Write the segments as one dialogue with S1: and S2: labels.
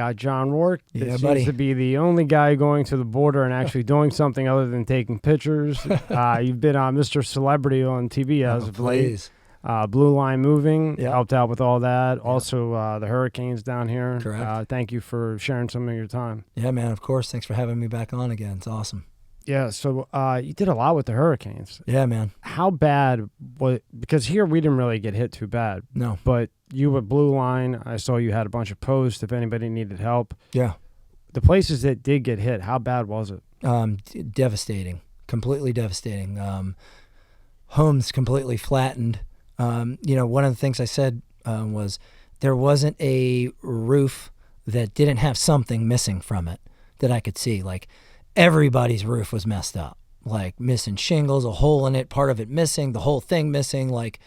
S1: got John Rouke.
S2: Yeah,
S1: That
S2: buddy.
S1: seems to be the only guy going to the border and actually doing something other than taking pictures. You've been on Mr. Celebrity on TV as of late.
S2: Please.
S1: Bluelinemoving
S2: Yep.
S1: helped out with all that. Also, the hurricanes down here.
S2: Correct.
S1: Thank you for sharing some of your time.
S2: Yeah, man, of course. Thanks for having me back on again. It's awesome.
S1: Yeah, so you did a lot with the hurricanes.
S2: Yeah, man.
S1: How bad was, because here we didn't really get hit too bad,
S2: No.
S1: but you at Blue Line, I saw you had a bunch of posts if anybody needed help.
S2: Yeah.
S1: The places that did get hit, how bad was it?
S2: Devastating. Completely devastating. Homes completely flattened. One of the things I said was there wasn't a roof that didn't have something missing from it that I could see. Like, everybody's roof was messed up, like missing shingles, a hole in it, part of it missing, the whole thing missing, like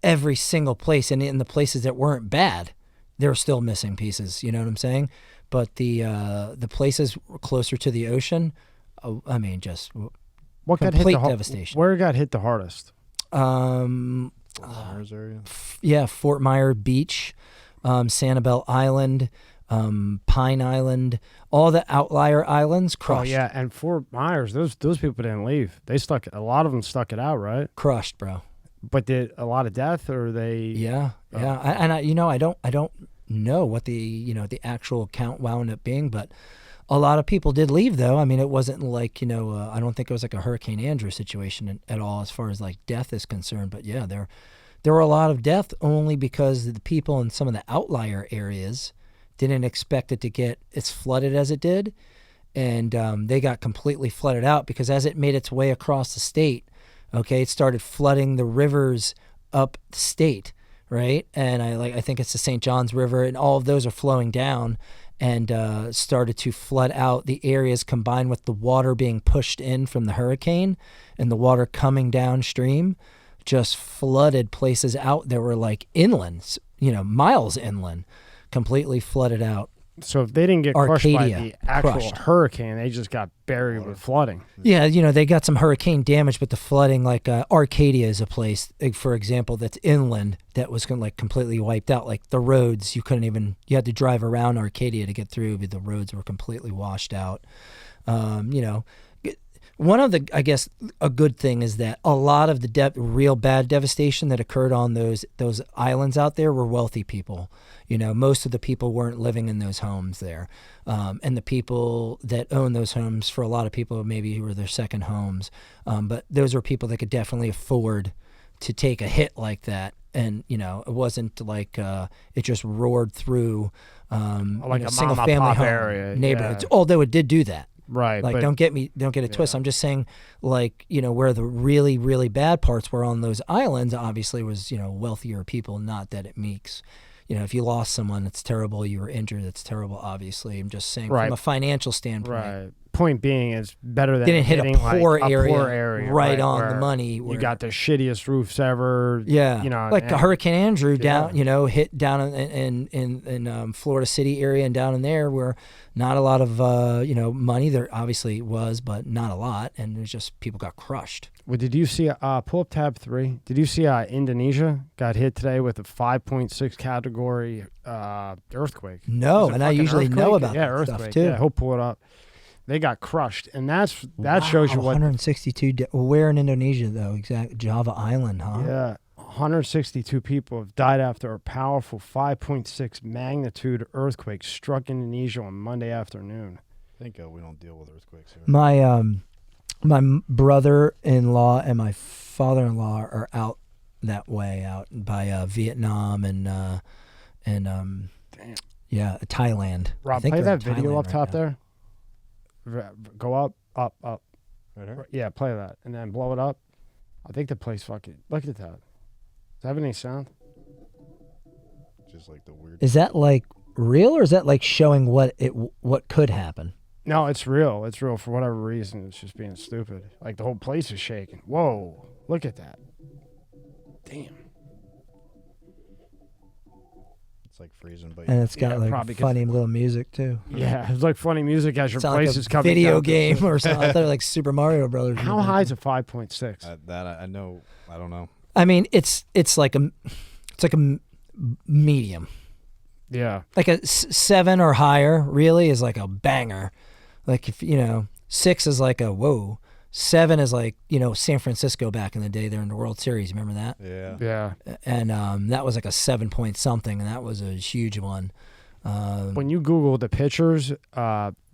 S2: every single place. And in the places that weren't bad, there were still missing pieces. You know what I'm saying? But the places closer to the ocean, just
S1: What got hit
S2: complete
S1: the
S2: devastation.
S1: Where got hit the hardest?
S3: Myers area.
S2: Yeah, Fort Myers Beach, Sanibel Island, Pine Island, all the outlier islands crushed.
S1: Oh yeah, and Fort Myers, those people didn't leave. They stuck. A lot of them stuck it out, right?
S2: Crushed, bro.
S1: But did a lot of death, or they?
S2: Yeah. I don't know what the actual count wound up being, but a lot of people did leave, though. I mean, it wasn't like, I don't think it was like a Hurricane Andrew situation at all as far as like death is concerned. But yeah, there were a lot of death only because the people in some of the outlier areas didn't expect it to get as flooded as it did. And they got completely flooded out because as it made its way across the state, okay, it started flooding the rivers up the state, right? And I think it's the St. Johns River, and all of those are flowing down and started to flood out the areas, combined with the water being pushed in from the hurricane and the water coming downstream, just flooded places out that were like inland, miles inland, completely flooded out.
S1: So if they didn't get crushed by
S2: Arcadia,
S1: the actual
S2: crushed.
S1: hurricane, they just got buried with flooding.
S2: Yeah, they got some hurricane damage, but the flooding, like Arcadia is a place, for example, that's inland that was completely wiped out. Like the roads, you had to drive around Arcadia to get through, but the roads were completely washed out. One of the, I guess, a good thing is that a lot of the real bad devastation that occurred on those islands out there were wealthy people. Most of the people weren't living in those homes there. And the people that own those homes, for a lot of people, maybe were their second homes. But those were people that could definitely afford to take a hit like that. And, it wasn't like it just roared through
S1: Like a
S2: single
S1: mom and
S2: family
S1: pop
S2: home
S1: area,
S2: neighborhoods.
S1: yeah.
S2: Although it did do that.
S1: Right.
S2: Like,
S1: but
S2: don't get it twisted. I'm just saying, like, where the really, really bad parts were on those islands, obviously was, wealthier people. Not that it makes, if you lost someone, it's terrible. You were injured, it's terrible, obviously. I'm just saying
S1: Right.
S2: from a financial standpoint.
S1: Right. Point being is better than
S2: Didn't hit a
S1: hitting
S2: poor
S1: like
S2: area, right on the
S1: where
S2: money.
S1: You
S2: where-
S1: got the shittiest roofs ever.
S2: Yeah, like
S1: and-
S2: Hurricane Andrew down, hit down in Florida City area and down in there where not a lot of money. There obviously was, but not a lot, and it was just people got crushed.
S1: Well, did you see? Pull up tab 3. Did you see Indonesia got hit today with a 5.6 category earthquake?
S2: No,
S1: Was it
S2: and I
S1: fucking
S2: usually know
S1: earthquake?
S2: about
S1: yeah,
S2: that
S1: earthquake.
S2: stuff too.
S1: Yeah, he'll pull it up. They got crushed, and that
S2: Wow,
S1: shows you what.
S2: 162. Where in Indonesia though? Exactly, Java Island, huh?
S1: Yeah, 162 people have died after a powerful 5.6 magnitude earthquake struck Indonesia on Monday afternoon.
S3: Thank God we don't deal with earthquakes here.
S2: My brother-in-law and my father-in-law are out that way, out by Vietnam and Thailand. I
S1: Rob,
S2: think
S1: play
S2: they're
S1: that
S2: in
S1: video
S2: Thailand
S1: up
S2: right
S1: top
S2: now.
S1: there. Go up.
S3: Right here?
S1: Yeah, play that, and then blow it up. I think the place fucking. Look at that. Does that have any sound?
S3: Just like the weird.
S2: Is that like real, or is that like showing what could happen?
S1: No, it's real. It's real for whatever reason. It's just being stupid. Like the whole place is shaking. Whoa! Look at that. Damn.
S3: It's like freezing, but
S2: And it's got like
S1: probably 'cause-
S2: funny little music too.
S1: Yeah, it's like funny music as your
S2: It's not
S1: place
S2: like a
S1: is coming
S2: video
S1: down.
S2: game or something. I thought like Super Mario Brothers.
S1: How high is a 5.6?
S3: that I know. I don't know.
S2: I mean, it's like a medium.
S1: Yeah.
S2: Like a 7 or higher really is like a banger. Like if, 6 is like a whoa. 7 is like, San Francisco back in the day. They're in the World Series. Remember that?
S3: Yeah.
S1: Yeah.
S2: And that was like a 7 point something, and that was a huge one.
S1: When you Google the pictures,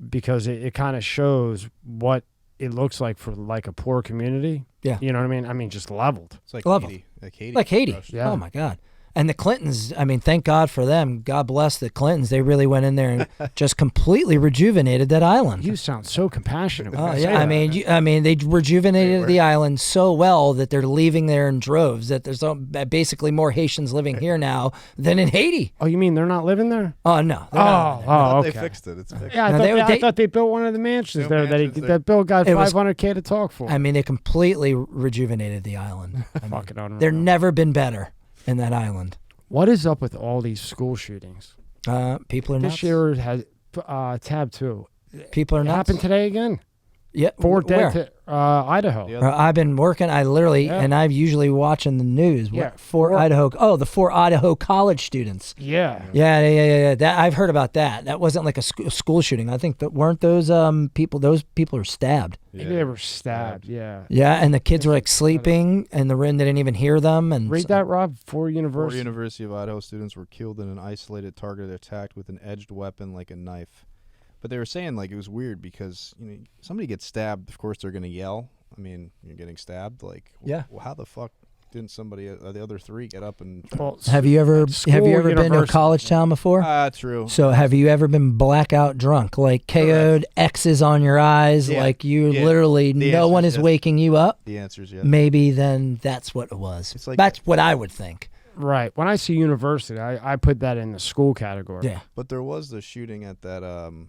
S1: because it kind of shows what it looks like for like a poor community.
S2: Yeah.
S1: You know what I mean? I mean, just leveled.
S3: It's like
S2: Level.
S3: Haiti. Haiti.
S2: Like Haiti.
S3: Russia.
S1: Yeah.
S2: Oh, my God. And the Clintons, I mean, thank God for them. God bless the Clintons. They really went in there and just completely rejuvenated that island.
S1: You sound so compassionate. when
S2: Oh
S1: you say
S2: yeah,
S1: that.
S2: I mean, they rejuvenated
S3: They were.
S2: the island so well that they're leaving there in droves. That there's basically more Haitians living here now than in Haiti.
S1: Oh, you mean they're not living there?
S2: Oh no, they're not living there.
S3: I thought
S1: okay.
S3: They fixed it. It's fixed.
S1: Yeah, I,
S2: No,
S1: thought,
S2: they-
S1: I thought they built one of the mansions
S3: New
S1: there
S3: mansions there.
S1: that Bill got
S2: It was-
S1: $500K to talk for.
S2: I mean, they completely rejuvenated the island. I mean,
S1: Fucking unreal.
S2: they're never been better in that island.
S1: What is up with all these school shootings?
S2: People are nuts.
S1: This year has tab 2.
S2: People are
S1: It
S2: nuts.
S1: happened today again.
S2: Yeah,
S1: 4
S2: where?
S1: dead to Idaho.
S3: The other-
S2: I've been working. I literally,
S1: Yeah.
S2: and I've usually watching the news.
S1: Yeah,
S2: Four
S1: four-
S2: Idaho. Oh, the 4 Idaho college students.
S1: Yeah.
S2: Yeah. That I've heard about that. That wasn't like a school shooting. I think that weren't those people. Those people are stabbed.
S1: Maybe they were stabbed. Yeah.
S2: Yeah, and the kids were like sleeping, and the they didn't even hear them. And
S1: Read that, Rob. 4
S3: 4
S1: university.
S3: University of Idaho students were killed in an isolated target attacked with an edged weapon like a knife. But they were saying like it was weird because somebody gets stabbed, of course they're gonna yell. I mean, you're getting stabbed. Like,
S2: Yeah.
S3: How the fuck didn't somebody the other 3 get up and?
S1: Well,
S2: have you ever
S1: School,
S2: been to a
S1: university.
S2: college town before?
S3: True.
S2: So have you ever been blackout drunk, like KO'd, X's on your eyes,
S3: Yeah.
S2: like you
S3: Yeah.
S2: literally
S3: The
S2: no
S3: answer's
S2: one is
S3: yes.
S2: waking you up?
S3: The answer is yes.
S2: Maybe then that's what it was.
S3: It's like
S2: That's what I would think.
S1: right. When I see university, I put that in the school category.
S2: Yeah,
S3: But there was the shooting at that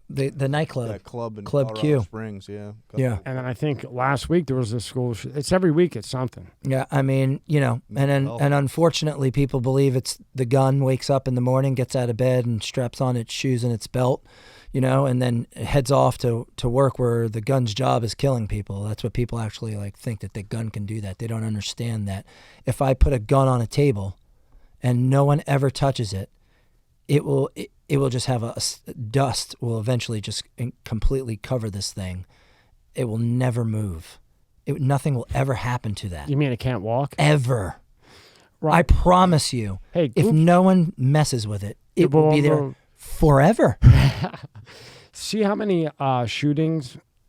S2: the nightclub.
S3: that club in
S2: Club
S3: Colorado
S2: Q.
S3: Springs. Yeah.
S2: Yeah.
S1: And then I think last week there was a school. It's every week it's something.
S2: Yeah, I mean, and
S3: Mental
S2: and
S3: health.
S2: unfortunately, people believe it's the gun wakes up in the morning, gets out of bed, and straps on its shoes and its belt, and then heads off to work where the gun's job is killing people. That's what people actually like think, that the gun can do that. They don't understand that if I put a gun on a table and no one ever touches it, it will just have dust will eventually just completely cover this thing. It will never move. Nothing will ever happen to that.
S1: You mean it can't walk?
S2: Ever.
S1: Right.
S2: I promise you,
S1: Hey,
S2: if
S1: Goop,
S2: no one messes with it, it will be there
S1: well,
S2: forever.
S1: see how many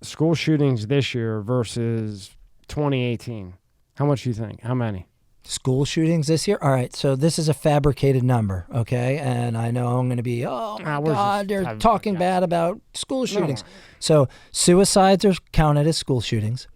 S1: school shootings this year versus 2018. How much do you think? How many?
S2: School shootings this year? All right, so this is a fabricated number, okay? And I know I'm going to be, oh my
S1: we're
S2: God,
S1: just
S2: they're
S1: having
S2: talking
S1: fun,
S2: bad about school shootings.
S1: no.
S2: So suicides are counted as school shootings.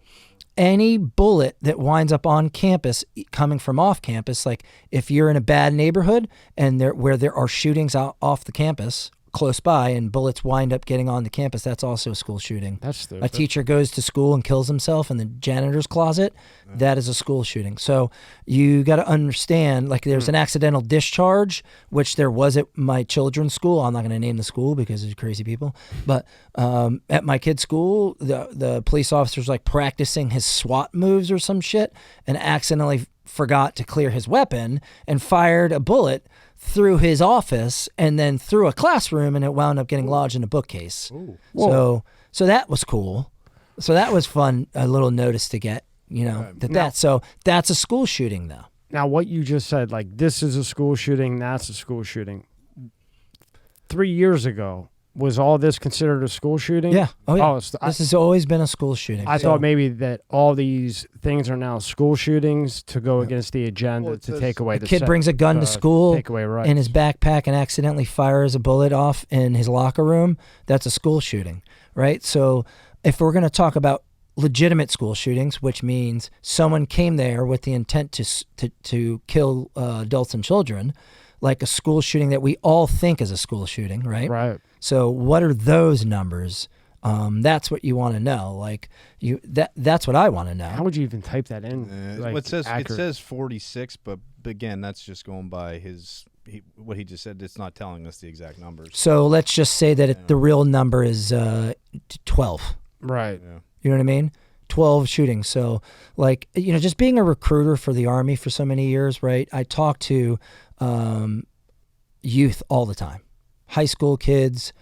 S2: Any bullet that winds up on campus coming from off campus, like if you're in a bad neighborhood and where there are shootings out off the campus close by and bullets wind up getting on the campus, that's also a school shooting.
S1: That's
S2: A
S1: stupid.
S2: teacher goes to school and kills himself in the janitor's closet, that is a school shooting. So you got to understand, like there's an accidental discharge, which there was at my children's school. I'm not going to name the school because there's crazy people. But at my kid's school, the police officer's like practicing his SWAT moves or some shit and accidentally forgot to clear his weapon and fired a bullet through his office and then through a classroom, and it wound up getting lodged in a bookcase.
S1: Whoa.
S2: So that was cool. So that was fun, a little notice to get, so that's a school shooting though.
S1: Now, what you just said, like this is a school shooting, that's a school shooting. 3 years ago, was all this considered a school shooting?
S2: Yeah. Oh yeah.
S1: Oh,
S2: This has always been a school shooting.
S1: I
S2: So-
S1: thought maybe that all these things are now school shootings to go against the agenda
S3: Well, it
S1: to
S3: says
S1: take away
S2: a
S1: the
S2: kid brings a gun to school
S1: take away rights.
S2: in his backpack and accidentally fires a bullet off in his locker room. That's a school shooting, right? So if we're going to talk about legitimate school shootings, which means someone came there with the intent to kill adults and children, like a school shooting that we all think is a school shooting, right?
S1: Right.
S2: So what are those numbers? That's what you want to know. Like that's what I want to know.
S1: How would you even type that in?
S3: Well, it
S1: accurate?
S3: says 46, but again, that's just going by what he just said. It's not telling us the exact numbers.
S2: So let's just say that the real number is 12.
S1: Right.
S3: Yeah.
S2: You know what I mean? 12 shootings. So like, just being a recruiter for the Army for so many years, right? I talk to youth all the time. high school kids,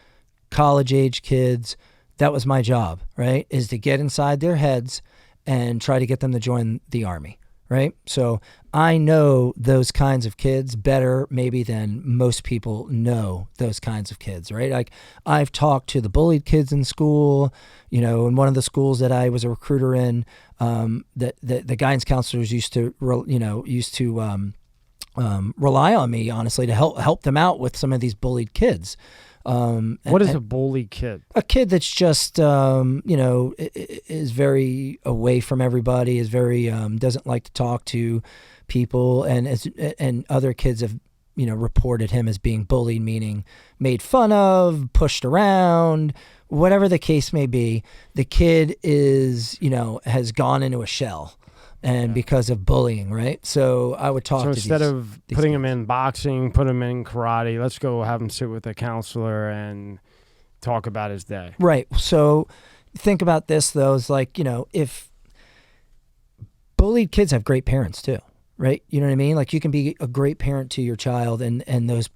S2: college age kids. That was my job, right? Is to get inside their heads and try to get them to join the army, right? So I know those kinds of kids better maybe than most people know those kinds of kids, right? Like I've talked to the bullied kids in school, you know, in one of the schools that I was a recruiter in, that the guidance counselors used to rely on me, honestly, to help them out with some of these bullied kids.
S1: What is a bully kid?
S2: A kid that's just, is very away from everybody, is very, doesn't like to talk to people. And other kids have, reported him as being bullied, meaning made fun of, pushed around, whatever the case may be. The kid is, has gone into a shell. And because of bullying, right? So I would talk to these. So
S1: instead of putting him in boxing, put him in karate, let's go have him sit with a counselor and talk about his day.
S2: Right. So think about this, though. It's like, if bullied kids have great parents, too, right? You know what I mean? Like you can be a great parent to your child, and those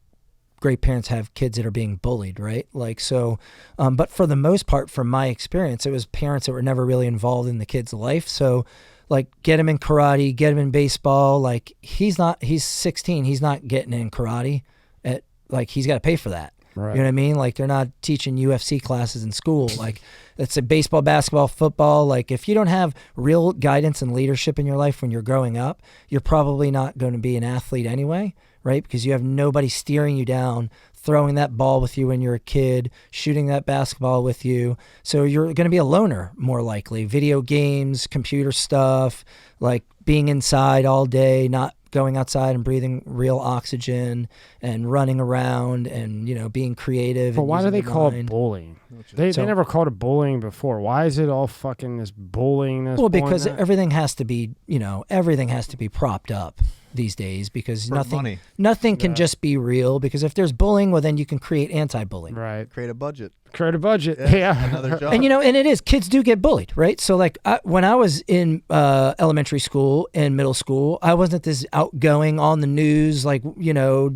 S2: great parents have kids that are being bullied, right? Like, so, but for the most part, from my experience, it was parents that were never really involved in the kid's life. So, like, get him in karate, get him in baseball. Like, he's 16. He's not getting in karate. He's got to pay for that. Right. You know what I mean? Like, they're not teaching UFC classes in school. Like, it's a baseball, basketball, football. Like, if you don't have real guidance and leadership in your life when you're growing up, you're probably not going to be an athlete anyway, right? Because you have nobody steering you down, throwing that ball with you when you're a kid, shooting that basketball with you. So you're going to be a loner, more likely. Video games, computer stuff, like being inside all day, not going outside and breathing real oxygen and running around and, being creative.
S1: But why do they call it bullying? They never called it bullying before. Why is it all fucking this bullying?
S2: Well, because everything has to be, everything has to be propped up these days, because nothing can just be real, because if there's bullying, well, then you can create anti-bullying.
S1: Right.
S3: Create a budget.
S1: Yeah.
S3: Another job.
S2: And, and it is, kids do get bullied, right? So like when I was in elementary school and middle school, I wasn't this outgoing on the news, like,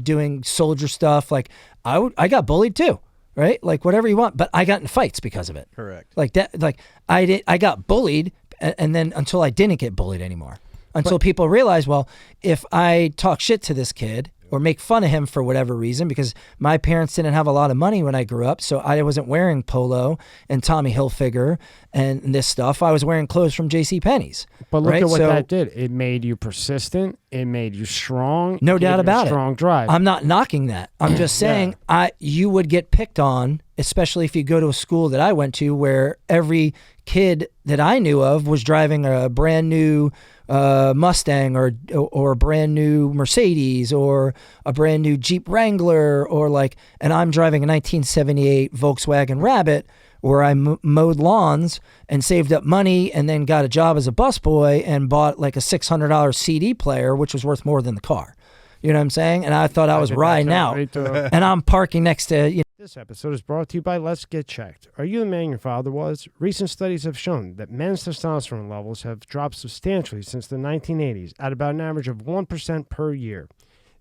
S2: doing soldier stuff. Like I got bullied too, right? Like whatever you want, but I got in fights because of it.
S3: Correct.
S2: Like that, like I got bullied, and then until I didn't get bullied anymore. Until people realize, well, if I talk shit to this kid or make fun of him for whatever reason, because my parents didn't have a lot of money when I grew up, so I wasn't wearing Polo and Tommy Hilfiger and this stuff. I was wearing clothes from JCPenney's.
S1: But look at what that did. It made you persistent. It made you strong.
S2: No doubt about it.
S1: Strong drive.
S2: I'm not knocking that. I'm just saying you would get picked on, especially if you go to a school that I went to where every kid that I knew of was driving a brand new Mustang or a brand new Mercedes or a brand new Jeep Wrangler, and I'm driving a 1978 Volkswagen Rabbit, where I mowed lawns and saved up money and then got a job as a busboy and bought like a $600 CD player, which was worth more than the car. You know what I'm saying? And I thought I was riding out, and I'm parking next to.
S1: This episode is brought to you by Let's Get Checked. Are you the man your father was? Recent studies have shown that men's testosterone levels have dropped substantially since the 1980s, at about an average of 1% per year.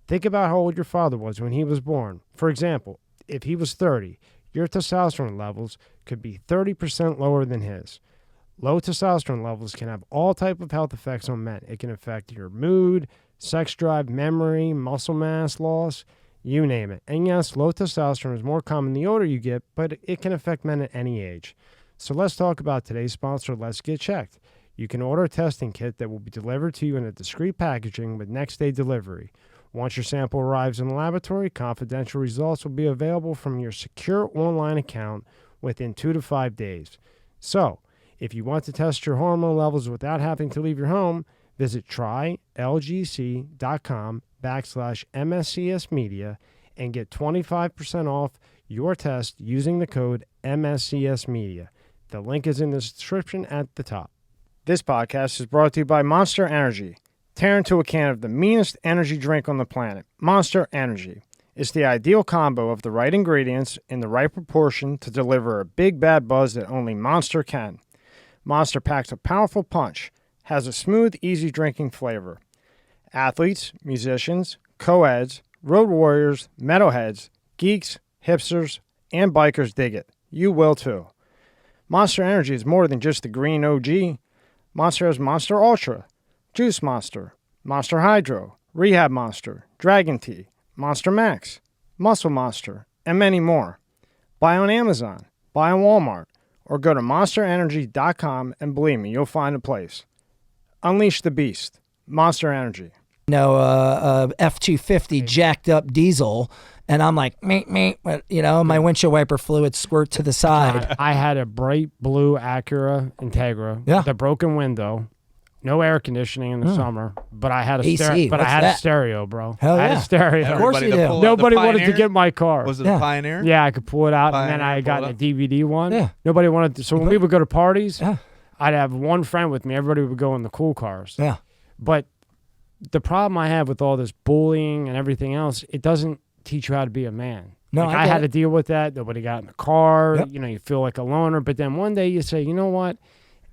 S1: Think about how old your father was when he was born. For example, if he was 30, your testosterone levels could be 30% lower than his. Low testosterone levels can have all types of health effects on men. It can affect your mood, sex drive, memory, muscle mass loss, you name it. And yes, low testosterone is more common the older you get, but it can affect men at any age. So let's talk about today's sponsor, Let's Get Checked. You can order a testing kit that will be delivered to you in a discreet packaging with next-day delivery. Once your sample arrives in the laboratory, confidential results will be available from your secure online account within 2 to 5 days. So, if you want to test your hormone levels without having to leave your home, visit trylgc.com/MSCS Media and get 25% off your test using the code MSCS Media. The link is in the description at the top. This podcast is brought to you by Monster Energy. Tear into a can of the meanest energy drink on the planet, Monster Energy. It's the ideal combo of the right ingredients in the right proportion to deliver a big bad buzz that only Monster can. Monster packs a powerful punch, has a smooth, easy drinking flavor. Athletes, musicians, co-eds, road warriors, metalheads, geeks, hipsters, and bikers dig it. You will too. Monster Energy is more than just the green OG. Monster has Monster Ultra, Juice Monster, Monster Hydro, Rehab Monster, Dragon Tea, Monster Max, Muscle Monster, and many more. Buy on Amazon, buy on Walmart, or go to monsterenergy.com and believe me, you'll find a place. Unleash the beast. Monster Energy.
S2: F-250 jacked up diesel, and I'm like, me, my windshield wiper fluid squirt to the side.
S1: I had a bright blue Acura Integra with a broken window, no air conditioning in the summer, but I had a
S2: AC,
S1: a stereo, bro.
S2: Hell
S1: I had
S2: yeah.
S1: a stereo.
S2: Of course you do.
S1: Nobody wanted to get my car.
S3: Was it a Pioneer?
S1: Yeah, I could pull it out,
S3: Pioneer,
S1: and then I got a DVD one.
S2: Yeah.
S1: Nobody wanted to. So when we would go to parties, I'd have one friend with me. Everybody would go in the cool cars.
S2: Yeah.
S1: But the problem I have with all this bullying and everything else, it doesn't teach you how to be a man.
S2: No,
S1: like,
S2: I
S1: I
S2: get
S1: had
S2: it.
S1: to deal with that. Nobody got in the car.
S2: Yep.
S1: You feel like a loner. But then one day you say, you know what?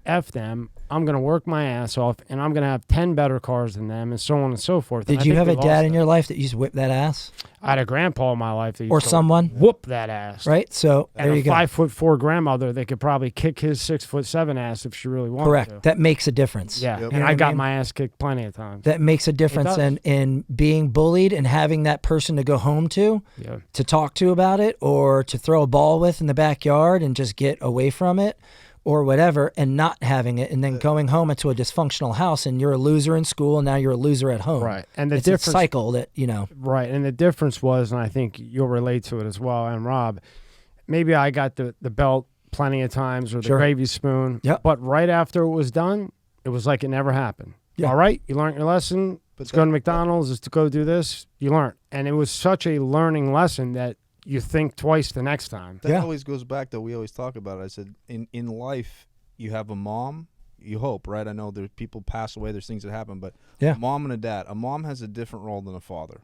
S1: F them. I'm going to work my ass off, and I'm going to have 10 better cars than them, and so on and so forth.
S2: Did you have a dad in your life that used to whip that ass?
S1: I had a grandpa in my life that used
S2: Or
S1: to
S2: someone?
S1: whoop that ass.
S2: Right? So
S1: And
S2: there
S1: a
S2: you go.
S1: 5'4" grandmother that could probably kick his 6'7" ass if she really wanted
S2: Correct.
S1: to.
S2: That makes a difference.
S1: Yeah,
S3: Yep.
S1: and
S2: You know
S1: I
S2: what I
S1: got
S2: mean?
S1: my ass kicked plenty of times.
S2: That makes a difference
S1: does.
S2: in being bullied and having that person to go home to talk to about it, or to throw a ball with in the backyard and just get away from it, or whatever, and not having it, and then going home into a dysfunctional house, and you're a loser in school, and now you're a loser at home.
S1: Right. And the
S2: It's a
S1: difference,
S2: cycle that,
S1: right. And the difference was, and I think you'll relate to it as well, and Rob, maybe I got the belt plenty of times, or the
S2: Sure.
S1: gravy spoon.
S2: Yep.
S1: But right after it was done, it was like it never happened.
S2: Yeah.
S1: All right, you learned your lesson.
S3: But
S1: Let's go to McDonald's. Let's go do this. You learned. And it was such a learning lesson that you think twice the next time.
S3: That always goes back to, we always talk about it. I said, in life, you have a mom, you hope, right? I know there's people pass away, there's things that happen, but a mom and a dad. A mom has a different role than a father.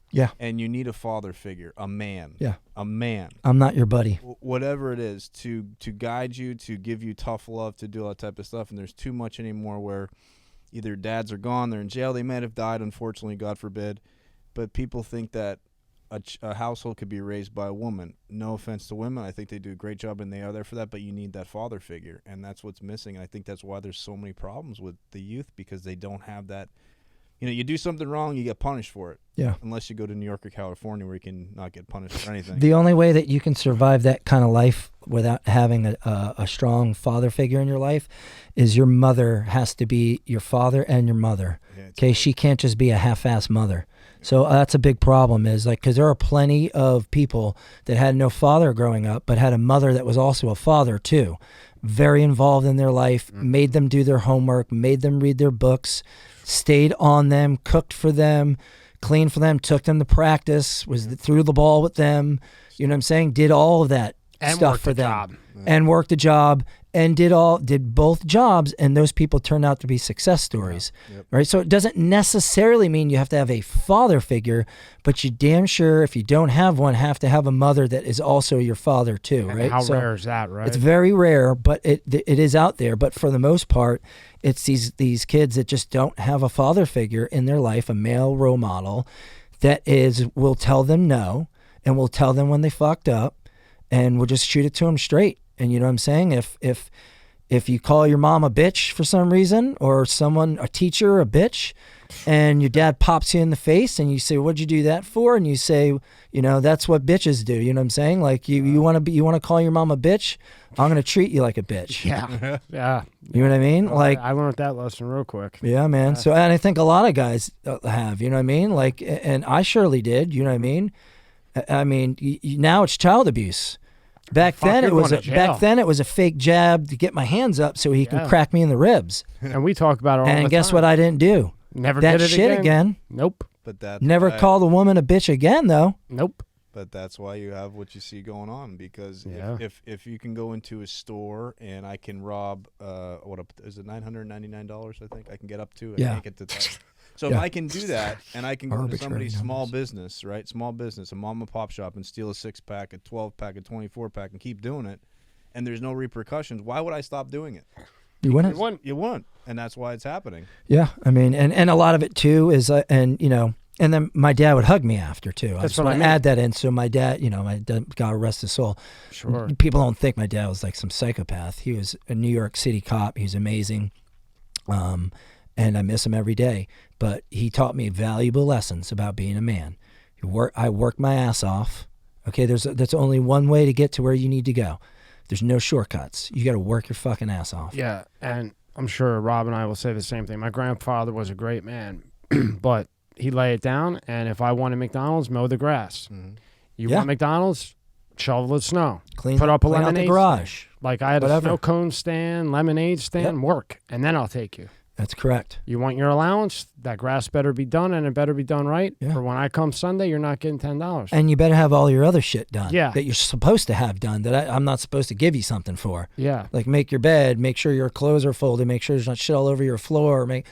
S2: Yeah.
S3: And you need a father figure, a man.
S2: Yeah.
S3: A man.
S2: I'm not your buddy.
S3: Whatever it is, to guide you, to give you tough love, to do all that type of stuff. And there's too much anymore where either dads are gone, they're in jail, they might have died, unfortunately, God forbid. But people think that a household could be raised by a woman. No offense to women. I think they do a great job, and they are there for that, but you need that father figure, and that's what's missing. And I think that's why there's so many problems with the youth, because they don't have that. You do something wrong, you get punished for it.
S2: Yeah.
S3: Unless you go to New York or California, where you can not get punished for anything.
S2: The only way that you can survive that kind of life without having a strong father figure in your life is your mother has to be your father and your mother. Okay, she can't just be a half-ass mother. So that's a big problem, is like, because there are plenty of people that had no father growing up, but had a mother that was also a father too. Very involved in their life, made them do their homework, made them read their books, stayed on them, cooked for them, cleaned for them, took them to practice, threw the ball with them. You know what I'm saying? Did all of that
S1: And
S2: stuff
S1: worked
S2: for
S1: the
S2: them.
S1: job.
S2: And worked a job, and did both jobs, and those people turned out to be success stories.
S3: Yep.
S2: Right? So it doesn't necessarily mean you have to have a father figure, but you damn sure, if you don't have one, have to have a mother that is also your father too,
S1: And
S2: right?
S1: how
S2: So
S1: rare is that, right?
S2: it's very rare, but it is out there. But for the most part, it's these kids that just don't have a father figure in their life, a male role model that will tell them no, and will tell them when they fucked up, and will just shoot it to them straight. And you know what I'm saying? If you call your mom a bitch for some reason, or a teacher a bitch, and your dad pops you in the face, and you say, "What'd you do that for?" And you say, that's what bitches do. You know what I'm saying? Like you want to call your mom a bitch? I'm gonna treat you like a bitch.
S1: Yeah. Yeah.
S2: You know what I mean? Like,
S1: I learned that lesson real quick.
S2: yeah, man. So, and I think a lot of guys have. You know what I mean? Like, and I surely did. You know what I mean? I mean, now it's child abuse. Back then it was a fake jab to get my hands up so he can crack me in the ribs.
S1: And we talk about it all the time.
S2: And guess what I didn't do?
S1: Never
S2: that
S1: did it
S2: shit again.
S1: Nope.
S3: But that's
S2: Never called a woman a bitch again, though.
S1: Nope.
S3: But that's why you have what you see going on, because if you can go into a store and I can rob is it $999? I think I can get up to. I can't get to that. So if I can do that, and I can go to somebody's small business, right? Small business, a mom and pop shop, and steal a 6-pack, a 12-pack, a 24-pack, and keep doing it, and there's no repercussions, why would I stop doing it?
S2: You wouldn't.
S3: You wouldn't. And that's why it's happening.
S2: Yeah, I mean, and a lot of it too is, And then my dad would hug me after too. I
S1: That's
S2: just
S1: what
S2: want
S1: I
S2: to
S1: mean.
S2: add that in. So my dad, my dad, God rest his soul.
S1: Sure.
S2: People don't think my dad was like some psychopath. He was a New York City cop. He was amazing. And I miss him every day. But he taught me valuable lessons about being a man. I worked my ass off. Okay, that's only one way to get to where you need to go. There's no shortcuts. You got to work your fucking ass off.
S1: Yeah, and I'm sure Rob and I will say the same thing. My grandfather was a great man, but he lay it down, and if I wanted McDonald's, mow the grass.
S3: Mm-hmm.
S1: You
S2: Yeah.
S1: want McDonald's, shovel the snow.
S2: Clean
S1: Put up a
S2: out the
S1: lemonade
S2: garage.
S1: Like I had
S2: Whatever.
S1: a snow cone stand, lemonade stand, work, and then I'll take you.
S2: That's correct.
S1: You want your allowance, that grass better be done, and it better be done right.
S2: Yeah.
S1: For when I come Sunday, you're not getting $10.
S2: And you better have all your other shit done.
S1: Yeah.
S2: That you're supposed to have done that I'm not supposed to give you something for.
S1: Yeah.
S2: Like make your bed, make sure your clothes are folded, make sure there's not shit all over your floor, you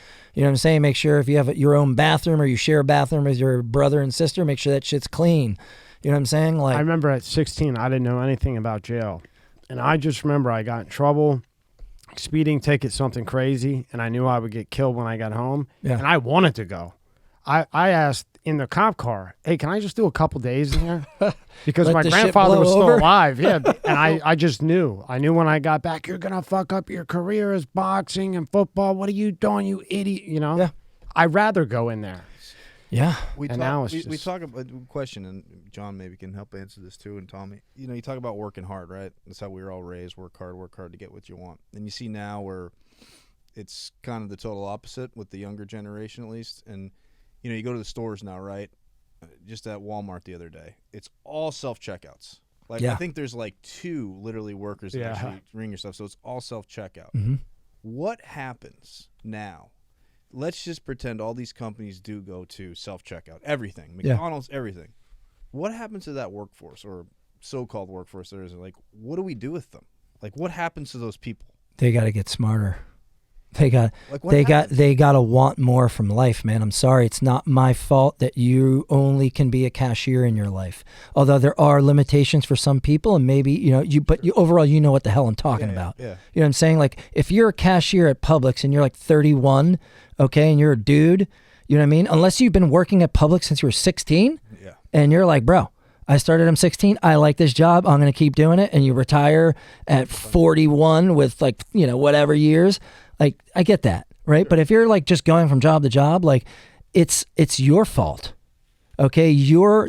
S2: know what I'm saying? Make sure if you have your own bathroom or you share a bathroom with your brother and sister, make sure that shit's clean. You know what I'm saying? Like
S1: I remember at 16, I didn't know anything about jail. And I just remember I got in trouble, speeding ticket, something crazy, and I knew I would get killed when I got home.
S2: Yeah.
S1: And I wanted to go. I asked in the cop car, hey, can I just do a couple days in here? Because
S2: Let
S1: my
S2: the shit
S1: grandfather
S2: blow
S1: was still
S2: over?
S1: alive. Yeah. And I just knew. I knew when I got back, you're going to fuck up your career as boxing and football. What are you doing, you idiot? You know?
S2: Yeah.
S1: I'd rather go in there.
S2: yeah.
S3: We
S1: And
S3: talk,
S1: now it's
S3: we
S1: just-
S3: talk about a question, and John maybe can help answer this too, and Tommy. You talk about working hard, right? That's how we were all raised: work hard to get what you want. And you see now where it's kind of the total opposite with the younger generation, at least. And you go to the stores now, right? Just at Walmart the other day, it's all self checkouts. Like
S2: Yeah.
S3: I think there's like 2 literally workers that
S1: Yeah.
S3: actually ring your stuff, so it's all self checkout.
S2: Mm-hmm.
S3: What happens now? Let's just pretend all these companies do go to self-checkout. Everything. McDonald's, everything. What happens to that workforce or so-called workforce there is? Like, what do we do with them? Like, what happens to those people?
S2: They got to get smarter. They got
S3: Like, what happens?
S2: they got to want more from life, man. I'm sorry, it's not my fault that you only can be a cashier in your life. Although there are limitations for some people, and maybe but overall, you know what the hell I'm talking about.
S3: Yeah.
S2: You know what I'm saying? Like if you're a cashier at Publix and you're like 31, okay, and you're a dude, you know what I mean? Unless you've been working at Publix since you were 16,
S3: Yeah.
S2: and you're like, bro, I started, I'm 16. I like this job. I'm going to keep doing it. And you retire at 41 with whatever years. Like, I get that, right? But if you're like just going from job to job, like it's your fault. Okay.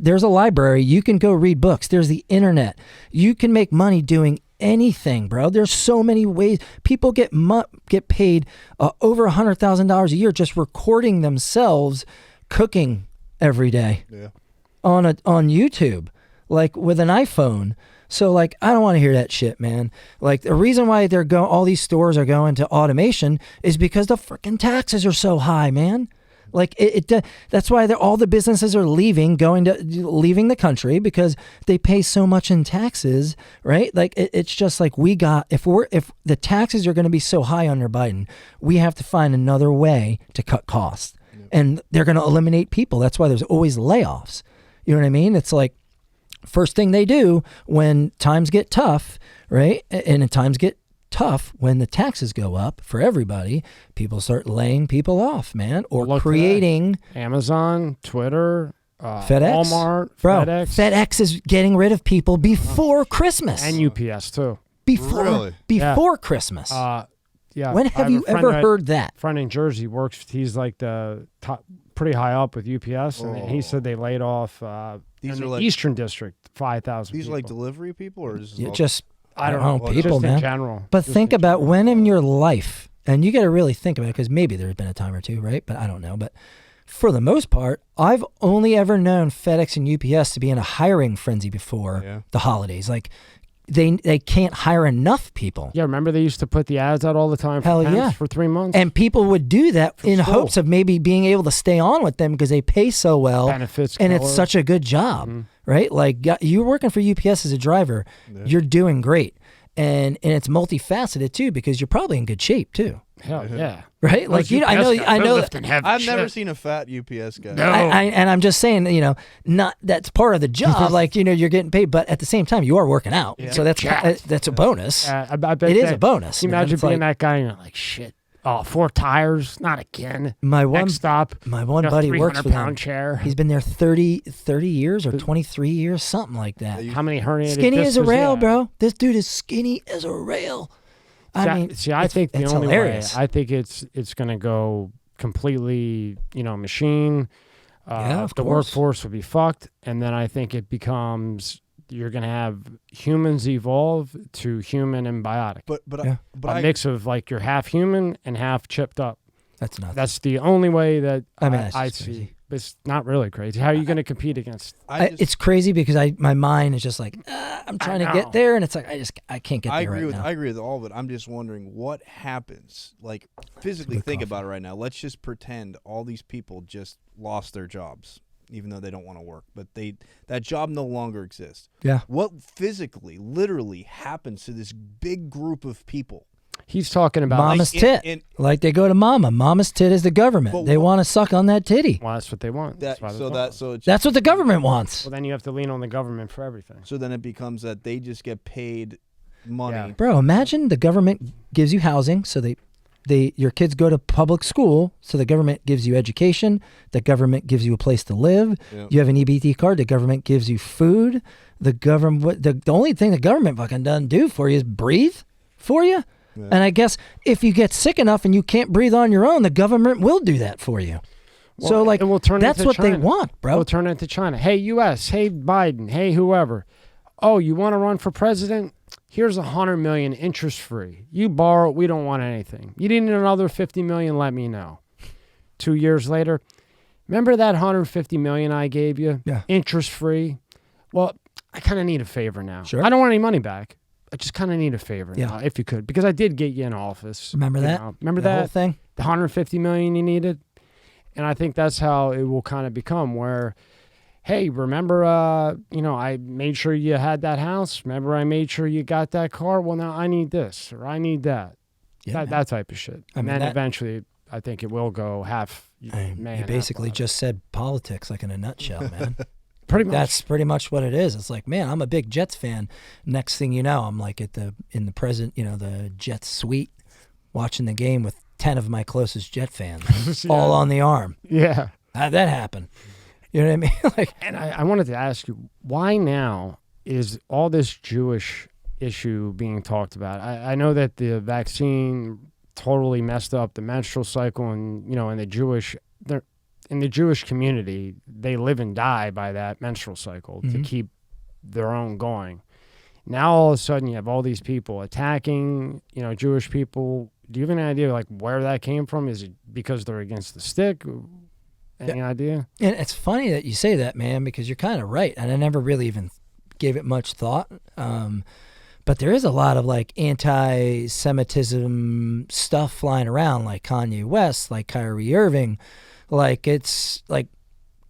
S2: There's a library. You can go read books. There's the internet. You can make money doing anything, bro. There's so many ways. People get paid over $100,000 a year just recording themselves cooking every day.
S3: Yeah.
S2: On YouTube, like with an iPhone. So like, I don't want to hear that shit, man. Like the reason why all these stores are going to automation is because the freaking taxes are so high, man. Like that's why all the businesses are leaving the country, because they pay so much in taxes, right? Like it's just like if the taxes are going to be so high under Biden, we have to find another way to cut costs. Yeah. And they're going to eliminate people. That's why there's always layoffs. You know what I mean? It's like first thing they do when times get tough, right? And times get tough when the taxes go up for everybody, people start laying people off, man, or creating
S1: Amazon, Twitter,
S2: FedEx,
S1: Walmart,
S2: bro.
S1: FedEx
S2: is getting rid of people before Christmas
S1: and UPS too.
S2: Before Christmas.
S1: Yeah.
S2: When have you ever heard that?
S1: Friend in Jersey works. He's like the top, pretty high up with UPS, and he said they laid off
S3: These
S1: in
S3: are
S1: the
S3: like
S1: Eastern District 5,000.
S3: These are like delivery people, or is this
S2: Just
S1: I don't know
S2: people,
S1: just
S2: man.
S1: in general.
S2: But
S1: Just
S2: think
S1: in
S2: about
S1: general.
S2: when in your life, and you got to really think about it, because maybe there's been a time or two, right? But I don't know. But for the most part, I've only ever known FedEx and UPS to be in a hiring frenzy before the holidays. Like they can't hire enough people.
S1: Yeah, remember they used to put the ads out all the time for
S2: Hell
S1: temps
S2: yeah.
S1: for 3 months?
S2: And people would do that in
S1: school.
S2: hopes of maybe being able to stay on with them because they pay so well.
S1: Benefits
S2: And
S1: killer.
S2: it's such a good job, right? Like you're working for UPS as a driver, you're doing great. And it's multifaceted too, because you're probably in good shape too.
S1: Hell yeah.
S2: Right? Like
S1: Those
S2: I
S1: UPS
S2: know
S1: guys,
S2: I
S1: they're
S2: know
S1: lifting heavy
S3: I've
S1: shit.
S3: never seen a fat UPS guy.
S1: No.
S2: and I'm just saying, not that's part of the job. Like, you're getting paid, but at the same time, you are working out.
S1: Yeah.
S2: So that's a bonus.
S1: I bet
S2: It is
S1: that-
S2: a bonus.
S1: Can you
S2: man.
S1: imagine
S2: It's
S1: being
S2: like,
S1: that guy and you're like, shit. Oh, 4 tires, not again.
S2: My one
S1: Next stop.
S2: buddy works for them.
S1: 300-pound chair.
S2: He's been there 30 years or 23 years, something like that.
S1: How many herniated
S2: Skinny as a
S1: discs
S2: rail,
S1: is that?
S2: bro. This dude is skinny as a rail. I
S1: think the
S2: it's
S1: only
S2: hilarious.
S1: way, I think it's going to go completely, machine.
S2: Yeah, of
S1: the
S2: course.
S1: workforce will be fucked, and then I think it becomes you're going to have humans evolve to human and biotic.
S3: But
S1: A mix of like you're half human and half chipped up.
S2: That's nuts.
S1: That's the only way that
S2: that's
S1: I
S2: just
S1: see.
S2: crazy.
S1: But it's not really crazy. How are you going to compete against?
S2: It's crazy because my mind is just like I'm trying to get there, and it's like I can't get there right now.
S3: I agree with all of it. I'm just wondering what happens. Like physically, think about it right now. Let's just pretend all these people just lost their jobs, even though they don't want to work, but that job no longer exists.
S2: Yeah.
S3: What physically, literally happens to this big group of people?
S1: He's talking about
S2: Mama's tit. Like they go to mama. Mama's tit is the government.
S3: But
S2: they want to suck on that titty.
S1: Well, that's what they want. That's
S3: That's
S2: what the government wants.
S1: Well, then you have to lean on the government for everything.
S3: So then it becomes that they just get paid money.
S1: Yeah.
S2: Bro, imagine the government gives you housing, so your kids go to public school, so the government gives you education, the government gives you a place to live, you have an EBT card, the government gives you food, the only thing the government fucking doesn't do for you is breathe for you. Yeah. And I guess if you get sick enough and you can't breathe on your own, the government will do that for you.
S1: Well,
S2: so like that's what
S1: China.
S2: they want, bro.
S1: We'll turn it into China. Hey, U.S., hey, Biden, hey, whoever. Oh, you want to run for president? Here's $100 million interest-free. You borrow, we don't want anything. You need another $50 million, let me know. 2 years later, remember that $150 million I gave you?
S2: Yeah.
S1: Interest-free? Well, I kind of need a favor now.
S2: Sure.
S1: I don't want any money back. I just kind of need a favor now, if you could, because I did get you in office.
S2: Remember that?
S1: Remember
S2: the
S1: that
S2: whole thing?
S1: The $150 million you needed? And I think that's how it will kind of become where, hey, remember, I made sure you had that house. Remember I made sure you got that car? Well, now I need this or I need that.
S2: Yeah,
S1: that type of shit. And then eventually I think it will go half man.
S2: You basically just said politics like in a nutshell, man.
S1: Pretty much.
S2: That's pretty much what it is. It's like, man, I'm a big Jets fan. Next thing you know, I'm like in the present, the Jets suite, watching the game with 10 of my closest Jet fans, all on the arm.
S1: Yeah.
S2: How'd that happen? You know what I mean? Like,
S1: and I wanted to ask you, why now is all this Jewish issue being talked about? I know that the vaccine totally messed up the menstrual cycle, and in the Jewish community, they live and die by that menstrual cycle to keep their own going. Now all of a sudden you have all these people attacking, Jewish people. Do you have any idea like where that came from? Is it because they're against the stick? Any idea? And
S2: it's funny that you say that, man, because you're kind of right, and I never really even gave it much thought. But there is a lot of like anti-Semitism stuff flying around, like Kanye West, like Kyrie Irving. Like it's like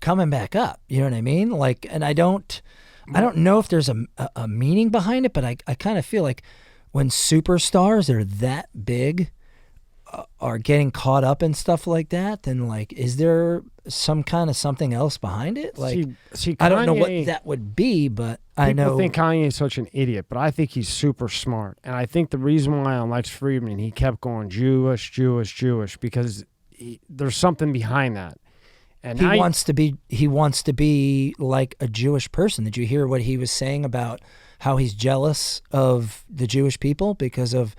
S2: coming back up, you know what I mean? Like, and I don't know if there's a meaning behind it, but I kind of feel like when superstars are that big are getting caught up in stuff like that, then like, is there some kind of something else behind it? Like,
S1: see, Kanye,
S2: I don't know what that would be, but I know.
S1: People think Kanye is such an idiot, but I think he's super smart. And I think the reason why on Lex Friedman, he kept going Jewish, because there's something behind that. And
S2: he wants to be like a Jewish person. Did you hear what he was saying about how he's jealous of the Jewish people because of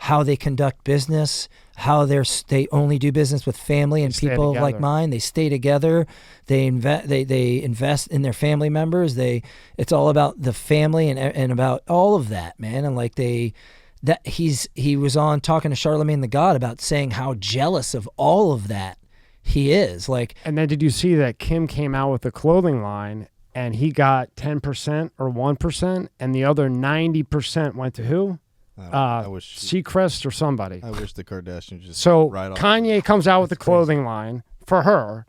S2: how they conduct business, how they only do business with family and people like mine. They stay together. They invest in their family members. It's all about the family and about all of that, man. And like he was on talking to Charlemagne the God about saying how jealous of all of that he is. Like,
S1: and then did you see that Kim came out with a clothing line and he got 10% or 1% and the other 90% went to who? Seacrest or somebody.
S3: I wish the Kardashians just
S1: ride off. Kanye comes out with a clothing line for her,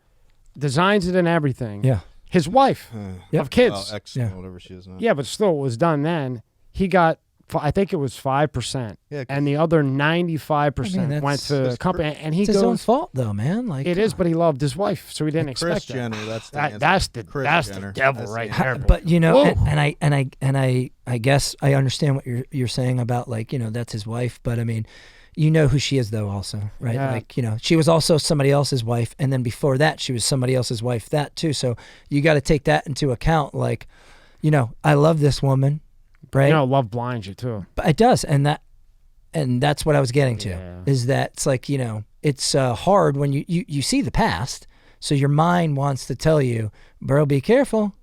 S1: designs it and everything.
S2: Yeah.
S1: His wife of kids.
S3: Whatever she is now.
S1: Yeah, but still it was done then. He got, I think it was 5%. Yeah, and the other 95% went to the company. And he
S2: it's
S1: goes,
S2: his own fault though, man. Like
S1: it is, but he loved his wife, so he didn't expect
S3: Jenner,
S1: that. That's the devil right there.
S2: But you know, and I guess I understand what you're saying about like, you know, that's his wife, but I mean, you know who she is though also, right?
S1: Yeah.
S2: Like, she was also somebody else's wife, and then before that she was somebody else's wife that too. So you got to take that into account. Like, I love this woman, right?
S1: Love blinds you too.
S2: But it does, and that's what I was getting to,
S1: Yeah.
S2: is that it's like, it's hard when you see the past, so your mind wants to tell you, bro, be careful,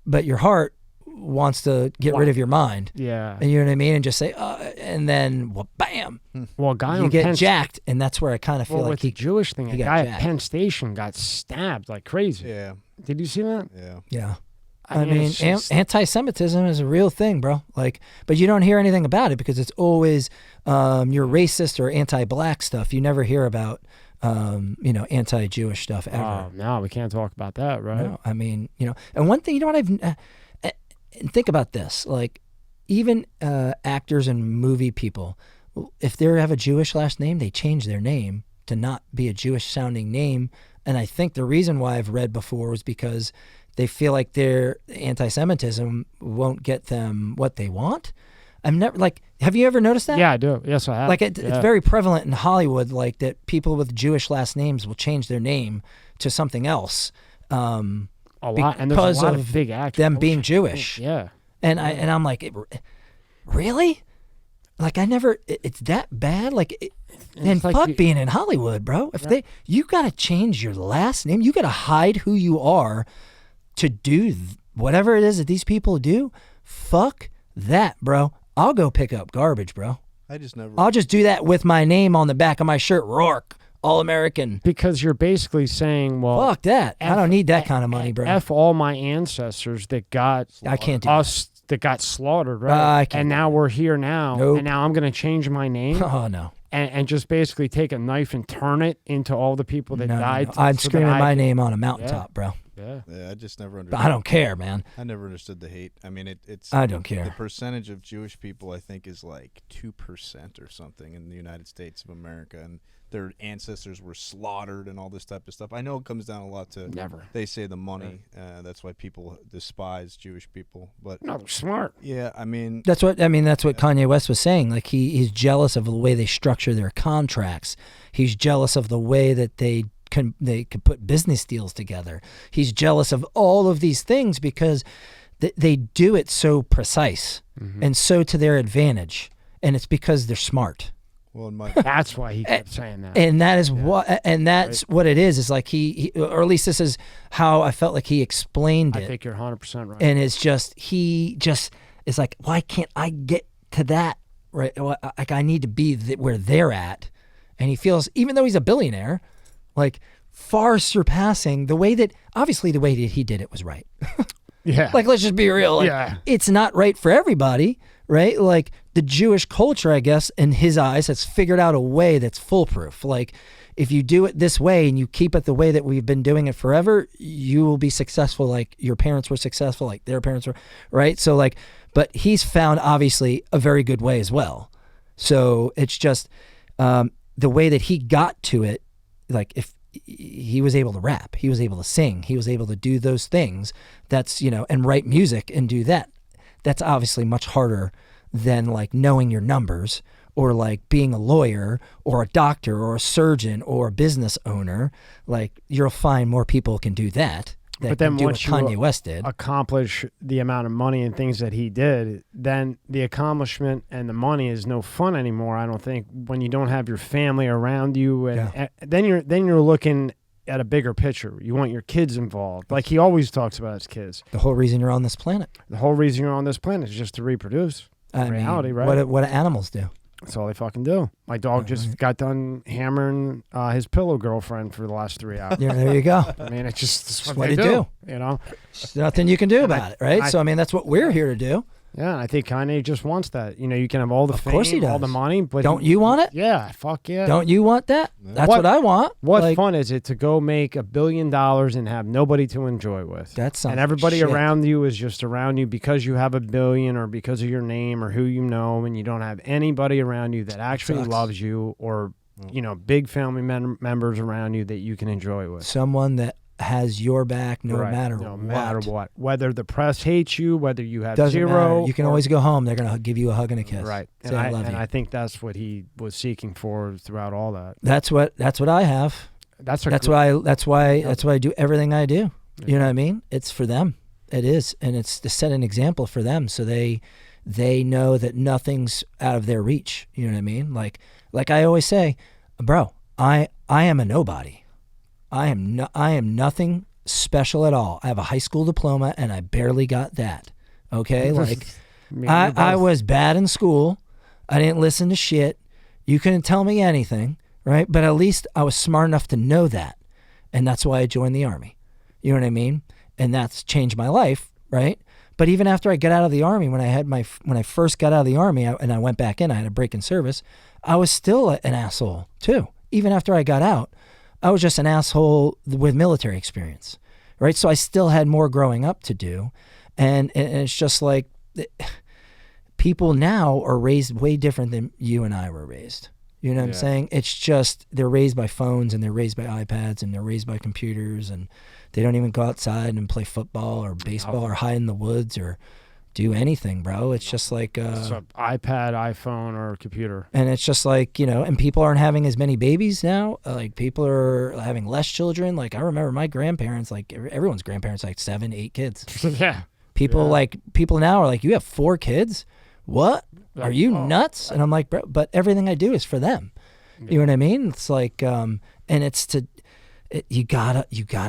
S2: but your heart wants to get rid of your mind.
S1: Yeah.
S2: And you know what I mean? And just say, and then, bam,
S1: Well, a guy
S2: you
S1: on
S2: get
S1: Penn
S2: jacked, and that's where I kind of feel like
S1: with the Jewish thing, a
S2: got
S1: guy
S2: jacked.
S1: at Penn Station got stabbed like crazy.
S3: Yeah.
S1: Did you see that?
S3: Yeah.
S2: Yeah.
S1: I mean, it's just-
S2: Anti-Semitism is a real thing, bro. Like, but you don't hear anything about it because it's always you're racist or anti-black stuff. You never hear about anti-Jewish stuff ever.
S1: Oh, no, we can't talk about that, right?
S2: No, I mean, and one thing, what and think about this, like, even actors and movie people, if they have a Jewish last name, they change their name to not be a Jewish sounding name. And I think the reason why I've read before was because they feel like their anti-Semitism won't get them what they want. I'm never like, have you ever noticed that?
S1: Yeah, I do. Yes, I have.
S2: Like it's
S1: Yeah.
S2: very prevalent in Hollywood, like that people with Jewish last names will change their name to something else.
S1: A lot, and there's
S2: because
S1: a lot
S2: of
S1: of big actors.
S2: them being Jewish.
S1: Yeah.
S2: And I'm like, really? Like it's that bad? Like, and
S1: like
S2: fuck
S1: you-
S2: being in Hollywood, bro. If you gotta change your last name, you gotta hide who you are to do whatever it is that these people do. Fuck that, bro. I'll go pick up garbage, bro.
S3: I just never.
S2: I'll just do that with my name on the back of my shirt, Rourke, All-American.
S1: Because you're basically saying, well,
S2: Fuck that. I don't need that kind of money, bro.
S1: F all my ancestors that got
S2: I can't do
S1: us that got slaughtered, right?
S2: I can't
S1: And
S2: do
S1: now we're here now,
S2: Nope.
S1: and now I'm going to change my name
S2: that. Oh, no.
S1: and just basically take a knife and turn it into all the people that died.
S2: I'm
S1: so that
S2: screaming
S1: I
S2: my
S1: could-
S2: name on a mountaintop, bro.
S1: Yeah.
S3: Yeah, I just never
S2: But
S3: understood.
S2: I don't care, man.
S3: I never understood the hate. I mean, it's.
S2: I don't
S3: The
S2: care.
S3: percentage of Jewish people, I think, is like 2% or something in the United States of America, and their ancestors were slaughtered and all this type of stuff. I know it comes down a lot to
S1: Never.
S3: They say the money. That's why people despise Jewish people. But
S1: No, they're smart.
S3: yeah, I mean,
S2: That's what Kanye West was saying. Like he's jealous of the way they structure their contracts. He's jealous of the way that they can put business deals together. He's jealous of all of these things because they do it so precise and so to their advantage, and it's because they're smart.
S3: well, in my
S1: That's why he kept saying that.
S2: And that is what it is. Is like he, or at least this is how I felt like he explained
S1: I
S2: it.
S1: think you're 100% right.
S2: And it's just he just is like, why can't I get to that? Right? Like I need to be where they're at. And he feels, even though he's a billionaire, like far surpassing the way that he did it was right.
S1: yeah.
S2: Like, let's just be real. Like,
S1: Yeah.
S2: it's not right for everybody, right? Like the Jewish culture, I guess, in his eyes, has figured out a way that's foolproof. Like, if you do it this way and you keep it the way that we've been doing it forever, you will be successful. Like your parents were successful, like their parents were, right? So like, but he's found obviously a very good way as well. So it's just the way that he got to it. Like if he was able to rap, he was able to sing, he was able to do those things. That's, and write music and do that. That's obviously much harder than like knowing your numbers or like being a lawyer or a doctor or a surgeon or a business owner. Like you'll find more people can do that.
S1: But then
S2: can do what
S1: once you
S2: Kanye West did.
S1: accomplish the amount of money and things that he did, then the accomplishment and the money is no fun anymore. I don't think when you don't have your family around you, and then you're looking at a bigger picture. You want your kids involved, like he always talks about his kids.
S2: The whole reason you're on this planet.
S1: The whole reason you're on this planet is just to reproduce.
S2: I
S1: Reality,
S2: mean,
S1: right?
S2: What do animals do?
S1: That's all they fucking do. My dog just got done hammering his pillow girlfriend for the last 3 hours.
S2: Yeah, there you go.
S1: I mean, it's just
S2: That's
S1: what
S2: what
S1: they
S2: they
S1: do. You know.
S2: There's nothing you can do about it, right? So I mean, that's what we're here to do.
S1: Yeah, I think Kanye just wants that. You can have all the
S2: Of
S1: fame,
S2: course he
S1: all the
S2: does.
S1: money, but
S2: Don't you want it?
S1: Yeah, fuck yeah.
S2: Don't you want that? That's
S1: What-
S2: what I want.
S1: What
S2: Like,
S1: fun is it to go make $1 billion and have nobody to enjoy with?
S2: That sounds
S1: And everybody
S2: shit.
S1: around you is just around you because you have $1 billion or because of your name or who you know, and you don't have anybody around you that actually
S2: Sucks.
S1: loves you or big family members around you that you can enjoy with.
S2: Someone that has your back no
S1: Right.
S2: matter
S1: no
S2: what.
S1: matter what. Whether the press hates you, whether you have
S2: Doesn't
S1: zero.
S2: matter. You can
S1: or-
S2: always go home. They're going to give you a hug and a kiss.
S1: Right.
S2: Say,
S1: And
S2: I love you.
S1: I think that's what he was seeking for throughout all that.
S2: That's what I have.
S1: That's
S2: why I do everything I do. You know what I mean? It's for them. It is, and it's to set an example for them, so they know that nothing's out of their reach. You know what I mean? Like I always say, bro, I am a nobody. I am nothing special at all. I have a high school diploma, and I barely got that. Okay, like I was bad in school. I didn't listen to shit. You couldn't tell me anything, right? But at least I was smart enough to know that, and that's why I joined the Army. You know what I mean? And that's changed my life, right? But even after I got out of the Army, when I first got out of the Army and I went back in, I had a break in service, I was still an asshole too. Even after I got out, I was just an asshole with military experience, right? So I still had more growing up to do. And it's just like people now are raised way different than you and I were raised. You know what I'm saying? It's just they're raised by phones and they're raised by iPads and they're raised by computers and they don't even go outside and play football or baseball or hide in the woods or do anything, bro. It's just like
S1: it's an iPad, iPhone, or computer.
S2: And it's just like, and people aren't having as many babies now. Like people are having less children. Like I remember my grandparents, like everyone's grandparents, like 7, 8 kids.
S1: Yeah.
S2: People now are like, you have 4 kids? What? Are you nuts? And I'm like, bro, but everything I do is for them. You know what I mean? It's like, and it's you gotta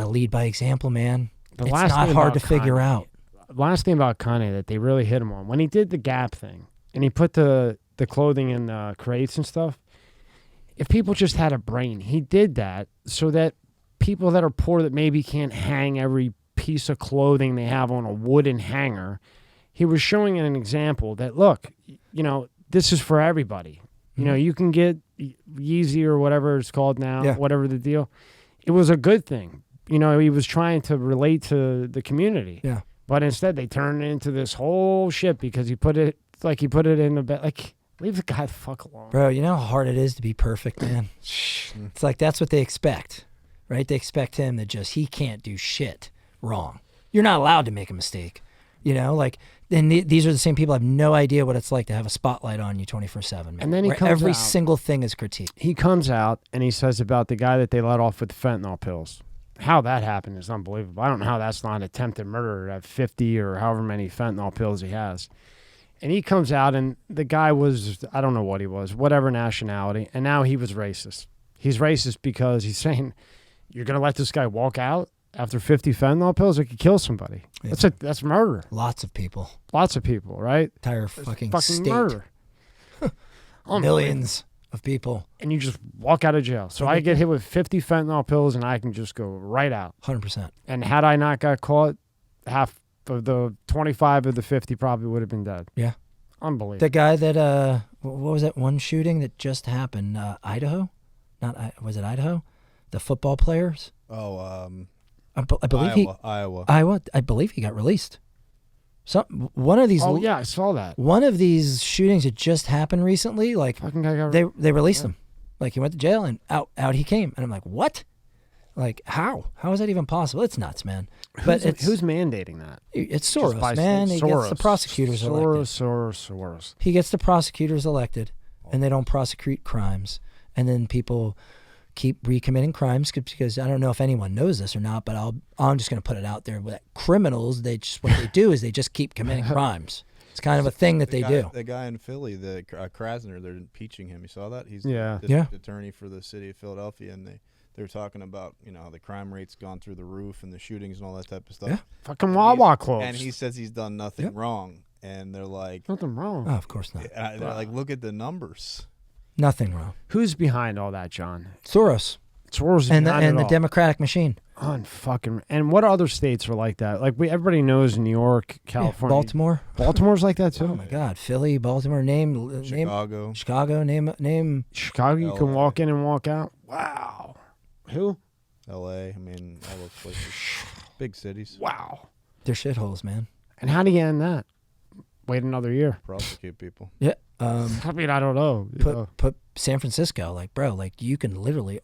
S2: lead by example, man. It's not hard to figure out.
S1: Last thing about Kanye that they really hit him on, when he did the Gap thing and he put the clothing in the crates and stuff, if people just had a brain, he did that so that people that are poor that maybe can't hang every piece of clothing they have on a wooden hanger, he was showing an example that, look, this is for everybody. You can get Yeezy or whatever it's called now, whatever the deal. It was a good thing. He was trying to relate to the community. Yeah. But instead they turned it into this whole shit because he put it in the bed. Like, leave the guy the fuck alone.
S2: Bro, you know how hard it is to be perfect, man? It's like that's what they expect, right? They expect him that he can't do shit wrong. You're not allowed to make a mistake. And these are the same people have no idea what it's like to have a spotlight on you 24/7.
S1: And then
S2: every single thing is critiqued.
S1: He comes out and he says about the guy that they let off with fentanyl pills. How that happened is unbelievable. I don't know how that's not an attempted murder to have 50 or however many fentanyl pills he has. And he comes out and the guy was, I don't know what he was, whatever nationality, and now he was racist. He's racist because he's saying, you're going to let this guy walk out after 50 fentanyl pills? It could kill somebody. Yeah. That's murder.
S2: Lots of people, right? Entire fucking state.
S1: Murder.
S2: Millions of people.
S1: And you just walk out of jail. So I get hit with 50 fentanyl pills and I can just go right out.
S2: 100%.
S1: And had I not got caught, half of the 25 of the 50 probably would have been dead.
S2: Yeah.
S1: Unbelievable.
S2: The guy that, what was that one shooting that just happened? Idaho? Was it Idaho? The football players?
S3: Oh,
S2: I believe
S3: Iowa.
S2: I believe he got released. One of these.
S1: Oh yeah, I saw that.
S2: One of these shootings that just happened recently, like
S1: fucking guy got
S2: they released him. Like he went to jail and out he came, and I'm like, what? Like how? How is that even possible? It's nuts, man.
S1: Who's mandating that?
S2: It's Soros, man. He gets the prosecutors elected.
S1: Soros.
S2: He gets the prosecutors elected, and they don't prosecute crimes, and then people keep recommitting crimes because I don't know if anyone knows this or not, but I'm just going to put it out there that criminals, what they do is they just keep committing crimes. It's kind of a thing that they do.
S3: The guy in Philly, the Krasner, they're impeaching him. You saw that? He's
S1: the
S3: district attorney for the city of Philadelphia, and they were talking about how the crime rate's gone through the roof and the shootings and all that type of stuff.
S2: Yeah.
S1: Fucking Wawa closed.
S3: And he says he's done nothing wrong, and they're like,
S1: nothing wrong.
S2: Oh, of course not.
S3: They're like, look at the numbers.
S2: Nothing wrong.
S1: Who's behind all that, John?
S2: Soros
S1: is
S2: and the Democratic machine.
S1: And what other states are like that? Like everybody knows New York, California,
S2: Baltimore.
S1: Baltimore's like that too.
S2: Oh my God, Philly, Baltimore.
S3: Chicago.
S2: Name.
S1: Chicago. You can walk in and walk out. Wow. Who?
S3: L.A. I mean, all those places, big cities.
S1: Wow.
S2: They're shitholes, man.
S1: And how do you end that? Wait another year.
S3: Prosecute people.
S2: Yeah.
S1: I mean, I don't know.
S2: Put San Francisco, like, bro, like you can literally,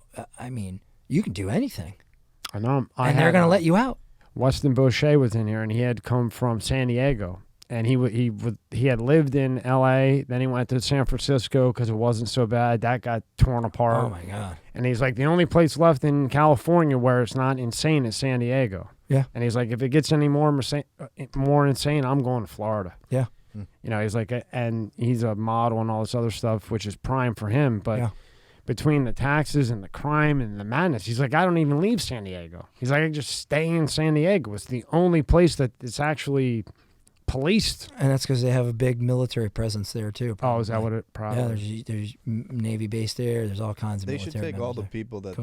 S2: you can do anything.
S1: I know.
S2: And they're going to let you out.
S1: Weston Boucher was in here, and he had come from San Diego. And he had lived in L.A., then he went to San Francisco because it wasn't so bad. That got torn apart.
S2: Oh, my God.
S1: And he's like, the only place left in California where it's not insane is San Diego.
S2: Yeah.
S1: And he's like, if it gets any more insane, I'm going to Florida.
S2: Yeah.
S1: You know, he's like, and he's a model and all this other stuff, which is prime for him. But between the taxes and the crime and the madness, he's like, I don't even leave San Diego. He's like, I just stay in San Diego. It's the only place that it's actually policed.
S2: And that's because they have a big military presence there, too.
S1: Probably. Oh, is that what it probably?
S2: Yeah, there's Navy base there. There's all kinds of military.
S3: They should take all the
S2: there.
S3: people that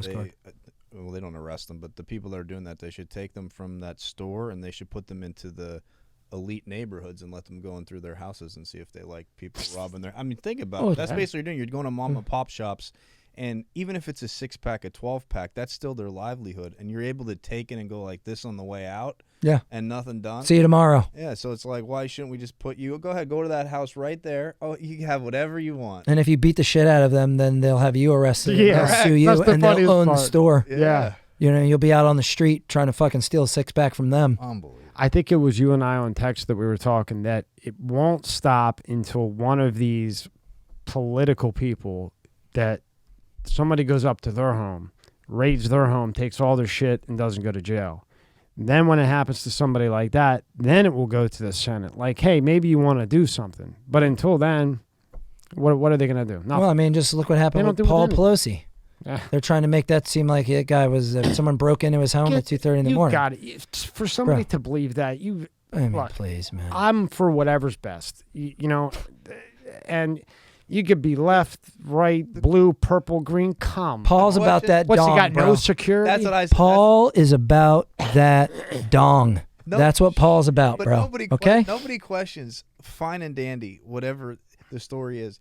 S3: they don't arrest them, but the people that are doing that, they should take them from that store and they should put them into the elite neighborhoods and let them go in through their houses and see if they like people robbing their. I mean, think about it. That's basically what you're doing. You're going to mom and pop shops, and even if it's a 6-pack, a 12-pack, that's still their livelihood, and you're able to take it and go like this on the way out.
S2: Yeah.
S3: And nothing done.
S2: See you tomorrow.
S3: Yeah, so it's like, why shouldn't we just put you? Go ahead, go to that house right there. Oh, you can have whatever you want.
S2: And if you beat the shit out of them, then they'll have you arrested.
S1: Yeah,
S2: and they'll sue you, and they'll own the store.
S1: Yeah.
S2: You know, you'll be out on the street trying to fucking steal a 6-pack from them.
S3: Unbelievable.
S1: I think it was you and I on text that we were talking that it won't stop until one of these political people that somebody goes up to their home, raids their home, takes all their shit, and doesn't go to jail. Then when it happens to somebody like that, then it will go to the Senate. Like, hey, maybe you want to do something. But until then, what are they going to do? Nothing.
S2: Well, I mean, just look what happened with Paul Pelosi.
S1: Yeah.
S2: They're trying to make that seem like that guy was someone broke into his home at 2:30 in the morning.
S1: You got it. For somebody to believe that,
S2: I mean,
S1: look,
S2: please, man.
S1: I'm for whatever's best. You know, and you could be left, right, blue, purple, green.
S2: Paul's about that
S1: What's
S2: dong,
S1: he got?
S2: bro.
S1: No security.
S3: That's what I said.
S2: Paul is about that dong.
S3: No,
S2: that's what Paul's about,
S3: but
S2: bro.
S3: Nobody questions. Fine and dandy, whatever the story is.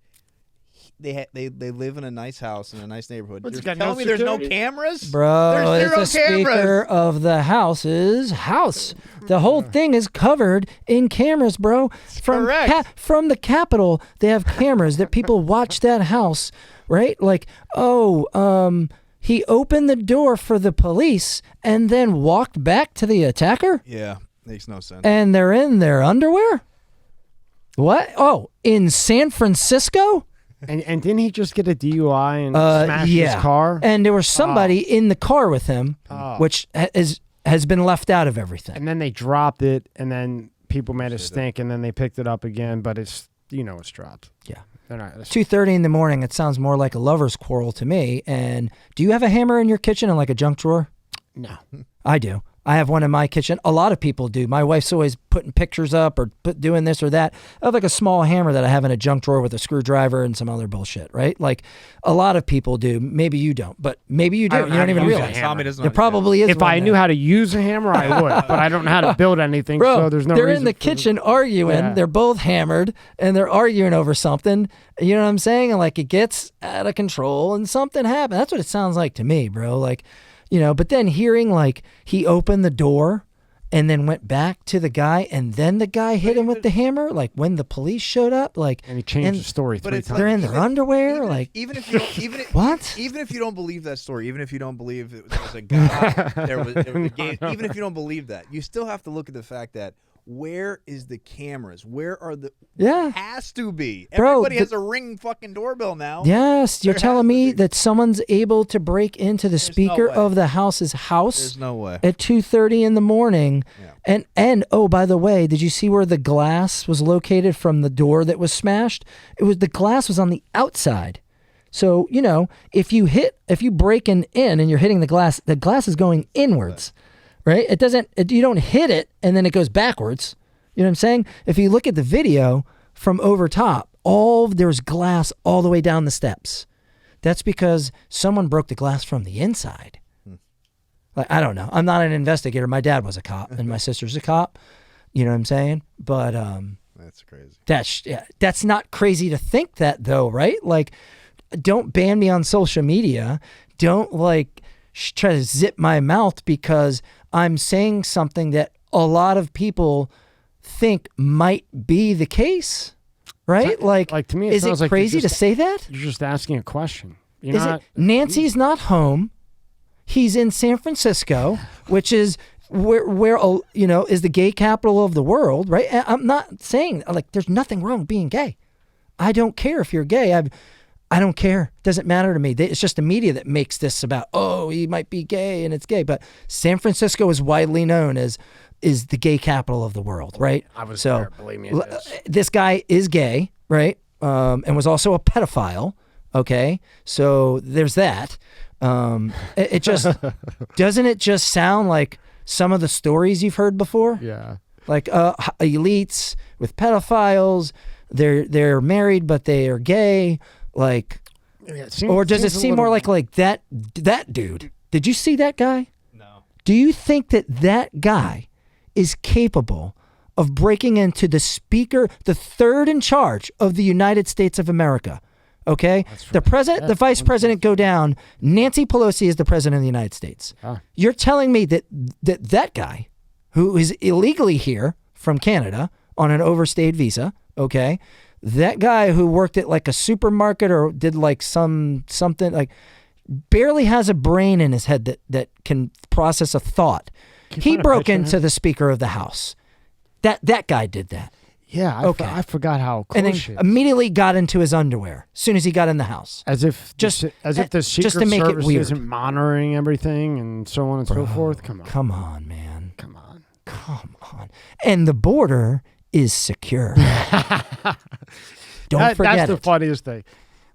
S3: They live in a nice house in a nice neighborhood. You're telling me there's no cameras?
S2: Bro,
S3: there's
S2: it's the speaker of the house's house. The whole thing is covered in cameras, bro. From the Capitol, they have cameras that people watch that house, right? Like, he opened the door for the police and then walked back to the attacker?
S3: Yeah, makes no sense.
S2: And they're in their underwear? What? Oh, in San Francisco?
S1: And didn't he just get a DUI and smash his car?
S2: And there was somebody in the car with him, which has been left out of everything.
S1: And then they dropped it, and then people made it stink, and then they picked it up again, but it's dropped.
S2: Yeah.
S1: They're not.
S2: 2:30 in the morning, it sounds more like a lover's quarrel to me. And do you have a hammer in your kitchen and like a junk drawer?
S1: No.
S2: I do. I have one in my kitchen. A lot of people do. My wife's always putting pictures up or doing this or that. I have like a small hammer that I have in a junk drawer with a screwdriver and some other bullshit, right? Like a lot of people do. Maybe you don't, but maybe you do. You don't even realize.
S3: Tommy
S2: there probably is.
S1: If I knew how to use a hammer, I would, but I don't know how to build anything,
S2: Bro,
S1: so there's no
S2: they're
S1: reason
S2: in the kitchen arguing.
S1: Yeah.
S2: They're both hammered and they're arguing over something. You know what I'm saying? And like it gets out of control and something happens. That's what it sounds like to me, bro. Like, but then hearing like he opened the door and then went back to the guy, and then the guy hit him with the hammer, like when the police showed up, like,
S1: and he changed the story 3 times.
S2: They're in their underwear,
S3: even if you don't,
S2: what?
S3: Even if you don't believe that story, even if you don't believe there was a guy, there was a game, even if you don't believe that, you still have to look at the fact that where is the cameras? Where are the?
S2: Yeah,
S3: has to be.
S2: Bro,
S3: everybody has a ring fucking doorbell now.
S2: Yes, you're telling me that someone's able to break into the speaker of the house's house?
S3: There's no way.
S2: At 2:30 in the morning. Yeah. And oh, by the way, did you see where the glass was located from the door that was smashed? The glass was on the outside. So, if you break in and you're hitting the glass is going inwards. Right? You don't hit it and then it goes backwards. You know what I'm saying? If you look at the video from over top, there's glass all the way down the steps. That's because someone broke the glass from the inside. Like, I don't know. I'm not an investigator. My dad was a cop and my sister's a cop. You know what I'm saying? But
S3: that's crazy.
S2: That's not crazy to think that though, right? Like, don't ban me on social media. Don't try to zip my mouth because I'm saying something that a lot of people think might be the case, right? Like
S1: to me,
S2: is it crazy to say that?
S1: You're just asking a question.
S2: Nancy's not home. He's in San Francisco, which is where is the gay capital of the world, right? And I'm not saying like there's nothing wrong with being gay. I don't care if you're gay. I don't care. It doesn't matter to me. It's just the media that makes this about, oh, he might be gay and it's gay. But San Francisco is widely known as is the gay capital of the world, right?
S1: I was there, believe me.
S2: This guy is gay, right? And was also a pedophile. Okay, so there's that. It just doesn't it just sound like some of the stories you've heard before?
S1: Yeah,
S2: like elites with pedophiles. They're married, but they are gay. Like, or does it seem more like that dude? Did you see that guy?
S3: No.
S2: Do you think that guy is capable of breaking into the speaker, the third in charge of the United States of America? Okay, the president, the vice president go down. Nancy Pelosi is the president of the United States. You're telling me that guy, who is illegally here from Canada on an overstayed visa, okay, that guy who worked at like a supermarket or did like something like barely has a brain in his head that can process a thought. He broke into the Speaker of the House. That guy did that.
S1: Yeah, I forgot how close.
S2: And then immediately got into his underwear as soon as he got in the house.
S1: As if the Secret
S2: to make
S1: Service
S2: it weird.
S1: isn't monitoring everything and so on and so forth.
S2: Come on, man.
S1: Come on.
S2: And the border is secure. Don't forget
S1: That's the funniest thing.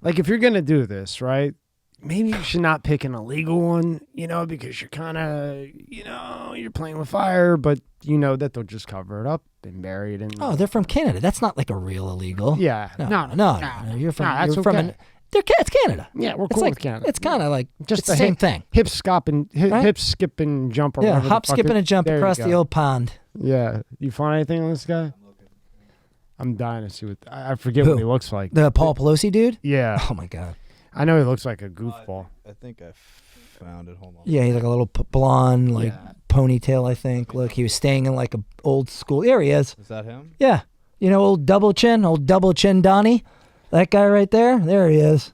S1: Like, if you're going to do this, right, maybe you should not pick an illegal one, because you're kind of, you're playing with fire, but you know that they'll just cover it up and bury it in.
S2: Oh, they're from Canada. That's not like a real illegal.
S1: Yeah.
S2: No. You're from.
S1: That's
S2: you're from
S1: okay.
S2: It's Canada.
S1: Yeah, we're cool with Canada.
S2: It's kind of like
S1: just
S2: the same thing.
S1: Hip, skip, and jump.
S2: Yeah, hop, skip, and a jump across the old pond.
S1: Yeah. You find anything on this guy? I'm dying to see I forget what he looks like.
S2: The Paul Pelosi dude?
S1: Yeah.
S2: Oh, my God.
S1: I know he looks like a goofball.
S3: I think I found it. Hold on.
S2: Yeah, he's like a little blonde, ponytail, I think. Look, he was staying in like a old school. There he is.
S3: Is that him?
S2: Yeah. Old double chin Donnie. That guy right there. There he is.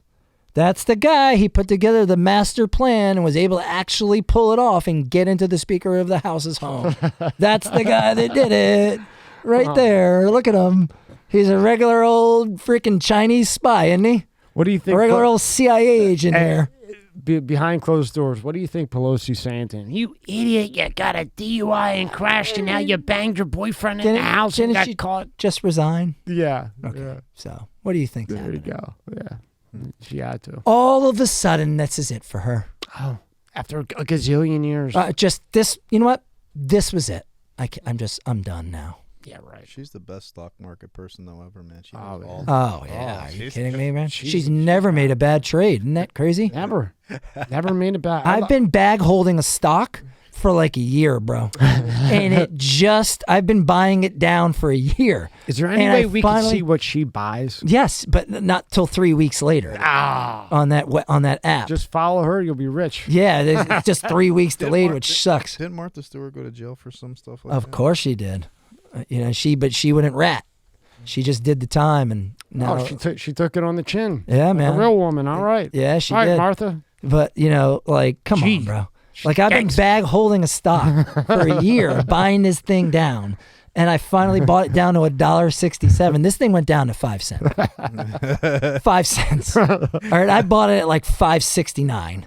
S2: That's the guy. He put together the master plan and was able to actually pull it off and get into the Speaker of the House's home. That's the guy that did it. Right there. Look at him. He's a regular old freaking Chinese spy, isn't he?
S1: What do you think?
S2: A regular old CIA agent there.
S1: Behind closed doors, what do you think Pelosi's saying to him? You idiot, you got a DUI and crashed, and now you banged your boyfriend in the house and got caught.
S2: Just resign?
S1: Yeah.
S2: Okay.
S1: Yeah.
S2: So, what do you think?
S1: There you go. Yeah. She had to.
S2: All of a sudden, this is it for her.
S1: Oh, after a gazillion years.
S2: Just this, you know what? This was it. I'm done now.
S1: Yeah, right.
S3: She's the best stock market person though ever, man. She
S2: Oh,
S3: knows all.
S2: Oh, yeah. Are you kidding me, man? She's never made a bad trade. Isn't that crazy?
S1: Never made a bad.
S2: I've been bag holding a stock for like a year, bro. And I've been buying it down for a year.
S1: Is there any way we can see what she buys?
S2: Yes, but not till 3 weeks later. On that app.
S1: Just follow her, you'll be rich.
S2: Yeah, it's just 3 weeks delayed, which sucks.
S3: Didn't Martha Stewart go to jail for some stuff like that?
S2: Of course she did. But she wouldn't rat. She just did the time, and now
S1: she took it on the chin.
S2: Yeah, man.
S1: A real woman. All right.
S2: Yeah, she
S1: all right,
S2: did.
S1: Martha.
S2: But come on, bro. Like, I've been bag holding a stock for a year, buying this thing down, and I finally bought it down to $1.67. This thing went down to 5 cents. 5 cents. All right, I bought it at like $5.69,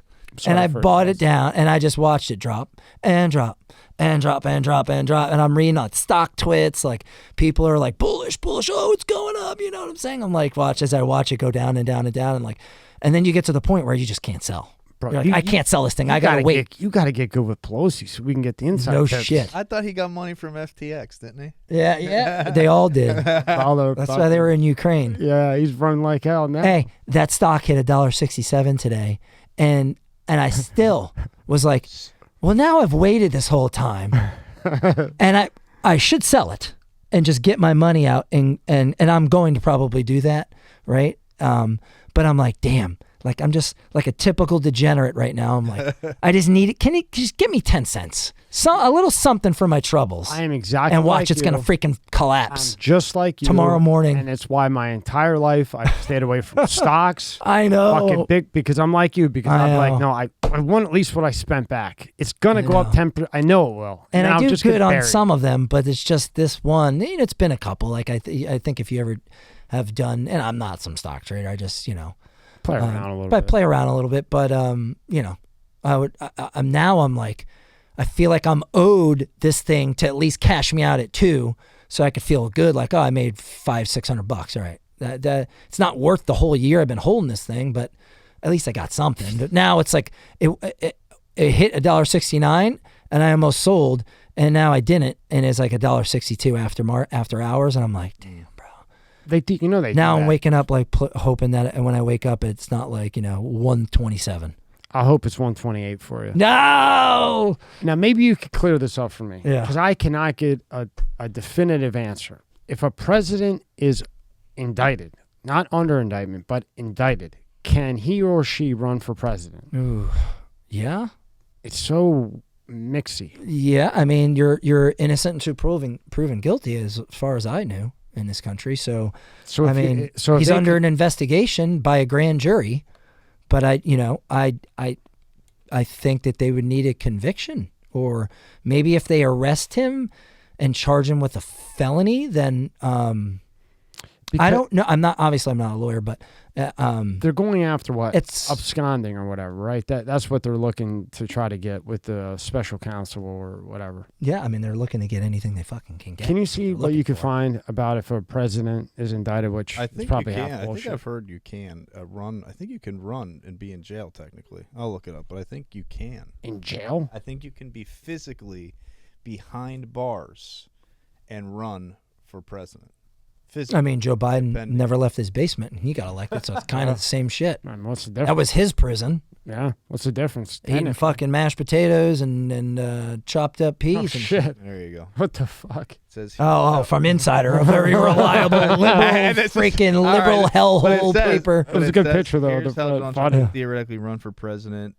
S2: and I bought it down, and I just watched it drop and drop. And drop. And I'm reading on stock twits, like people are like bullish. Oh, it's going up. You know what I'm saying? I'm like, as I watch it go down and down and down, and like, and then you get to the point where you just can't sell. Bro, like, I can't sell this thing. I gotta wait.
S1: You gotta get good with Pelosi so we can get the inside.
S2: No
S1: tips.
S2: shit.
S3: I thought he got money from FTX, didn't he?
S2: Yeah. They all did. That's why they were in Ukraine.
S1: Yeah, he's running like hell now.
S2: Hey, that stock hit $1.67 today, and I still was like, well, now I've waited this whole time, and I should sell it and just get my money out, and I'm going to probably do that, right? But I'm like, damn, like I'm just like a typical degenerate right now. I'm like, I just need it. Can you just give me 10 cents? A little something for my troubles.
S1: I am exactly
S2: and watch
S1: like
S2: it's
S1: you.
S2: gonna freaking collapse.
S1: I'm just like you
S2: tomorrow morning,
S1: and it's why my entire life I've stayed away from stocks.
S2: I know,
S1: fucking big, because I'm like you. Because I'm like, no, I want at least what I spent back. It's gonna go up
S2: know.
S1: 10%. I know it will.
S2: And
S1: I'm
S2: I do
S1: just
S2: good
S1: gonna
S2: on
S1: bury it.
S2: some of them, but it's just this one. It's been a couple. Like I think if you ever have done, and I'm not some stock trader. I just
S1: Play around a little
S2: but
S1: bit.
S2: play around a little bit. But I'm like, I feel like I'm owed this thing to at least cash me out at 2, so I could feel good. Like, oh, I made $500-600. All right, that it's not worth the whole year I've been holding this thing, but at least I got something. But now it's like it hit $1.69, and I almost sold, and now I didn't, and it's like $1.62 after hours, and I'm like, damn, bro.
S1: They
S2: Now
S1: do
S2: I'm
S1: that.
S2: waking up like hoping that, and when I wake up, it's not like 127.
S1: I hope it's 128 for you.
S2: No.
S1: Now, maybe you could clear this up for me.
S2: Yeah.
S1: Because I cannot get a definitive answer. If a president is indicted, not under indictment, but indicted, can he or she run for president?
S2: Ooh. Yeah.
S1: It's so mixy.
S2: Yeah. I mean, you're innocent until proven guilty, as far as I knew in this country. So
S1: So
S2: I
S1: if you-
S2: mean,
S1: so if
S2: he's
S1: they
S2: under
S1: could-
S2: an investigation by a grand jury, but I think that they would need a conviction, or maybe if they arrest him and charge him with a felony, then I don't know. I'm not a lawyer, but
S1: they're going after what?
S2: it's
S1: Absconding or whatever, right? That's what they're looking to try to get with the special counsel or whatever.
S2: yeah. I mean, they're looking to get anything they fucking can get.
S1: Can you see
S2: They're
S1: what
S2: looking
S1: you can
S2: for.
S1: find about if a president is indicted, which
S3: I
S1: is
S3: think
S1: probably
S3: you can.
S1: half
S3: I think
S1: bullshit.
S3: I've heard you can run. I think you can run and be in jail technically. I'll look it up, but I think you can.
S1: In jail?
S3: I think you can be physically behind bars and run for president.
S2: I mean, Joe Biden
S3: Depending.
S2: never left his basement, and he got elected, so it's kind of the same shit.
S1: Man, what's the difference?
S2: That was his prison,
S1: Yeah, what's the difference?
S2: eating
S1: Technically.
S2: fucking mashed potatoes and chopped up peas
S1: Oh,
S2: and
S1: shit.
S3: There you go.
S1: What the fuck?
S3: It says
S2: Oh, from Insider, a very reliable liberal, freaking
S3: All
S2: liberal
S3: right,
S2: hellhole
S3: but it says-
S2: paper.
S1: It was a
S3: but
S1: good
S3: says,
S1: picture, though,
S3: Here's
S1: the
S3: how Donald Trump
S1: photo.
S3: can theoretically run for president.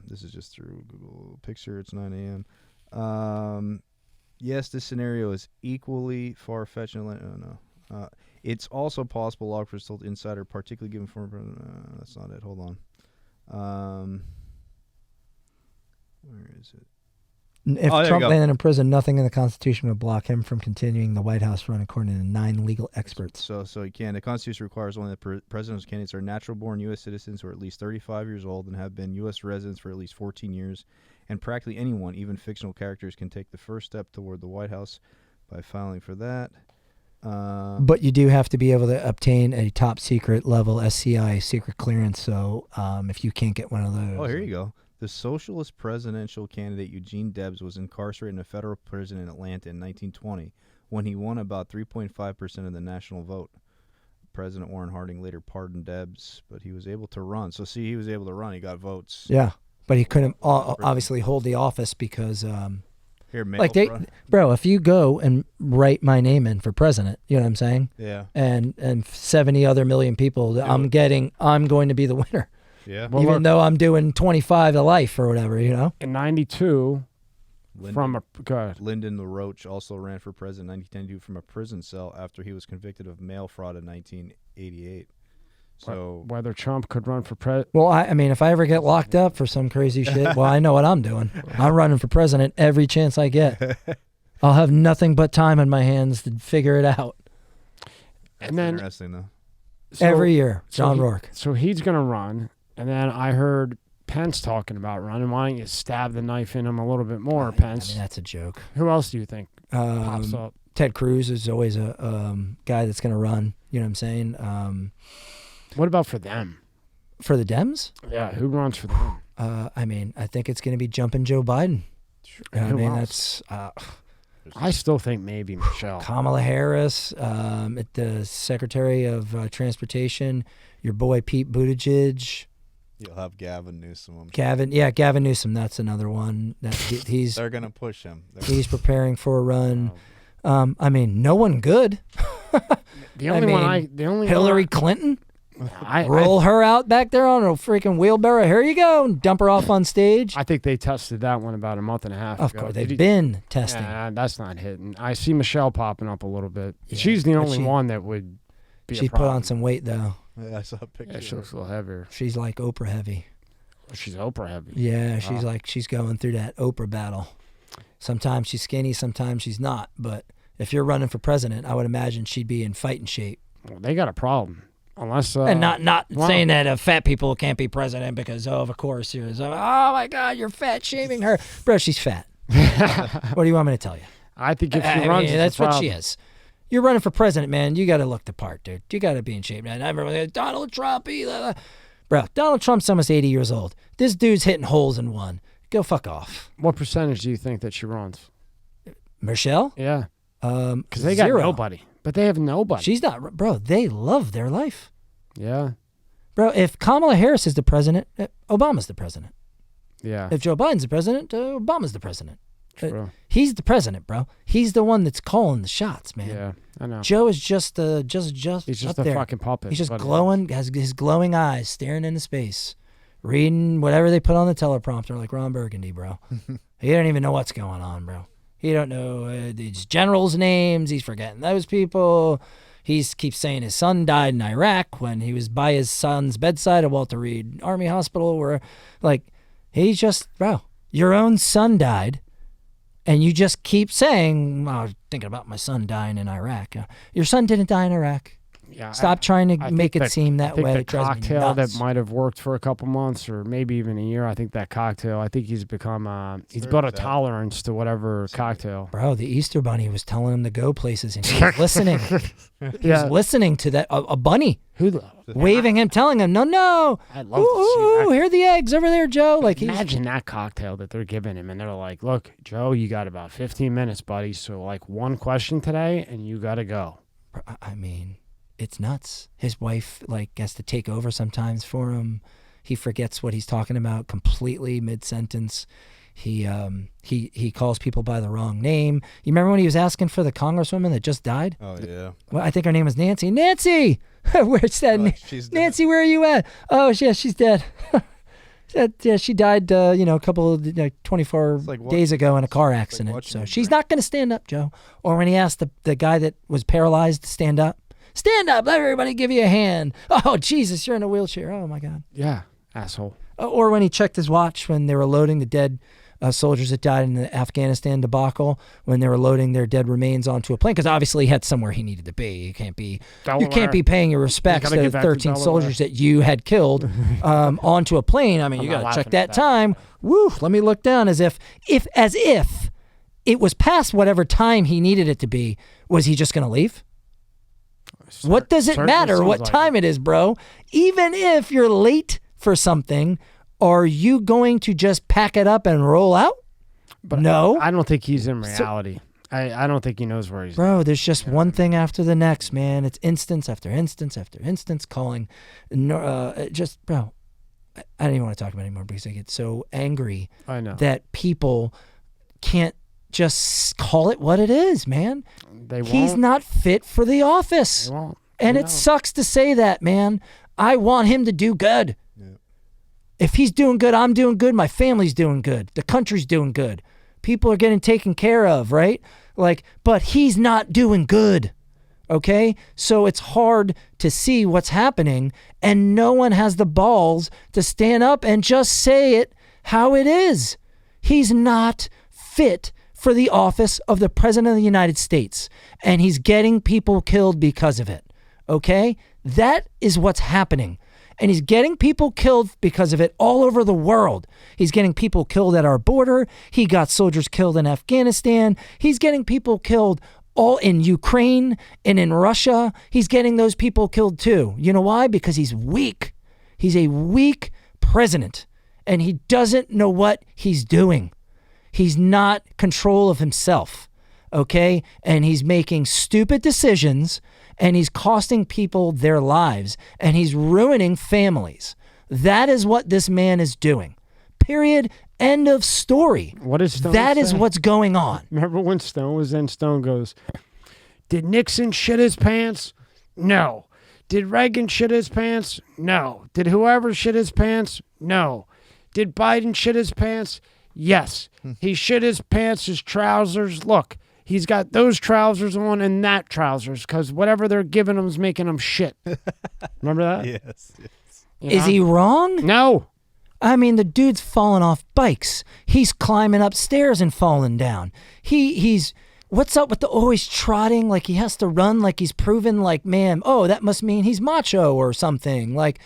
S3: This is just through Google Picture. It's 9 a.m. Yes, this scenario is equally far-fetched. No. It's also possible lawmakers told Insider, particularly given former president. That's not it. Hold on. Where is it?
S2: If
S3: Oh, there you
S2: Trump
S3: go.
S2: landed in prison, nothing in the Constitution would block him from continuing the White House run, according to 9 legal experts.
S3: So you can. The Constitution requires only that presidential candidates are natural-born U.S. citizens who are at least 35 years old and have been U.S. residents for at least 14 years. And practically anyone, even fictional characters, can take the first step toward the White House by filing for that.
S2: But you do have to be able to obtain a top secret level SCI secret clearance. So if you can't get one of those,
S3: Oh, here you go. The socialist presidential candidate Eugene Debs was incarcerated in a federal prison in Atlanta in 1920 when he won about 3.5% of the national vote. President Warren Harding later pardoned Debs, but he was able to run. So, see, he was able to run. He got votes.
S2: Yeah, but he couldn't obviously hold the office because,
S3: Here, mail
S2: like bro, if you go and write my name in for president, you know what I'm saying?
S3: Yeah.
S2: And 70 other million people, I'm going to be the winner.
S3: Yeah.
S1: Well,
S2: Even
S1: look,
S2: though I'm doing 25 to life or whatever, you know?
S1: in 92, go ahead.
S3: Lyndon LaRoche also ran for president in 1992 from a prison cell after he was convicted of mail fraud in 1988. So
S1: Whether Trump could run for president.
S2: Well, I mean, if I ever get locked up for some crazy shit, well, I know what I'm doing. I'm running for president every chance I get. I'll have nothing but time in my hands to figure it out.
S3: that's
S1: then-
S3: interesting, though.
S2: Every year, John Rourke.
S1: So he's going to run. And then I heard Pence talking about running. Why don't you stab the knife in him a little bit more, Pence?
S2: I mean, that's a joke.
S1: Who else do you think pops up?
S2: Ted Cruz is always a guy that's going to run. You know what I'm saying?
S1: What about for them?
S2: For the Dems,
S1: Yeah, who runs for them?
S2: I mean, I think it's going to be jumping Joe Biden. I
S1: Who
S2: mean,
S1: else?
S2: that's
S1: I still think maybe Michelle.
S2: Kamala Harris, at the Secretary of Transportation, your boy Pete Buttigieg,
S3: You'll have Gavin Newsom.
S2: Gavin Newsom. That's another one. That he's
S3: They're going to push him.
S2: he's preparing for a run. I mean, no one good.
S1: The only
S2: Hillary Clinton.
S1: I
S2: Roll her out back there on a freaking wheelbarrow. Here you go, and dump her off on stage.
S1: I think they tested that one about a month and a half
S2: Of
S1: ago.
S2: course,
S1: Did
S2: they've
S1: you-
S2: been testing.
S1: Yeah, that's not hitting. I see Michelle popping up a little bit.
S2: Yeah,
S1: She's the
S2: but
S1: only one that would be
S2: She
S1: a
S2: put
S1: problem.
S2: on some weight though.
S3: Yeah, I saw a picture.
S1: Yeah, she looks a little heavier.
S2: She's like Oprah heavy.
S1: She's Oprah heavy.
S2: Yeah, she's going through that Oprah battle. Sometimes she's skinny, sometimes she's not. But if you're running for president, I would imagine she'd be in fighting shape.
S1: Well, they got a problem. Unless
S2: and not saying that fat people can't be president because, of course, oh my God, you're fat shaming her. Bro, she's fat. What do you want me to tell you?
S1: I think if she runs,
S2: that's what she is. You're running for president, man. You got to look the part, dude. You got to be in shape. And I remember Donald Trump. Bro, Donald Trump's almost 80 years old. This dude's hitting holes in one. Go fuck off.
S1: What percentage do you think that she runs?
S2: Michelle?
S1: Yeah. Because they got nobody. But they have nobody.
S2: She's not, bro. They love their life.
S1: Yeah.
S2: Bro, if Kamala Harris is the president, Obama's the president.
S1: Yeah.
S2: If Joe Biden's the president, Obama's the president.
S1: True.
S2: He's the president, bro. He's the one that's calling the shots, man.
S1: Yeah, I know.
S2: Joe is just
S1: He's just
S2: up
S1: a
S2: there.
S1: fucking puppet.
S2: He's just glowing, has his glowing eyes staring into space, reading whatever they put on the teleprompter like Ron Burgundy, bro. He don't even know what's going on, bro. He don't know these generals' names. He's forgetting those people. He keeps saying his son died in Iraq when he was by his son's bedside at Walter Reed Army Hospital. Where, he's just, bro, your own son died, and you just keep saying, thinking about my son dying in Iraq. Your son didn't die in Iraq.
S1: Yeah,
S2: Stop trying to make it seem that way.
S1: The cocktail that might have worked for a couple months or maybe even a year. I think that cocktail. I think he's become. He's built a tolerance to whatever cocktail.
S2: Bro, the Easter Bunny was telling him to go places, and he was listening. He was listening to that a bunny waving him, telling him, "No."
S1: I'd love to see that.
S2: Here are the eggs over there, Joe.
S1: Imagine that cocktail that they're giving him, and they're like, "Look, Joe, you got about 15 minutes, buddy. So one question today, and you got to go."
S2: I mean. It's nuts. His wife has to take over sometimes for him. He forgets what he's talking about completely mid-sentence. He calls people by the wrong name. You remember when he was asking for the congresswoman that just died?
S3: Oh yeah.
S2: Well, I think her name was Nancy. Nancy, where's that?
S3: She's
S2: Nancy, where are you at? Oh yeah, she's dead. Yeah, she died. A couple of 24 days ago in a car accident. So she's not going to stand up, Joe. Or when he asked the guy that was paralyzed to stand up. Stand up, let everybody give you a hand. Oh, Jesus, you're in a wheelchair. Oh, my God.
S1: Yeah, asshole.
S2: Or when he checked his watch when they were loading the dead soldiers that died in the Afghanistan debacle, when they were loading their dead remains onto a plane, because obviously he had somewhere he needed to be. You can't be paying your respects to the 13 soldiers that you had killed onto a plane. I mean, you got to check that time. Woo, let me look down as if it was past whatever time he needed it to be. Was he just going to leave? What does it matter what time it is, bro? Even if you're late for something, are you going to just pack it up and roll out?
S1: But
S2: no.
S1: I don't think he's in reality. I don't think he knows where he's
S2: Bro, there's just one thing after the next, man. It's instance after instance after instance calling. Bro, I don't even want to talk about it anymore because I get so angry that people can't just call it what it is, man. He's not fit for the office.
S1: They won't.
S2: And it sucks to say that, man. I want him to do good. Yeah. If he's doing good, I'm doing good. My family's doing good. The country's doing good. People are getting taken care of, right? But he's not doing good. Okay? So it's hard to see what's happening, and no one has the balls to stand up and just say it how it is. He's not fit for the office of the President of the United States, and he's getting people killed because of it, okay? That is what's happening, and he's getting people killed because of it all over the world. He's getting people killed at our border. He got soldiers killed in Afghanistan. He's getting people killed all in Ukraine and in Russia. He's getting those people killed too. You know why? Because he's weak. He's a weak president, and he doesn't know what he's doing. He's not control of himself, okay? And he's making stupid decisions, and he's costing people their lives, and he's ruining families. That is what this man is doing. Period. End of story.
S1: What is Stone
S2: That
S1: say?
S2: Is what's going on.
S1: Remember when Stone was in? Stone goes, did Nixon shit his pants? No. Did Reagan shit his pants? No. Did whoever shit his pants? No. Did Biden shit his pants? Yes. He shit his pants, his trousers. Look, he's got those trousers on and that trousers because whatever they're giving him is making him shit. Remember that?
S3: Yes.
S2: Is he wrong?
S1: No.
S2: I mean, the dude's falling off bikes. He's climbing upstairs and falling down. He's what's up with the always trotting? Like he has to run like he's proven like, man, oh, that must mean he's macho or something. Like,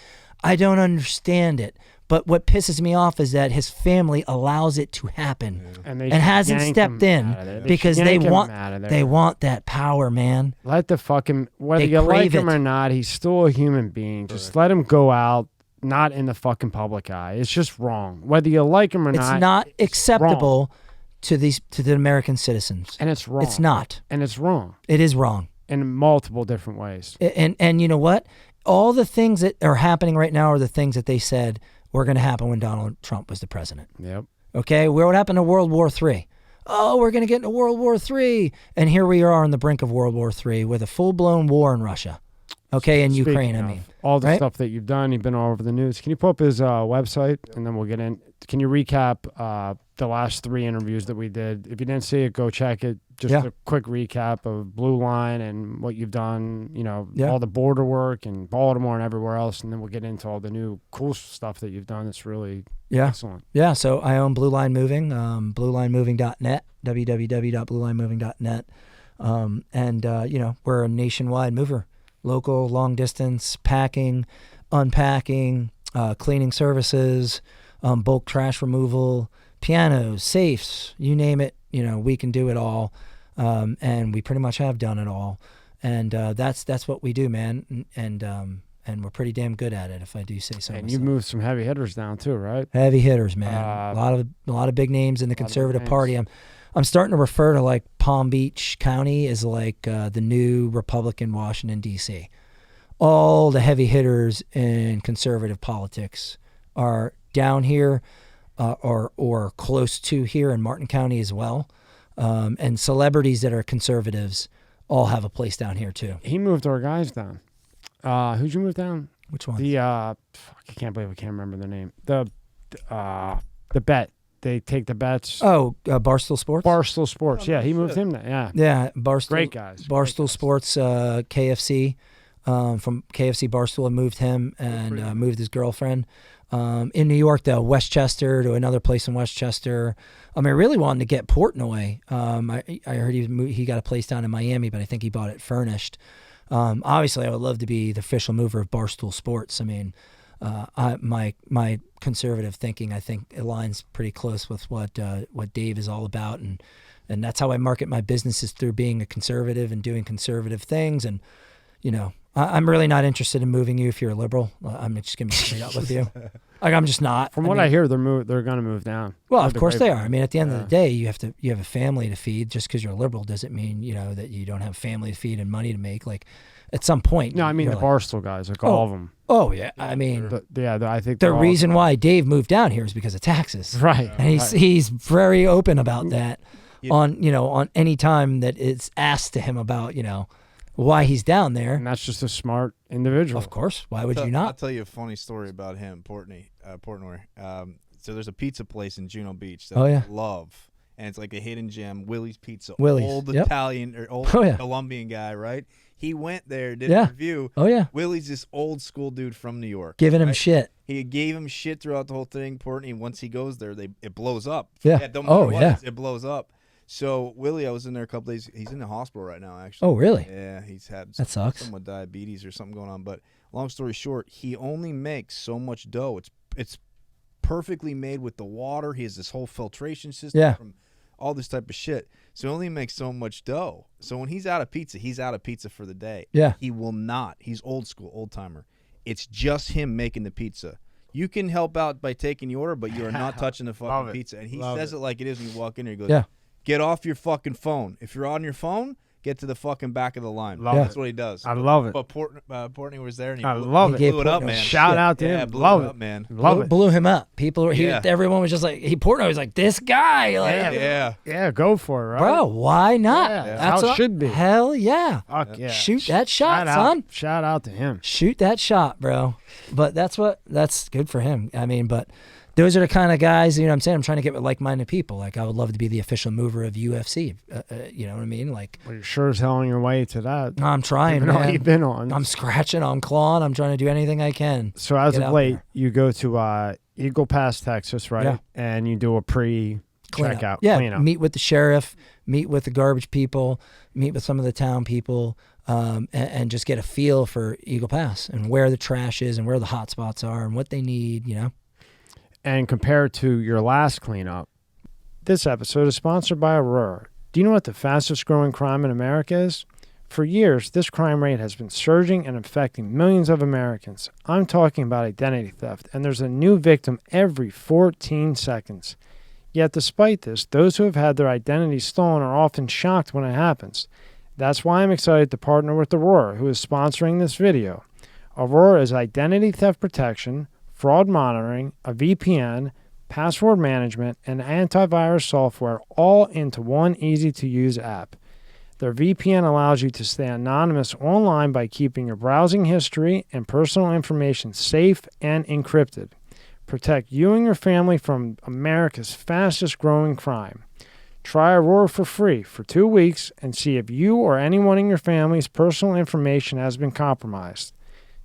S2: I don't understand it. But what pisses me off is that his family allows it to happen and hasn't stepped in because they want that power, man.
S1: Let the fucking, whether you like him or not, he's still a human being. Just let him go out, not in the fucking public eye. It's just wrong. Whether you like him or not.
S2: It's not acceptable to the American citizens.
S1: And it's wrong.
S2: It's not.
S1: And it's wrong.
S2: It is wrong.
S1: In multiple different ways.
S2: And you know what? All the things that are happening right now are the things that they said were going to happen when Donald Trump was the president.
S1: Yep.
S2: Okay? What happened to World War III? Oh, we're going to get into World War III. And here we are on the brink of World War III with a full-blown war in Russia. Okay, in Ukraine, I mean.
S1: All the stuff that you've done, you've been all over the news. Can you pull up his website, and then we'll get in. Can you recap the last 3 interviews that we did? If you didn't see it, go check it. Just a quick recap of Blue Line and what you've done, all the border work in Baltimore and everywhere else, and then we'll get into all the new cool stuff that you've done. It's really excellent.
S2: Yeah, so I own Blue Line Moving, bluelinemoving.net, www.bluelinemoving.net. And, we're a nationwide mover. Local, long distance, packing, unpacking, cleaning services, bulk trash removal, pianos, safes, you name it, we can do it all. And we pretty much have done it all. And that's what we do, man. And we're pretty damn good at it, if I do say so.
S1: And you've moved some heavy hitters down too, right?
S2: Heavy hitters, man. A lot of big names in the conservative party. I'm starting to refer to like Palm Beach County as like the new Republican Washington, D.C. All the heavy hitters in conservative politics are down here or close to here in Martin County as well. And celebrities that are conservatives all have a place down here too.
S1: He moved our guys down. Who'd you move down?
S2: Which one?
S1: I can't believe I can't remember the name. The bet. They take the bets.
S2: Oh, Barstool Sports?
S1: Barstool Sports. He moved him there. Yeah.
S2: Yeah, Barstool.
S1: Great guys.
S2: Barstool Sports, KFC. From KFC Barstool, I moved him and moved his girlfriend. In New York, though, Westchester to another place in Westchester. I really wanted to get Portnoy. I heard he got a place down in Miami, but I think he bought it furnished. Obviously, I would love to be the official mover of Barstool Sports. My conservative thinking, I think, aligns pretty close with what Dave is all about, and that's how I market my businesses, through being a conservative and doing conservative things. And I'm really not interested in moving you if you're a liberal. I'm just gonna be straight up with you. I'm just not.
S1: From what I hear, they're gonna move down.
S2: Well, of course they are. At the end of the day, you have a family to feed. Just because you're a liberal doesn't mean that you don't have family to feed and money to make. Like, at some point.
S1: No, I mean the Barstool guys, all of them.
S2: Oh yeah, I think the reason why Dave moved down here is because of taxes,
S1: right?
S2: And he's very open about that. On any time that it's asked to him about why he's down there.
S1: And that's just a smart individual.
S2: Of course. Why would you not?
S3: I'll tell you a funny story about him, Portnoy. So there's a pizza place in Juno Beach that I love. And it's like a hidden gem, Willie's Pizza. Old Italian or old Colombian guy, right? He went there, did a review.
S2: Oh, yeah.
S3: Willie's this old school dude from New York.
S2: Giving him shit.
S3: He gave him shit throughout the whole thing. Portnoy, once he goes there, it blows up.
S2: Yeah.
S3: Don't matter what, it blows up. So Willie, I was in there a couple days. He's in the hospital right now, actually.
S2: Oh, really?
S3: Yeah, he's had
S2: that sucks.
S3: Somewhat diabetes or something going on. But long story short, he only makes so much dough. It's perfectly made with the water. He has this whole filtration system from all this type of shit. So he only makes so much dough. So when he's out of pizza for the day.
S2: Yeah.
S3: He will not. He's old school, old timer. It's just him making the pizza. You can help out by taking the order, but you are not touching the fucking pizza. And he says it like it is when you walk in there. He goes, get off your fucking phone. If you're on your phone, get to the fucking back of the line. That's what he does.
S1: I love it.
S3: But Portnoy was there, and he
S1: blew
S3: it up, man.
S1: Shout out to him. Love it,
S3: man.
S2: Blew him up. People were everyone was just like, Portnoy was like, this guy. Like,
S1: yeah, go for it, right?
S2: Bro, why not?
S1: That's how it should be.
S2: Hell yeah.
S1: Fuck yeah.
S2: Shoot that shot, son.
S1: Shout out to him.
S2: Shoot that shot, bro. But that's good for him. But those are the kind of guys, you know what I'm saying? I'm trying to get with like-minded people. Like, I would love to be the official mover of UFC. You know what I mean? Like,
S1: well, you're sure as hell on your way to that.
S2: I'm trying, man.
S1: You've been on.
S2: I'm scratching, I'm clawing, I'm trying to do anything I can.
S1: So as of late, you go to You go past Texas, right?
S2: Yeah.
S1: And you do a pre-checkout
S2: Yeah,
S1: cleanup.
S2: meet with the sheriff, meet with the garbage people, meet with some of the town people, and just get a feel for Eagle Pass and where the trash is and where the hot spots are and what they need, you know?
S1: And compared to your last cleanup, this episode is sponsored by Rourke. Do you know what the fastest growing crime in America is? For years, this crime rate has been surging and affecting millions of Americans. I'm talking about identity theft, and there's a new victim every 14 seconds. Yet despite this, those who have had their identity stolen are often shocked when it happens. That's why I'm excited to partner with Aurora, who is sponsoring this video. Aurora is identity theft protection, fraud monitoring, a VPN, password management, and antivirus software all into one easy-to-use app. Their VPN allows you to stay anonymous online by keeping your browsing history and personal information safe and encrypted. Protect you and your family from America's fastest growing crime. Try Aurora for free for 2 weeks and see if you or anyone in your family's personal information has been compromised.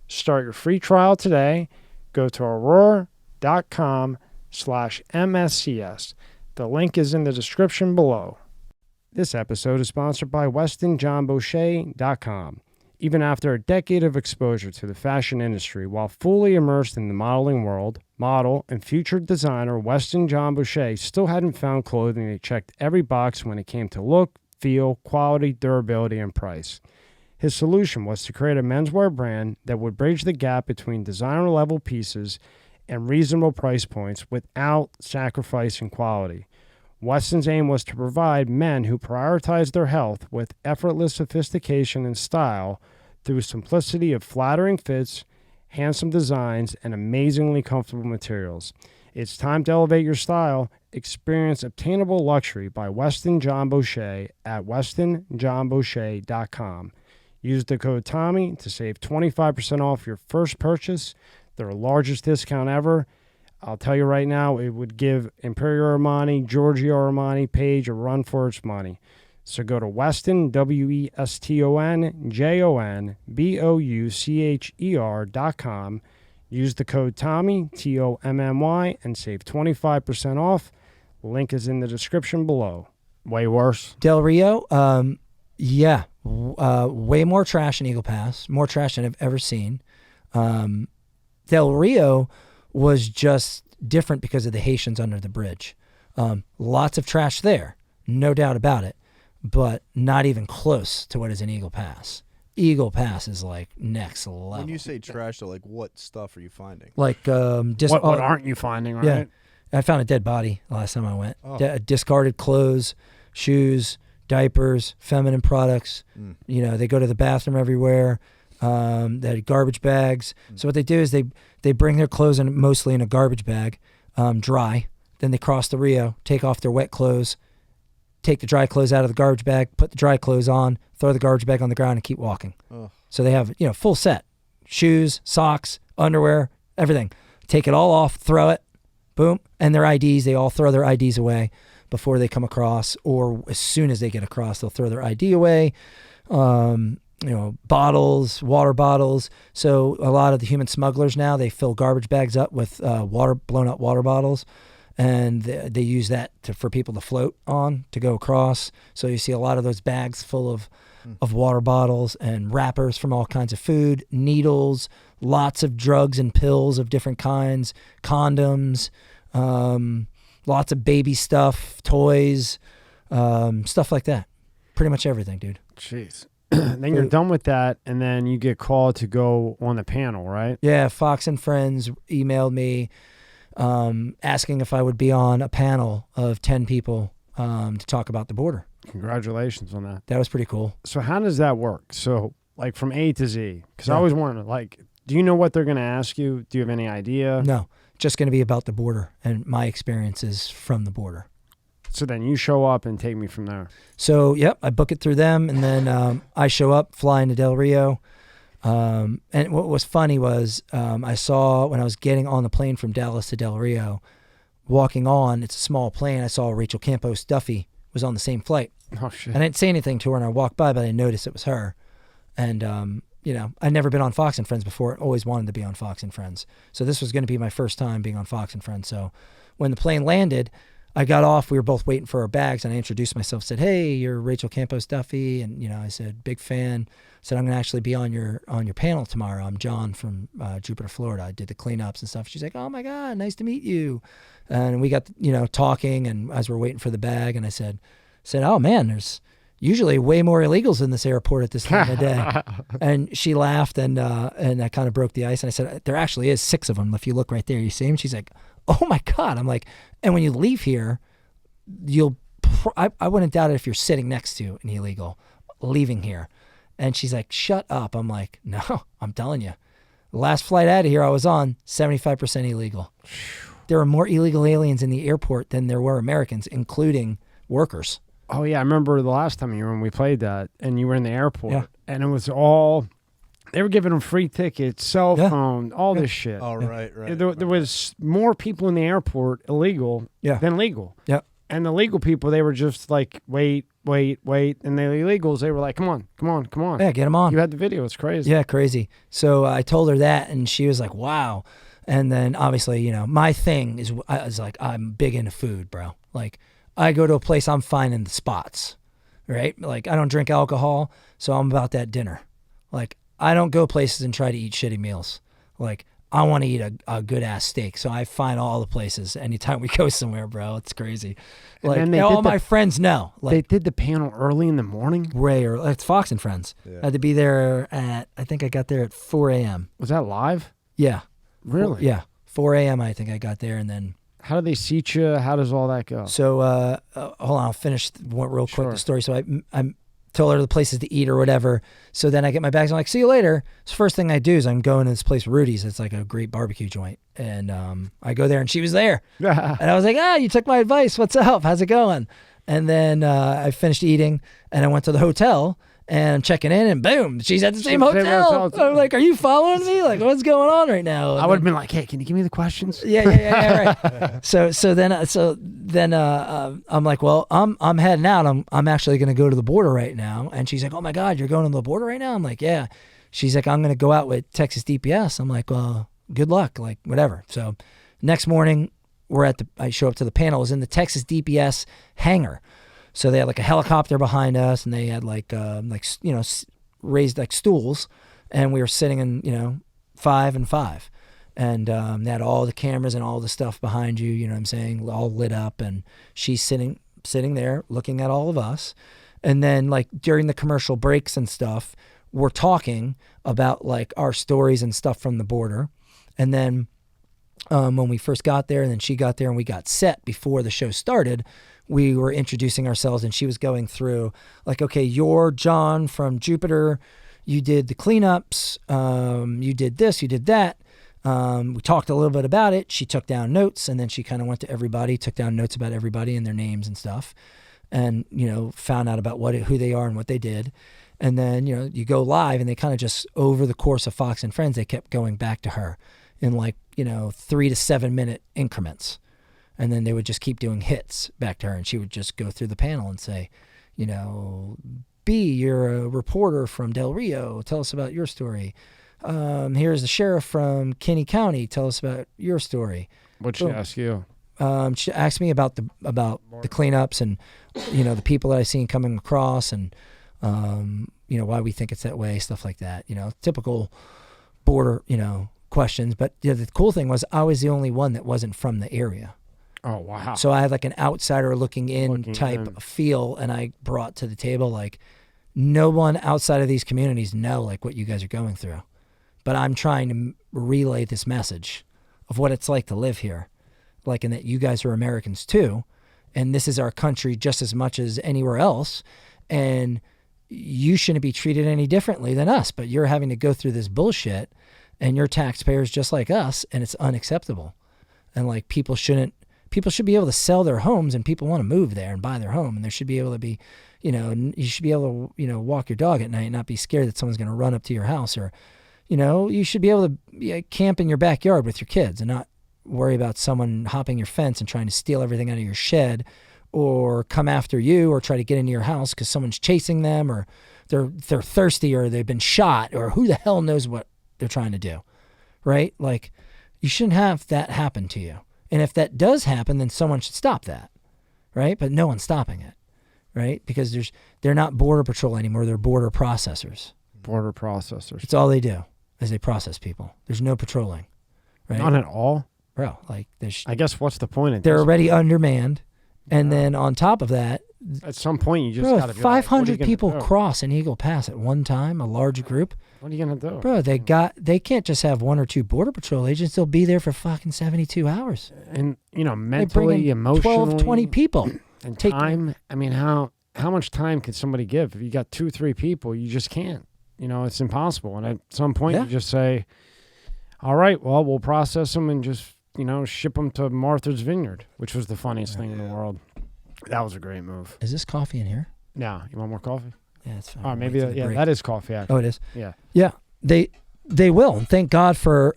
S1: Start your free trial today. Go to aurora.com/MSCS. The link is in the description below. This episode is sponsored by WestonJohnBoucher.com. Even after a decade of exposure to the fashion industry, while fully immersed in the modeling world, model and future designer Weston John Boucher still hadn't found clothing that checked every box when it came to look, feel, quality, durability, and price. His solution was to create a menswear brand that would bridge the gap between designer-level pieces and reasonable price points without sacrificing quality. Weston's aim was to provide men who prioritize their health with effortless sophistication and style through simplicity of flattering fits, handsome designs, and amazingly comfortable materials. It's time to elevate your style. Experience obtainable luxury by Weston John Boucher at WestonJohnBoucher.com. Use the code TOMMY to save 25% off your first purchase, their largest discount ever. I'll tell you right now, it would give Imperial Armani, Giorgio Armani, Page a run for its money. So go to Weston, WestonJohnBoucher.com. Use the code TOMMY, TOMMY, and save 25% off. The link is in the description below. Way worse.
S2: Del Rio, yeah, way more trash in Eagle Pass, more trash than I've ever seen. Del Rio was just different because of the Haitians under the bridge. Lots of trash there, no doubt about it, but not even close to what is in Eagle Pass. Eagle Pass is like next level.
S3: When you say trash, though, like what stuff are you finding?
S2: Like
S1: What aren't you finding, right?
S2: Yeah, I found a dead body last time I went.
S3: Oh.
S2: Discarded clothes, shoes, diapers, feminine products. You know, they go to the bathroom everywhere. They had garbage bags. So what they do is they bring their clothes in mostly in a garbage bag, dry. Then they cross the Rio, take off their wet clothes, take the dry clothes out of the garbage bag, put the dry clothes on, throw the garbage bag on the ground, and keep walking. So they have, full set. Shoes, socks, underwear, everything. Take it all off, throw it, boom. And their IDs, they all throw their IDs away before they come across, or as soon as they get across, they'll throw their ID away. Bottles, water bottles. So a lot of the human smugglers now, they fill garbage bags up with blown up water bottles, and they use that for people to float on to go across. So you see a lot of those bags full of water bottles and wrappers from all kinds of food, needles, lots of drugs and pills of different kinds, condoms, lots of baby stuff, toys, stuff like that. Pretty much everything, dude.
S1: Jeez. Then you're done with that, and then you get called to go on the panel, right?
S2: Yeah, Fox and Friends emailed me asking if I would be on a panel of 10 people to talk about the border.
S1: Congratulations on that.
S2: That was pretty cool.
S1: So how does that work? So, like from A to Z? Because I always wonder, do you know what they're going to ask you? Do you have any idea?
S2: No, just going to be about the border and my experiences from the border.
S1: So then you show up and take me from there.
S2: So, yep, I book it through them, and then I show up, fly into Del Rio. And what was funny was I saw when I was getting on the plane from Dallas to Del Rio, walking on, it's a small plane, I saw Rachel Campos Duffy was on the same flight.
S1: Oh, shit.
S2: I didn't say anything to her, and I walked by, but I noticed it was her. And I'd never been on Fox and Friends before. Always wanted to be on Fox and Friends. So this was going to be my first time being on Fox and Friends. So when the plane landed, I got off. We were both waiting for our bags, and I introduced myself. Said, "Hey, you're Rachel Campos Duffy," and I said, "Big fan." Said, "I'm going to actually be on your panel tomorrow. I'm John from Jupiter, Florida. I did the cleanups and stuff." She's like, "Oh my God, nice to meet you." And we got talking, and as we're waiting for the bag, and I said, "Oh man, there's usually way more illegals in this airport at this time of day." And she laughed, and I kind of broke the ice. And I said, "There actually is 6 of them. If you look right there, you see them." She's like, "Oh my God." I'm like, "And when you leave here, I wouldn't doubt it if you're sitting next to an illegal leaving here." And she's like, "Shut up." I'm like, "No, I'm telling you. The last flight out of here I was on, 75% illegal. There were more illegal aliens in the airport than there were Americans, including workers."
S1: Oh, yeah. I remember the last time when we played that, and you were in the airport, and it was all, they were giving them free tickets, cell phone, all this shit.
S3: Oh, right.
S1: There was more people in the airport illegal than legal.
S2: Yeah.
S1: And the legal people, they were just like, wait. And the illegals, they were like, come on.
S2: Yeah, get them on.
S1: You had the video. It's crazy.
S2: Yeah, crazy. So I told her that, and she was like, wow. And then obviously, my thing is, I was like, I'm big into food, bro. Like, I go to a place, I'm finding the spots, right? Like, I don't drink alcohol, so I'm about that dinner. Like, I don't go places and try to eat shitty meals. Like, I want to eat a good ass steak, so I find all the places anytime we go somewhere, bro. It's crazy. Like, all my friends know. Like,
S1: they did the panel early in the morning?
S2: Way early. It's Fox and Friends. Yeah. I had to be there I think I got there at 4 a.m.
S1: Was that live?
S2: Yeah.
S1: Really?
S2: Yeah. 4 a.m. I think I got there, and then...
S1: How do they seat you? How does all that go?
S2: So, hold on, I'll finish real quick the story. So I told her the places to eat or whatever. So then I get my bags. I'm like, see you later. So first thing I do is I'm going to this place, Rudy's. It's like a great barbecue joint. And I go there, and she was there. And I was like, you took my advice. What's up? How's it going? And then I finished eating, and I went to the hotel. And I'm checking in, and boom, she's at the same hotel. I'm like, are you following me? Like, what's going on right now? And
S1: I would have been like, hey, can you give me the questions?
S2: Yeah, right. So then I'm like, well, I'm heading out. I'm actually going to go to the border right now. And she's like, oh my God, you're going to the border right now? I'm like, yeah. She's like, I'm going to go out with Texas DPS. I'm like, well, good luck, like whatever. So next morning, I show up to the panel. It was in the Texas DPS hangar. So they had like a helicopter behind us, and they had raised like stools, and we were sitting in 5 and 5, and they had all the cameras and all the stuff behind you. You know what I'm saying? All lit up, and she's sitting there looking at all of us, and then like during the commercial breaks and stuff, we're talking about like our stories and stuff from the border, and then when we first got there, and then she got there, and we got set before the show started. We were introducing ourselves, and she was going through like, okay, you're John from Jupiter. You did the cleanups. You did this, you did that. We talked a little bit about it. She took down notes, and then she kind of went to everybody, took down notes about everybody and their names and stuff, and, found out about who they are and what they did. And then, you go live, and they kind of just, over the course of Fox and Friends, they kept going back to her in like, 3 to 7 minute increments. And then they would just keep doing hits back to her, and she would just go through the panel and say, B, you're a reporter from Del Rio. Tell us about your story. Here's the sheriff from Kinney County. Tell us about your story.
S1: What'd she ask you?
S2: She asked me about the cleanups and, the people that I seen coming across, and, why we think it's that way, stuff like that. Typical border, questions. But the cool thing was I was the only one that wasn't from the area.
S1: Oh, wow.
S2: So I had like an outsider looking in type feel, and I brought to the table like, no one outside of these communities know like what you guys are going through. But I'm trying to relay this message of what it's like to live here, like, and that you guys are Americans too, and this is our country just as much as anywhere else, and you shouldn't be treated any differently than us, but you're having to go through this bullshit, and you're taxpayers just like us, and it's unacceptable. And like, people should be able to sell their homes, and people want to move there and buy their home, and there should be able to be, you should be able to, walk your dog at night and not be scared that someone's going to run up to your house, or, you should be able to camp in your backyard with your kids and not worry about someone hopping your fence and trying to steal everything out of your shed, or come after you, or try to get into your house because someone's chasing them, or they're thirsty or they've been shot or who the hell knows what they're trying to do, right? Like, you shouldn't have that happen to you. And if that does happen, then someone should stop that, right? But no one's stopping it, right? Because they're not border patrol anymore. They're border processors.
S1: Border processors.
S2: It's all they do is they process people. There's no patrolling, right?
S1: Not at all.
S2: Bro, like
S1: I guess what's the point of
S2: they're
S1: this?
S2: already undermanned. And then on top of that,
S1: At some point, you just
S2: bro,
S1: got to
S2: if
S1: be like, what are you
S2: 500
S1: gonna
S2: people
S1: do?
S2: cross an Eagle Pass at one time, a large group,
S1: What are you going to do?
S2: bro, they can't just have 1 or 2 border patrol agents. They'll be there for fucking 72 hours.
S1: And, you know,
S2: They bring
S1: mentally,
S2: in
S1: emotionally.
S2: 12, 20 people.
S1: And
S2: Take-
S1: time. I mean, how much time can somebody give? If you got 2, 3 people, you just can't. You know, it's impossible. And at some point,
S2: Yeah.
S1: you just say, all right, well, we'll process them and just, you know, ship them to Martha's Vineyard, which was the funniest thing in the world. That was a great move.
S2: Is this coffee in here?
S1: Now, you want more coffee?
S2: Yeah, it's fine.
S1: Oh,
S2: We'll
S1: maybe,
S2: wait till the break.
S1: that is coffee, actually.
S2: Oh, it is?
S1: Yeah.
S2: Yeah, they will. And thank God for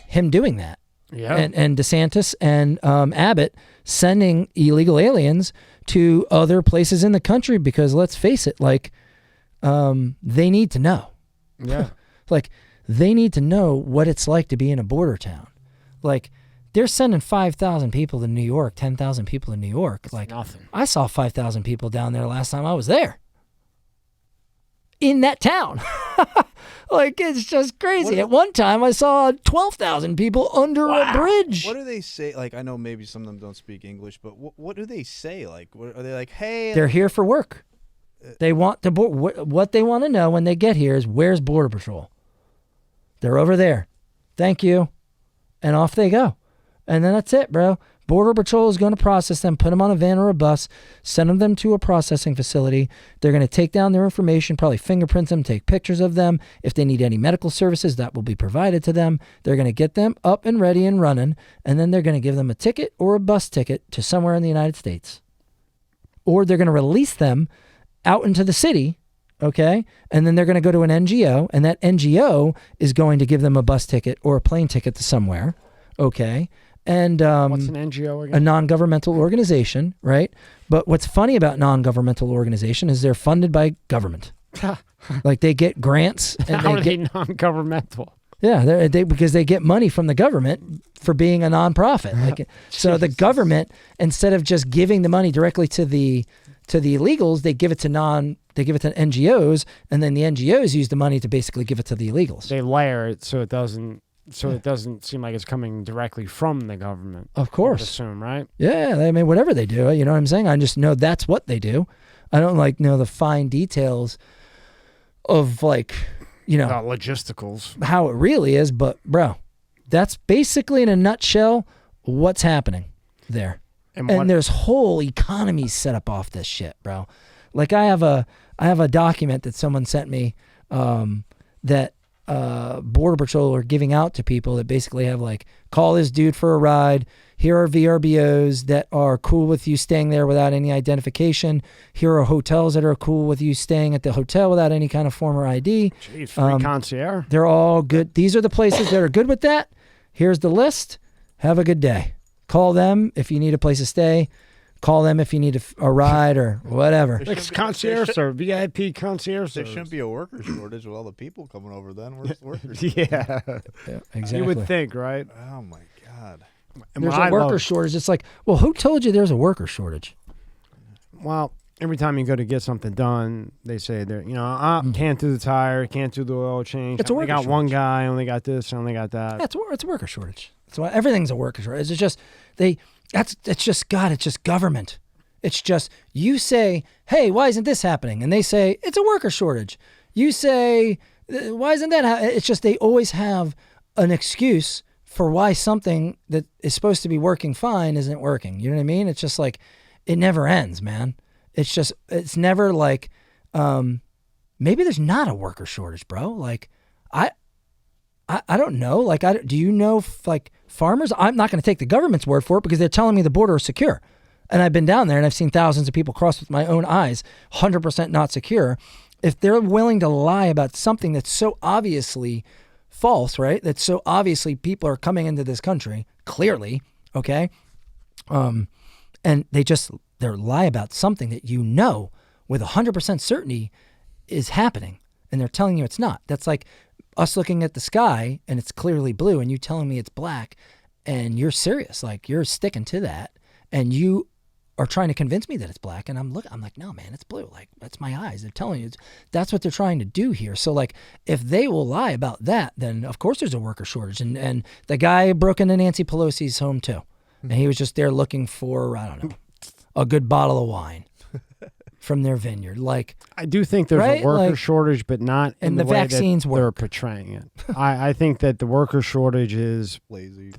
S2: him doing that.
S1: Yeah.
S2: And DeSantis and Abbott sending illegal aliens to other places in the country because, let's face it, like, they need to know.
S1: Yeah.
S2: Like, they need to know what it's like to be in a border town. Like, they're sending 5,000 people to New York, 10,000 people to New York.
S1: It's
S2: Like,
S1: nothing.
S2: I saw 5,000 people down there last time I was there. In that town. Like, it's just crazy. At one time, I saw 12,000 people under a bridge.
S3: What do they say? Like, I know maybe some of them don't speak English, but what do they say? Like, are they like, hey?
S2: They're here for work. They want to what they want to know when they get here is, where's Border Patrol? They're over there. Thank you. And off they go. And then that's it, bro. Border Patrol is going to process them, put them on a van or a bus, send them to a processing facility. They're going to take down their information, probably fingerprint them, take pictures of them. If they need any medical services, that will be provided to them. They're going to get them up and ready and running, and then they're going to give them a ticket or a bus ticket to somewhere in the United States. Or they're going to release them out into the city, okay? And then they're going to go to an NGO, and that NGO is going to give them a bus ticket or a plane ticket to somewhere, okay? And
S1: What's an NGO
S2: a
S1: again?
S2: non-governmental organization, right? But what's funny about non-governmental organization is they're funded by government. Like, they get grants. And
S1: How are
S2: they
S1: they
S2: get,
S1: non-governmental?
S2: yeah, because they get money from the government for being a nonprofit. Like, so the government, instead of just giving the money directly to the illegals, they give it to NGOs, and then the NGOs use the money to basically give it to the illegals.
S1: They layer it so it doesn't seem like it's coming directly from the government.
S2: Of
S1: I would
S2: course.
S1: assume, right?
S2: Yeah, I mean, whatever they do, you know what I'm saying? I just know that's what they do. I don't know the fine details of, like, you know,
S1: Logisticals.
S2: how it really is, but bro, that's basically in a nutshell what's happening there. And there's whole economies set up off this shit, bro. Like, I have a document that someone sent me that Border Patrol are giving out to people that basically have, like, call this dude for a ride. Here are VRBOs that are cool with you staying there without any identification. Here are hotels that are cool with you staying at the hotel without any kind of form or ID.
S1: Jeez, free concierge.
S2: They're all good. These are the places that are good with that. Here's the list. Have a good day. Call them if you need a place to stay. Call them if you need a ride or whatever.
S1: It's concierge service, VIP concierge
S3: There
S1: service.
S3: shouldn't be a worker shortage with all the people coming over then. Where's the workers?
S1: Yeah.
S2: Yeah, exactly.
S1: You would think, right?
S3: Oh, my God.
S1: And
S2: There's
S1: what
S2: a
S1: I
S2: worker
S1: love-
S2: shortage. It's like, well, who told you there's a worker shortage?
S1: Well, every time you go to get something done, they say they're, can't do the tire, can't do the oil change.
S2: It's a
S1: I only
S2: worker
S1: got one
S2: shortage.
S1: guy, I only got this, I only got that.
S2: Yeah, it's a worker shortage. So everything's a worker shortage. It's just it's just government. It's just, you say, hey, why isn't this happening? And they say, it's a worker shortage. You say, why isn't that happening? It's just, they always have an excuse for why something that is supposed to be working fine isn't working. You know what I mean? It's just like, it never ends, man. It's never like, maybe there's not a worker shortage, bro. Like, I don't know. Like, do you know, like, farmers? I'm not going to take the government's word for it because they're telling me the border is secure. And I've been down there and I've seen thousands of people cross with my own eyes, 100% not secure. If they're willing to lie about something that's so obviously false, right? That's so obviously people are coming into this country, clearly, okay? And they're lie about something that you know with 100% certainty is happening, and they're telling you it's not. That's like us looking at the sky and it's clearly blue, and you telling me it's black, and you're serious, like you're sticking to that, and you are trying to convince me that it's black, and I'm like, no, man, it's blue. Like, that's my eyes. They're telling you that's what they're trying to do here. So like, if they will lie about that, then of course there's a worker shortage. And the guy broke into Nancy Pelosi's home too, and he was just there looking for, I don't know, a good bottle of wine from their vineyard. Like,
S1: I do think there's
S2: right?
S1: a worker
S2: Like,
S1: shortage, but not in
S2: and
S1: the
S2: the
S1: way
S2: vaccines
S1: that they're
S2: work.
S1: portraying it. I think that the worker shortage is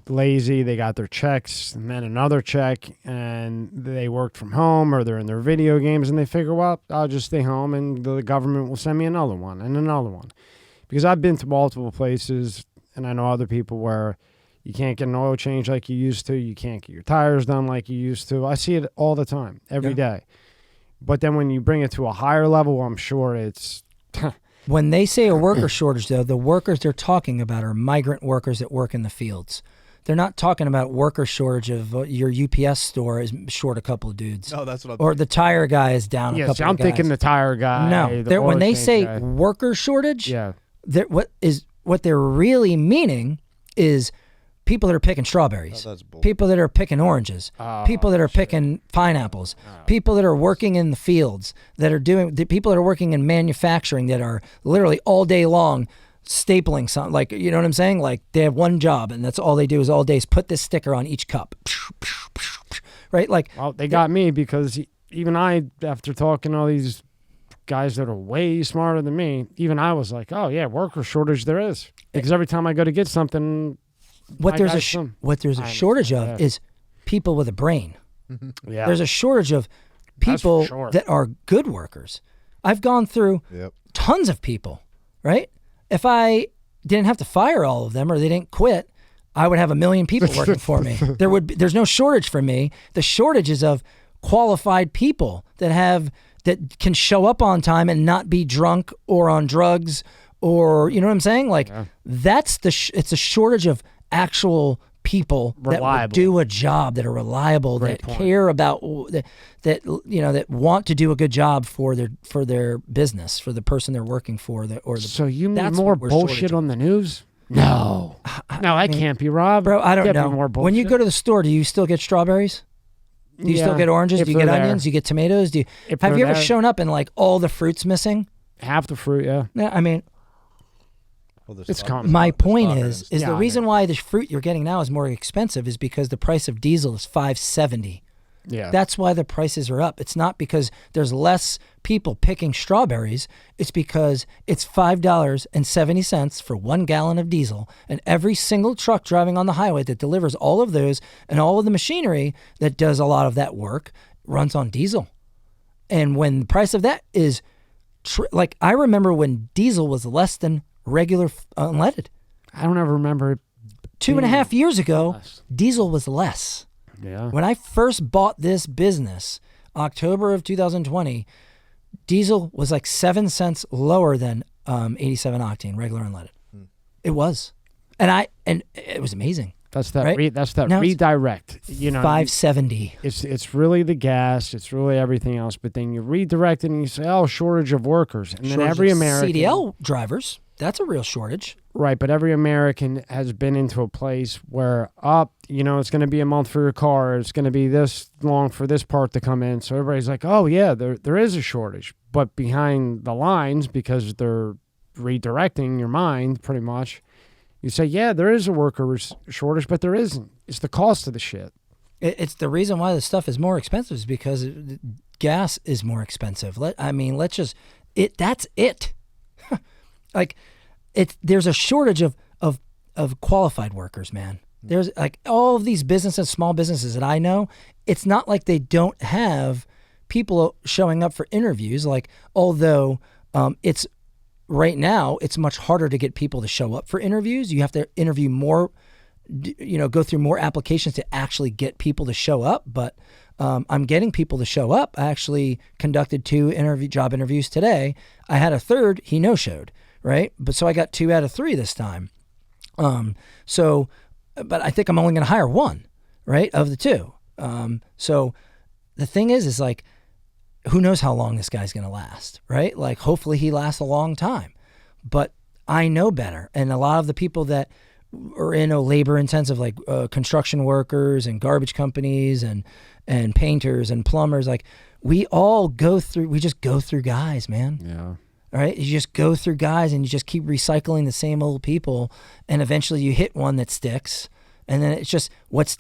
S1: lazy. They got their checks and then another check, and they worked from home or they're in their video games, and they figure, well, I'll just stay home and the government will send me another one and another one. Because I've been to multiple places, and I know other people where you can't get an oil change like you used to. You can't get your tires done like you used to. I see it all the time, every day. But then when you bring it to a higher level, I'm sure it's...
S2: When they say a worker shortage, though, the workers they're talking about are migrant workers that work in the fields. They're not talking about worker shortage of your UPS store is short a couple of dudes.
S3: No, that's what I'm
S2: Or the tire guy is down a couple of guys.
S1: I'm thinking the tire guy.
S2: No, when they say worker shortage, what they're really meaning is people that are picking strawberries, people that are picking oranges, people that are picking pineapples, people that are working in the fields, the people that are working in manufacturing that are literally all day long stapling something. Like, you know what I'm saying? Like, they have one job and that's all they do is all day is put this sticker on each cup. Right? Like,
S1: well, they got me because even I, after talking to all these guys that are way smarter than me, even I was like, oh yeah, worker shortage there is. Because every time I go to get something,
S2: what there's a shortage of is people with a brain.
S1: Yeah.
S2: There's a shortage of people that are good workers. I've gone through tons of people, right? If I didn't have to fire all of them or they didn't quit, I would have 1 million people working for me. There's no shortage for me. The shortage is of qualified people that can show up on time and not be drunk or on drugs, or, you know what I'm saying? Like, that's it's a shortage of actual people that will do a job, that are reliable, care about that want to do a good job for their business, for the person they're working for.
S1: So you mean more bullshit on the news? No, that can't be, Rob.
S2: Bro, I don't know.
S1: More bullshit.
S2: When you go to the store, do you still get strawberries? Do you still get oranges? Do you get onions? Do you get tomatoes? Have you ever shown up and like all the fruit's missing?
S1: Half the fruit, yeah.
S2: Yeah, I mean,
S1: it's common.
S2: My point is the reason why the fruit you're getting now is more expensive is because the price of diesel is $5.70.
S1: Yeah.
S2: That's why the prices are up. It's not because there's less people picking strawberries. It's because it's $5.70 for 1 gallon of diesel, and every single truck driving on the highway that delivers all of those and all of the machinery that does a lot of that work runs on diesel. And when the price of that is like, I remember when diesel was less than regular unleaded.
S1: I don't ever remember it.
S2: 2.5 years ago, diesel was less.
S1: Yeah.
S2: When I first bought this business, October of 2020, diesel was like 7 cents lower than 87 octane, regular unleaded. It was. And it was amazing.
S1: That's that.
S2: Right?
S1: That's that
S2: now
S1: redirect. You know,
S2: $5.70.
S1: It's really the gas. It's really everything else. But then you redirect it and you say, "Oh, shortage of workers," and then every American
S2: CDL drivers. That's a real shortage.
S1: Right, but every American has been into a place where, it's going to be a month for your car. It's going to be this long for this part to come in. So everybody's like, oh, yeah, there is a shortage. But behind the lines, because they're redirecting your mind pretty much, you say, yeah, there is a worker shortage, but there isn't. It's the cost of the shit.
S2: It's the reason why the stuff is more expensive is because gas is more expensive. That's it. Like, there's a shortage of qualified workers, man. There's like all of these businesses, small businesses that I know, it's not like they don't have people showing up for interviews. Like, although it's right now, it's much harder to get people to show up for interviews. You have to interview more, go through more applications to actually get people to show up. But I'm getting people to show up. I actually conducted 2 job interviews today. I had a third, he no-showed. Right. But so I got 2 out of 3 this time. But I think I'm only going to hire 1, right, of the 2. So the thing is like, who knows how long this guy's going to last, right? Like, hopefully he lasts a long time. But I know better. And a lot of the people that are in labor intensive, like construction workers and garbage companies and painters and plumbers, like we just go through guys, man.
S1: Yeah.
S2: All right. You just go through guys and you just keep recycling the same old people. And eventually you hit one that sticks. And then it's just what's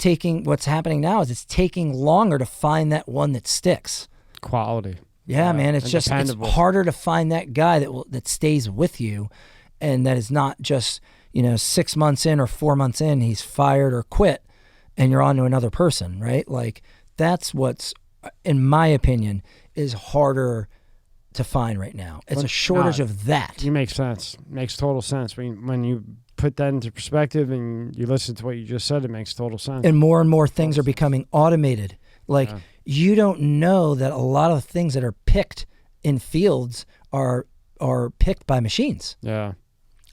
S2: happening now is it's taking longer to find that one that sticks.
S1: Quality.
S2: Yeah, man. It's harder to find that guy that stays with you and that is not just, 6 months in or 4 months in, he's fired or quit and you're on to another person, right? Like that's what's, in my opinion, is harder to find right now. It's a shortage of that.
S1: You make sense. Makes total sense. When you put that into perspective and you listen to what you just said, it makes total sense.
S2: And more things are becoming automated. Like you don't know that a lot of things that are picked in fields are picked by machines.
S1: Yeah.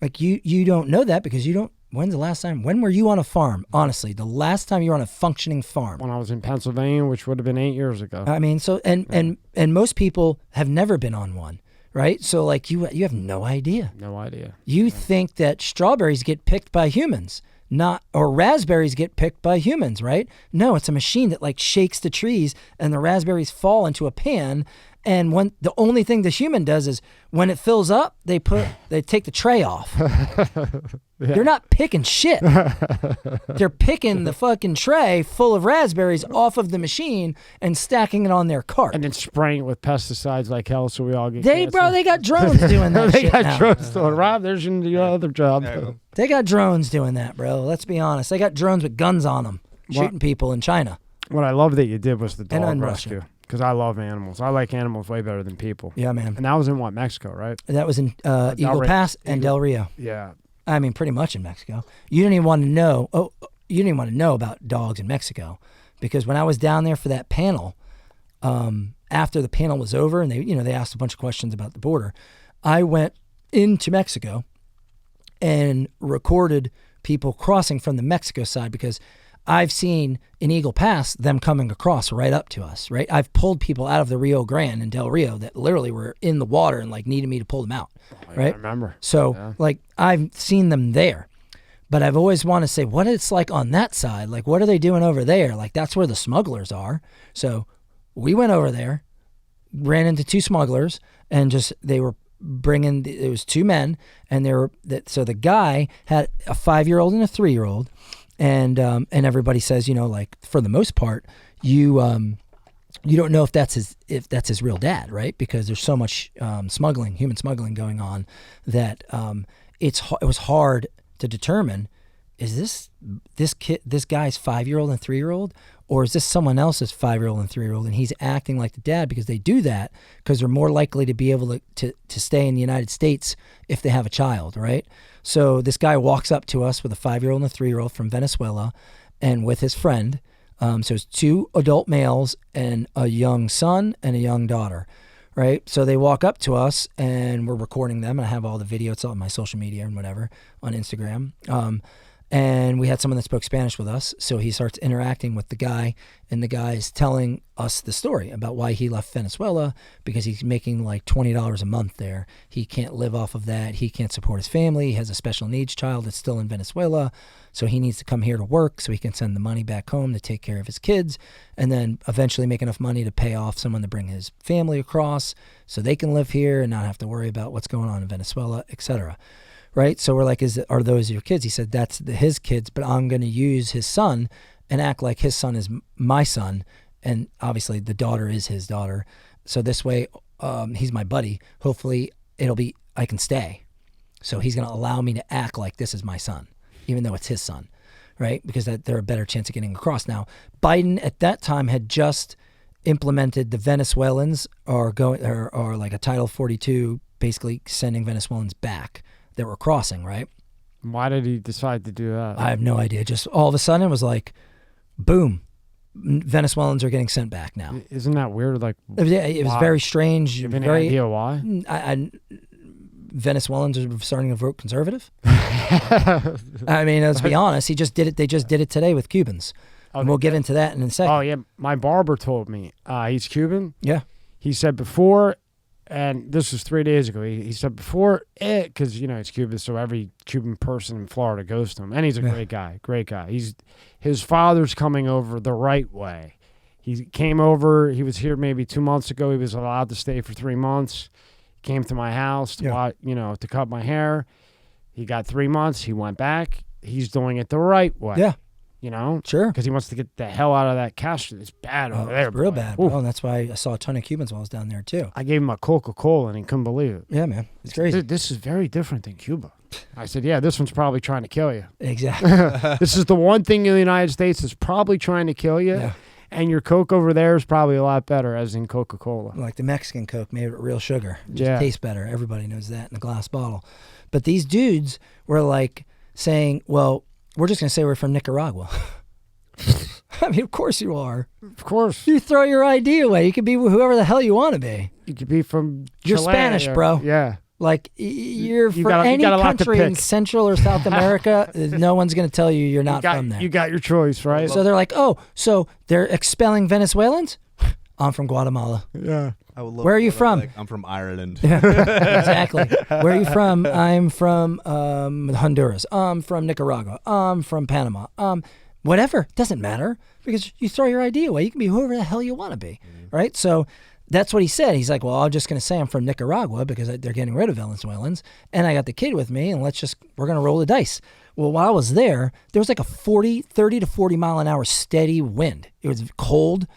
S2: Like you don't know that because when's the last time? When were you on a farm? Honestly, the last time you were on a functioning farm?
S1: When I was in Pennsylvania, which would have been 8 years ago.
S2: I mean, so and most people have never been on one, right? So like you have no idea.
S1: No idea.
S2: You think that strawberries get picked by humans, or raspberries get picked by humans, right? No, it's a machine that like shakes the trees and the raspberries fall into a pan. And when the only thing the human does is when it fills up, they take the tray off. They're not picking shit. They're picking the fucking tray full of raspberries off of the machine and stacking it on their cart.
S1: And then spraying it with pesticides like hell so we all get
S2: they got drones doing that
S1: they
S2: shit
S1: got
S2: now.
S1: drones doing Rob, there's your other job.
S2: They got drones doing that, bro. Let's be honest. They got drones with guns on them shooting people in China.
S1: What I love that you did was the dog
S2: in
S1: rescue. Because I love animals. I like animals way better than people.
S2: Yeah, man.
S1: And that was in Mexico, right?
S2: That was in Eagle Pass and Del Rio.
S1: Yeah.
S2: I mean, pretty much in Mexico. You didn't even want to know. Oh, you didn't even want to know about dogs in Mexico, because when I was down there for that panel, after the panel was over and they asked a bunch of questions about the border, I went into Mexico and recorded people crossing from the Mexico side, because I've seen in Eagle Pass them coming across right up to us, right? I've pulled people out of the Rio Grande and Del Rio that literally were in the water and like needed me to pull them out, right?
S1: I remember.
S2: So like I've seen them there, but I've always wanted to say what it's like on that side. Like what are they doing over there? Like that's where the smugglers are. So we went over there, ran into two smugglers, and they were bringing, it was two men, and so the guy had a 5-year-old and a 3-year-old. And everybody says, like for the most part, you don't know if that's his real dad, right? Because there's so much human smuggling going on that it was hard to determine, is this guy's 5-year-old and 3-year-old, or is this someone else's 5-year-old and 3-year-old, and he's acting like the dad because they do that because they're more likely to be able to stay in the United States if they have a child, right? So this guy walks up to us with a 5-year-old and a 3-year-old from Venezuela and with his friend. So it's 2 adult males and a young son and a young daughter, right? So they walk up to us and we're recording them. And I have all the video. It's all on my social media and whatever on Instagram. And we had someone that spoke Spanish with us. So he starts interacting with the guy, and the guy's telling us the story about why he left Venezuela, because he's making like $20 a month there. He can't live off of that. He can't support his family. He has a special needs child that's still in Venezuela. So he needs to come here to work so he can send the money back home to take care of his kids, and then eventually make enough money to pay off someone to bring his family across so they can live here and not have to worry about what's going on in Venezuela, etc. Right? So we're like, are those your kids? He said, that's his kids, but I'm going to use his son and act like his son is my son. And obviously the daughter is his daughter. So this way, he's my buddy. Hopefully I can stay. So he's going to allow me to act like this is my son, even though it's his son, right? Because they're a better chance of getting across. Now, Biden at that time had just implemented the Venezuelans are like a Title 42, basically sending Venezuelans back that were crossing, right?
S1: Why did he decide to do that?
S2: I have no idea. Just all of a sudden it was like, boom, Venezuelans are getting sent back now.
S1: Isn't that weird? Like,
S2: it was very strange.
S1: You have any idea why?
S2: Venezuelans are starting to vote conservative. I mean, let's be honest. They just did it today with Cubans. And we'll get into that in a second.
S1: Oh, yeah. My barber told me. He's Cuban.
S2: Yeah.
S1: He said before, and this was 3 days ago, he said before it, because, he's Cuban, so every Cuban person in Florida goes to him. And he's a great guy. His father's coming over the right way. He came over, he was here maybe 2 months ago. He was allowed to stay for 3 months. Came to my house to cut my hair. He got 3 months. He went back. He's doing it the right way.
S2: Yeah.
S1: Sure. Because he wants to get the hell out of that cash. It's bad over there.
S2: It's real bad, bro. And that's why I saw a ton of Cubans while I was down there, too.
S1: I gave him a Coca-Cola, and he couldn't believe it.
S2: Yeah, man. It's crazy.
S1: This is very different than Cuba. I said, yeah, this one's probably trying to kill you.
S2: Exactly.
S1: This is the one thing in the United States that's probably trying to kill you.
S2: Yeah.
S1: And your Coke over there is probably a lot better, as in Coca-Cola.
S2: Like the Mexican Coke made with real sugar. It just
S1: Yeah.
S2: tastes better. Everybody knows that in a glass bottle. But these dudes were like saying, well, we're just going to say we're from Nicaragua. I mean, of course you are.
S1: Of course.
S2: You throw your ID away. You can be whoever the hell you want to be.
S1: You could be from
S2: You're
S1: Chile,
S2: Spanish, bro.
S1: Yeah.
S2: Like, you're
S1: You
S2: from
S1: got
S2: any
S1: a lot to
S2: country in
S1: pick.
S2: Central or South America, no one's going to tell you you're not from there.
S1: You got your choice, right?
S2: So they're like, oh, so they're expelling Venezuelans? I'm from Guatemala.
S1: Yeah.
S3: I would love
S2: Where are
S3: to
S2: you
S3: go to,
S2: from?
S3: like, I'm from Ireland.
S2: Exactly. Where are you from? I'm from Honduras. I'm from Nicaragua. I'm from Panama. Whatever. Doesn't matter because you throw your ID away. You can be whoever the hell you want to be, right? So that's what he said. He's like, well, I'm just going to say I'm from Nicaragua because they're getting rid of Venezuelans, and I got the kid with me, and we're going to roll the dice. Well, while I was there was like a 30 to 40 mile an hour steady wind. It was cold.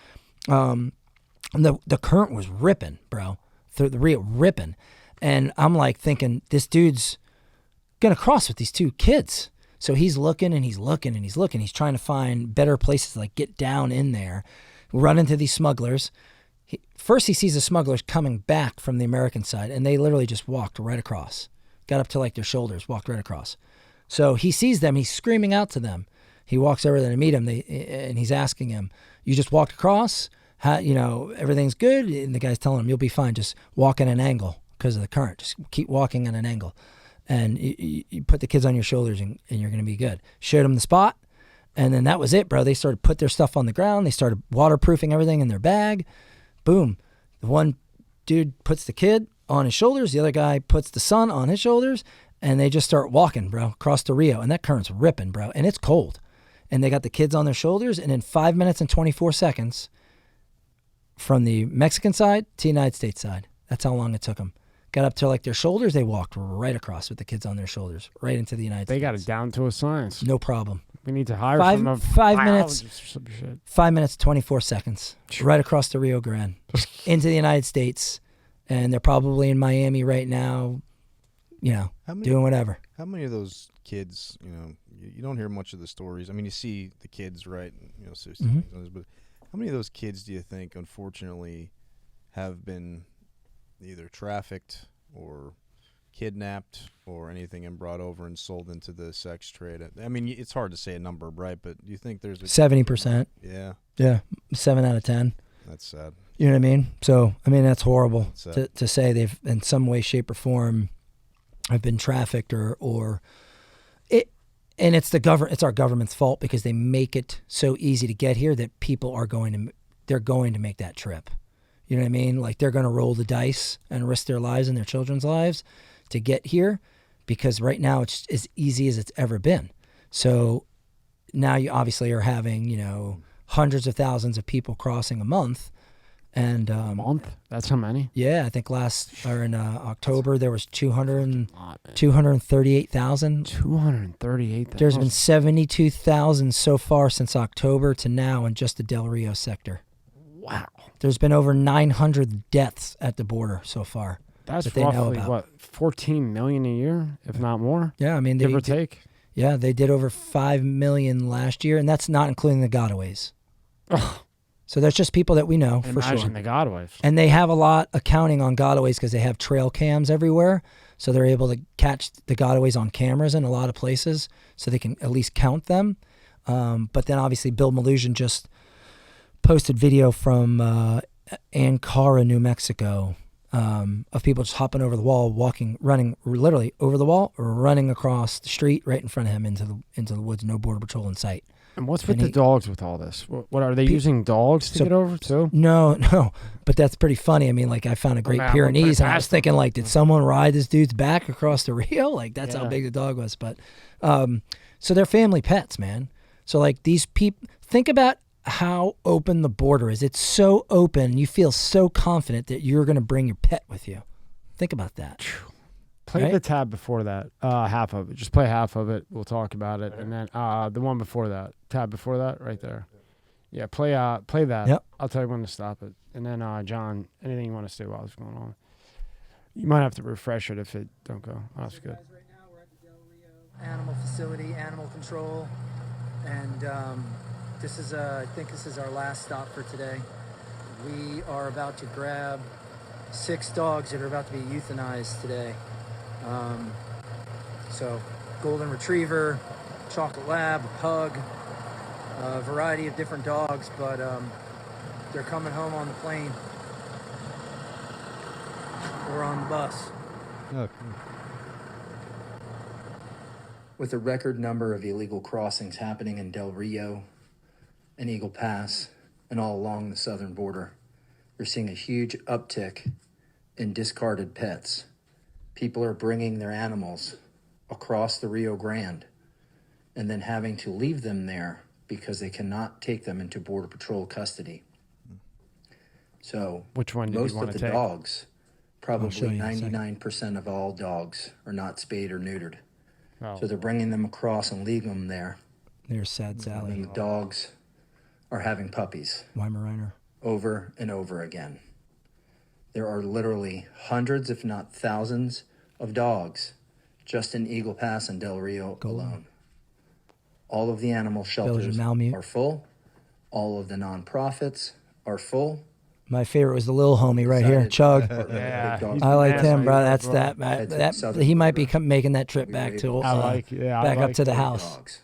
S2: And the current was ripping, bro. The Rio ripping. And I'm like thinking, this dude's going to cross with these two kids. So he's looking and he's looking and he's looking. He's trying to find better places to like get down in there, run into these smugglers. First he sees the smugglers coming back from the American side, and they literally just walked right across. Got up to like their shoulders, walked right across. So he sees them. He's screaming out to them. He walks over there to meet him, and he's asking him, you just walked across? How, everything's good? And the guy's telling him, you'll be fine. Just walk in an angle because of the current. Just keep walking in an angle. And you put the kids on your shoulders, and you're going to be good. Showed them the spot, and then that was it, bro. They started to put their stuff on the ground. They started waterproofing everything in their bag. Boom. The one dude puts the kid on his shoulders. The other guy puts the son on his shoulders, and they just start walking, bro, across the Rio. And that current's ripping, bro, and it's cold. And they got the kids on their shoulders, and in 5 minutes and 24 seconds, from the Mexican side to the United States side. That's how long it took them. Got up to like their shoulders, they walked right across with the kids on their shoulders, right into the United States.
S1: They got it down to a science.
S2: No problem.
S1: We need to hire
S2: Five
S1: minutes.
S2: minutes. Or some shit. 5 minutes, 24 seconds, right across the Rio Grande, into the United States, and they're probably in Miami right now, doing whatever.
S3: How many of those kids, you don't hear much of the stories. I mean, you see the kids, right? But how many of those kids do you think, unfortunately, have been either trafficked or kidnapped or anything and brought over and sold into the sex trade? I mean, it's hard to say a number, right? But do you think there's
S2: 70%?
S3: Yeah.
S2: Yeah, 7 out of 10.
S3: That's sad.
S2: You know what I mean? So, I mean, that's horrible
S3: That's
S2: to say they've, in some way, shape, or form, have been trafficked or it. And it's our government's fault because they make it so easy to get here that people are going to make that trip. You know what I mean? Like they're going to roll the dice and risk their lives and their children's lives to get here because right now it's as easy as it's ever been. So now you obviously are having, hundreds of thousands of people crossing a month. And
S1: A month? That's how many?
S2: yeah, I think in October there was 238,000.
S1: 238,000.
S2: There's been 72,000 so far since October to now in just the Del Rio sector.
S1: Wow.
S2: There's been over 900 deaths at the border so far.
S1: That's
S2: that they know
S1: roughly,
S2: about.
S1: 14 million a year, if not more?
S2: Yeah, I mean,
S1: Give or take?
S2: Yeah, they did over 5 million last year, and that's not including the gotaways.
S1: Oh,
S2: So that's just people that we know for sure.
S1: imagine the gotaways.
S2: And they have a lot of counting on gotaways because they have trail cams everywhere. So they're able to catch the gotaways on cameras in a lot of places so they can at least count them. But then obviously Bill Malusian just posted video from Ankara, New Mexico, of people just hopping over the wall, running literally over the wall or running across the street right in front of him into the woods, no border patrol in sight.
S1: And what's with the dogs with all this? What are they using dogs to get over too?
S2: No. But that's pretty funny. I mean, like I found a great Pyrenees, and I was thinking, like, did someone ride this dude's back across the Rio? Like that's how big the dog was. But so they're family pets, man. So like these people, think about how open the border is. It's so open. You feel so confident that you're going to bring your pet with you. Think about that.
S1: Play the tab before that, half of it. Just play half of it. We'll talk about it, and then the one before that, tab before that, right there. Yeah, play that.
S2: Yep.
S1: I'll tell you when to stop it, and then John, anything you want to say while it's going on? You might have to refresh it if it don't go. Oh, that's good.
S2: Guys, right now we're at the Del Rio Animal Facility, Animal Control, and this is I think this is our last stop for today. We are about to grab 6 dogs that are about to be euthanized today. So golden retriever, chocolate lab, a pug, a variety of different dogs, but they're coming home on the plane or on the bus.
S3: Okay.
S2: With a record number of illegal crossings happening in Del Rio and Eagle Pass and all along the southern border, we're seeing a huge uptick in discarded pets. People are bringing their animals across the Rio Grande and then having to leave them there because they cannot take them into Border Patrol custody. So
S1: which one
S2: most of the dogs, probably 99% of all dogs, are not spayed or neutered.
S1: Oh.
S2: So they're bringing them across and leaving them there.
S4: There's Sad Sally.
S2: And the dogs are having puppies
S4: Weimaraner.
S2: over and over again. There are literally hundreds, if not thousands, of dogs just in Eagle Pass and Del Rio alone. All of the animal shelters are full. All of the nonprofits are full.
S4: My favorite was the little homie right here, Chug.
S1: Yeah,
S4: I like him, bro. That's that he might be making that trip back to back up to the house.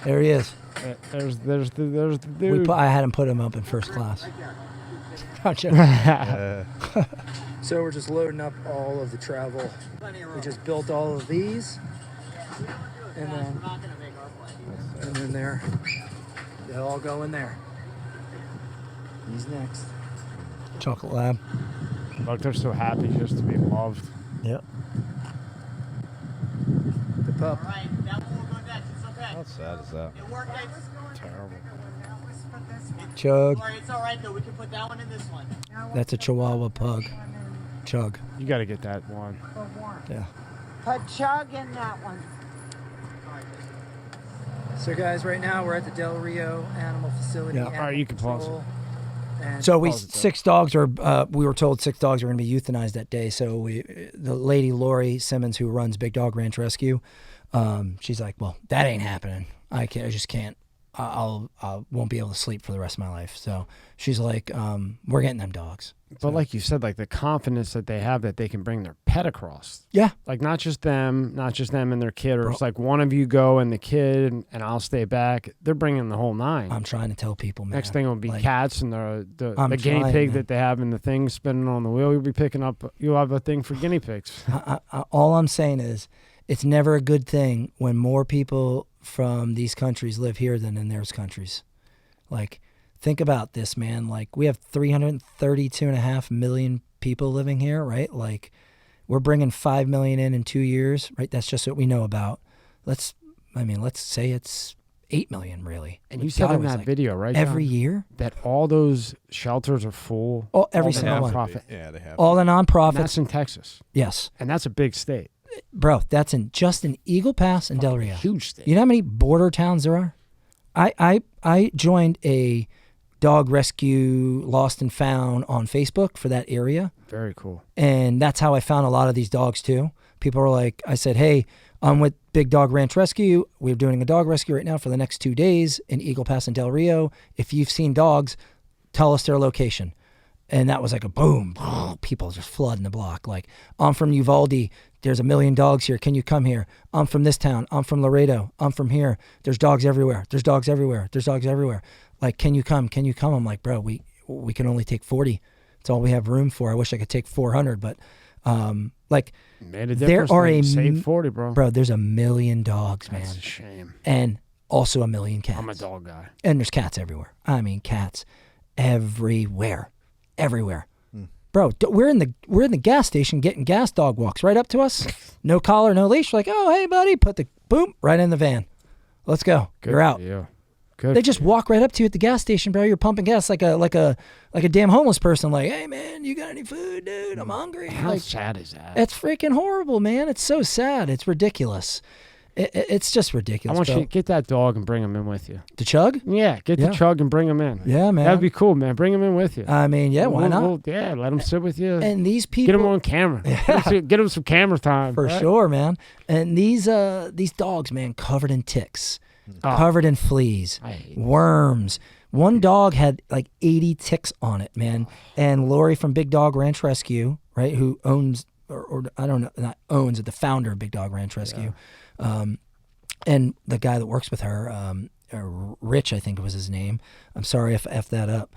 S4: There he is.
S1: There's the dude.
S4: I had him put him up in first class.
S2: So we're just loading up all of the travel. We just built all of these, and then they'll all go in there. He's next.
S4: Chocolate Lab.
S1: Look, they're so happy just to be loved.
S4: Yep.
S2: The pup.
S5: All right, that one will go next. It's okay.
S3: How sad is that?
S5: It worked.
S1: Terrible.
S4: Chug.
S5: Sorry, it's all right though. We can put that one in this one.
S4: That's a Chihuahua pug. Chug.
S1: You got to get that one.
S4: Yeah.
S6: Put Chug in that one.
S2: So guys, right now we're at the Del Rio Animal Facility.
S4: Yeah.
S2: Animal
S1: All right, you can pause
S2: Control, and
S4: So we
S1: Pause it,
S4: 6 dogs are. We were told 6 dogs are going to be euthanized that day. So the lady Lori Simmons, who runs Big Dog Ranch Rescue, she's like, "Well, that ain't happening. I just can't. I won't be able to sleep for the rest of my life." So she's like, "We're getting them dogs."
S1: But like you said, like the confidence that they have that they can bring their pet across.
S4: Yeah.
S1: Like not just them and their kid, or it's like one of you go and the kid and I'll stay back. They're bringing the whole 9.
S4: I'm trying to tell people, man.
S1: Next thing will be
S4: like,
S1: cats and the
S4: I'm
S1: guinea
S4: trying,
S1: pig
S4: man.
S1: that they have in the thing spinning on the wheel. You'll have a thing for guinea pigs.
S4: all I'm saying is, it's never a good thing when more people from these countries live here than in those countries. Like, think about this, man. Like, we have 332.5 million people living here, right? Like, we're bringing 5 million in 2 years, right? That's just what we know about. Let's say it's 8 million, really.
S1: And you said in that video, right,
S4: every
S1: John,
S4: year,
S1: that all those shelters are full.
S4: oh, every
S1: all the
S4: single one,
S1: nonprofit.
S3: Yeah, they have.
S4: all the
S1: And
S4: nonprofits.
S1: that's in Texas,
S4: Yes,
S1: and that's a big state,
S4: bro. That's just in Eagle Pass and Del Rio.
S1: huge state.
S4: You know how many border towns there are? I joined a dog rescue lost and found on Facebook for that area.
S1: Very cool.
S4: And that's how I found a lot of these dogs too. People were like, I said, "Hey, I'm with Big Dog Ranch Rescue. We're doing a dog rescue right now for the next 2 days in Eagle Pass and Del Rio. If you've seen dogs, tell us their location." And that was like a boom. People just flooding the block. Like, "I'm from Uvalde. There's 1 million dogs here. Can you come here? I'm from this town. I'm from Laredo. I'm from here. There's dogs everywhere. There's dogs everywhere. There's dogs everywhere. Like, can you come? Can you come?" I'm like, "Bro, we can only take 40. It's all we have room for. I wish I could take 400, but Like,
S1: Made a
S4: there
S1: difference.
S4: are
S1: man.
S4: a
S1: Save 40, bro.
S4: bro, there's 1 million dogs, man.
S1: That's a shame.
S4: And also 1 million cats.
S1: I'm a dog guy.
S4: And there's cats everywhere. I mean, cats everywhere. Everywhere. Bro, we're in the gas station getting gas. Dog walks right up to us. No collar, no leash. We're like, oh, hey, buddy. Put the boom right in the van. Let's go.
S1: Good
S4: You're out.
S1: for you. Good
S4: They
S1: for
S4: just
S1: you.
S4: walk right up to you at the gas station, bro. You're pumping gas like a damn homeless person. Like, hey, man, you got any food, dude? I'm hungry.
S1: How
S4: Like,
S1: sad is that?
S4: it's freaking horrible, man. It's so sad. It's ridiculous. It's just ridiculous.
S1: I want
S4: bro.
S1: you to get that dog and bring him in with you.
S4: To chug?
S1: Yeah, get
S4: Yeah.
S1: the chug and bring him in.
S4: Yeah, man.
S1: That'd be cool, man. Bring him in with you.
S4: I mean, yeah, why not?
S1: Yeah, let him sit with you.
S4: And these
S1: Get him
S4: people,
S1: on camera. Get him some camera time.
S4: for
S1: right?
S4: sure, man. And these dogs, man, covered in ticks,
S1: Oh,
S4: covered in fleas,
S1: I hate
S4: worms. One dog had like 80 ticks on it, man. And Lori from Big Dog Ranch Rescue, right, who owns, or I don't know, not owns, the founder of Big Dog Ranch Rescue, and the guy that works with her, Rich, I think was his name. I'm sorry if I effed that up.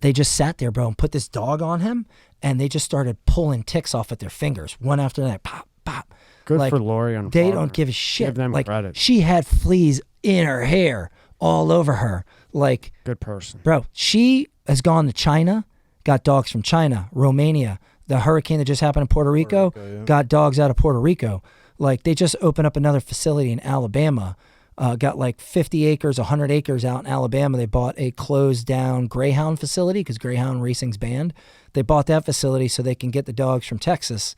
S4: They just sat there, bro, and put this dog on him, and they just started pulling ticks off with their fingers, one after another, pop, pop.
S1: Good
S4: Like,
S1: for Lori on
S4: They
S1: farming.
S4: don't give a shit.
S1: Give them
S4: like,
S1: credit.
S4: she had fleas in her hair, all over her. Like,
S1: Good person.
S4: bro, she has gone to China, got dogs from China, Romania. The hurricane that just happened in Puerto Rico,
S3: yeah.
S4: got dogs out of Puerto Rico. Like, they just opened up another facility in Alabama. Got like 50 acres, 100 acres out in Alabama. They bought a closed down Greyhound facility because Greyhound Racing's banned. They bought that facility so they can get the dogs from Texas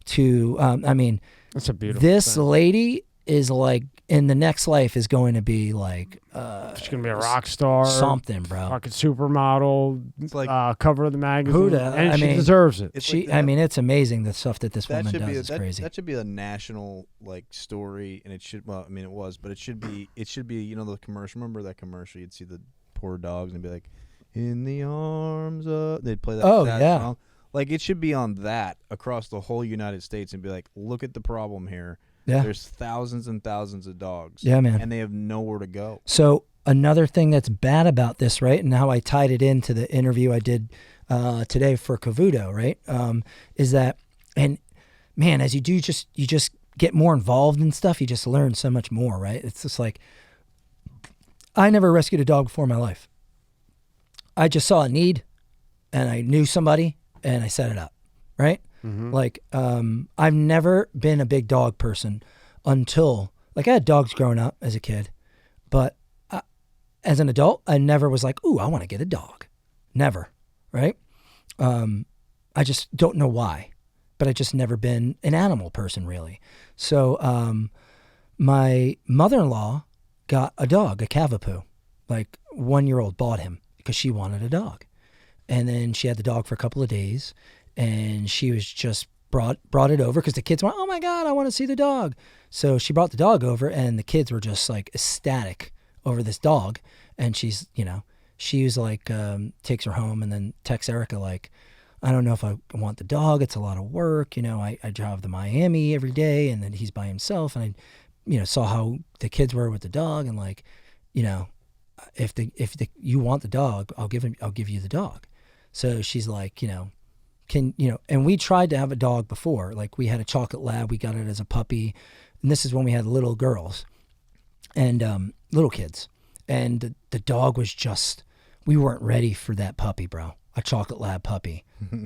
S4: to, I mean,
S1: That's a beautiful
S4: this
S1: thing.
S4: lady is like, in the next life is going to be like
S1: She's going to be a rock star.
S4: something, bro.
S1: Fucking supermodel.
S3: It's like
S1: cover of the magazine.
S4: Who the-
S1: and
S4: I
S1: she
S4: mean,
S1: deserves it.
S3: it's
S4: She,
S3: like that-
S4: I mean, it's amazing the stuff that this
S3: that
S4: woman
S3: should
S4: does.
S3: be
S4: It's crazy.
S3: that should be a national like story, and it should. Well, I mean, it was, but it should be. It should be. You know the commercial. Remember that commercial? You'd see the poor dogs and be like, "In the arms of." They'd play that.
S4: Oh,
S3: sad
S4: yeah.
S3: song. Like it should be on that across the whole United States, and be like, "Look at the problem here.
S4: Yeah.
S3: There's thousands and thousands of dogs.
S4: Yeah, man.
S3: and they have nowhere to go."
S4: So another thing that's bad about this, right, and how I tied it into the interview I did today for Cavuto, right, is that, and man, as you just get more involved in stuff, you just learn so much more, right? It's just like, I never rescued a dog before in my life. I just saw a need, and I knew somebody, and I set it up, right? Like, I've never been a big dog person until, like, I had dogs growing up as a kid, but as an adult, I never was like, ooh, I want to get a dog. Never, right? I just don't know why, but I just never been an animal person, really. So my mother-in-law got a dog, a Cavapoo, like 1-year-old, bought him because she wanted a dog. And then she had the dog for a couple of days, and she was just brought it over because the kids went, oh my God, I want to see the dog. So she brought the dog over, and the kids were just like ecstatic over this dog. And she's, you know, she was like, takes her home and then texts Erica like, I don't know if I want the dog. It's a lot of work. You know, I drive to Miami every day, and then he's by himself. And I, you know, saw how the kids were with the dog, and like, you know, if you want the dog, I'll give you the dog. So she's like, you know, and we tried to have a dog before. Like, we had a chocolate lab. We got it as a puppy. And this is when we had little girls and little kids. And the dog was just, we weren't ready for that puppy, bro. A chocolate lab puppy.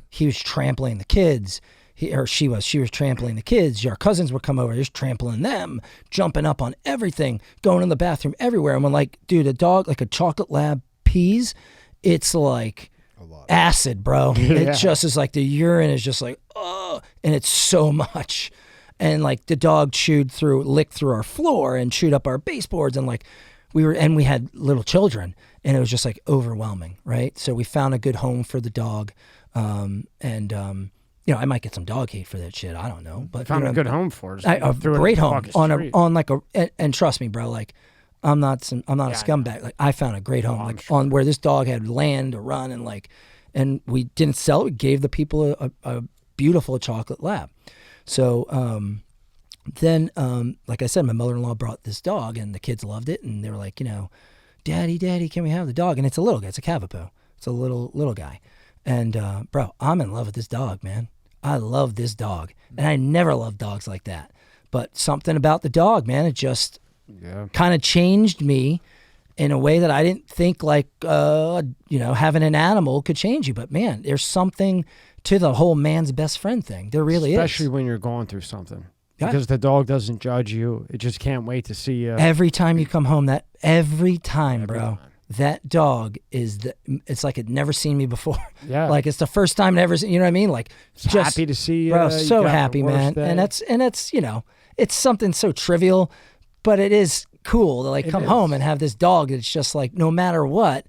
S4: He was trampling the kids. She was trampling the kids. Our cousins would come over, just trampling them, jumping up on everything, going in the bathroom everywhere. And when, like, dude, a dog, like a chocolate lab pees, it's like acid, bro. It just is like the urine is just like, oh, and it's so much. And like the dog licked through our floor and chewed up our baseboards. And like we had little children, and it was just like overwhelming, right? So we found a good home for the dog. You know, I might get some dog hate for that shit. I don't know, but
S1: Found
S4: you know,
S1: a good home for us.
S4: a
S1: Threw it in
S4: great
S1: the
S4: home
S1: fucking
S4: on
S1: street.
S4: like and trust me, bro, like I'm not a scumbag. Like, I found a great home,
S1: I'm
S4: like
S1: sure.
S4: on where this dog had land to run, and like, and we didn't sell it. We gave the people a beautiful chocolate lab. So then, like I said, my mother-in-law brought this dog, and the kids loved it, and they were like, you know, Daddy, can we have the dog? And it's a little guy. It's a Cavapoo. It's a little guy. And bro, I'm in love with this dog, man. I love this dog. And I never loved dogs like that. But something about the dog, man, it just kind of changed me in a way that I didn't think like, having an animal could change you. But man, there's something to the whole man's best friend thing. There really
S1: Especially
S4: is.
S1: when you're going through something.
S4: Yeah.
S1: Because the dog doesn't judge you. It just can't wait to see you.
S4: Every time you come home, every time, bro, that dog it's like it never seen me before.
S1: Yeah.
S4: Like it's the first time it ever seen, you know what I mean? Like
S1: It's
S4: just
S1: happy to see you.
S4: bro,
S1: You
S4: so
S1: got the
S4: happy,
S1: worst
S4: man.
S1: day.
S4: And it's, it's something so trivial, but it is cool to like come home and have this dog that's just like, no matter what,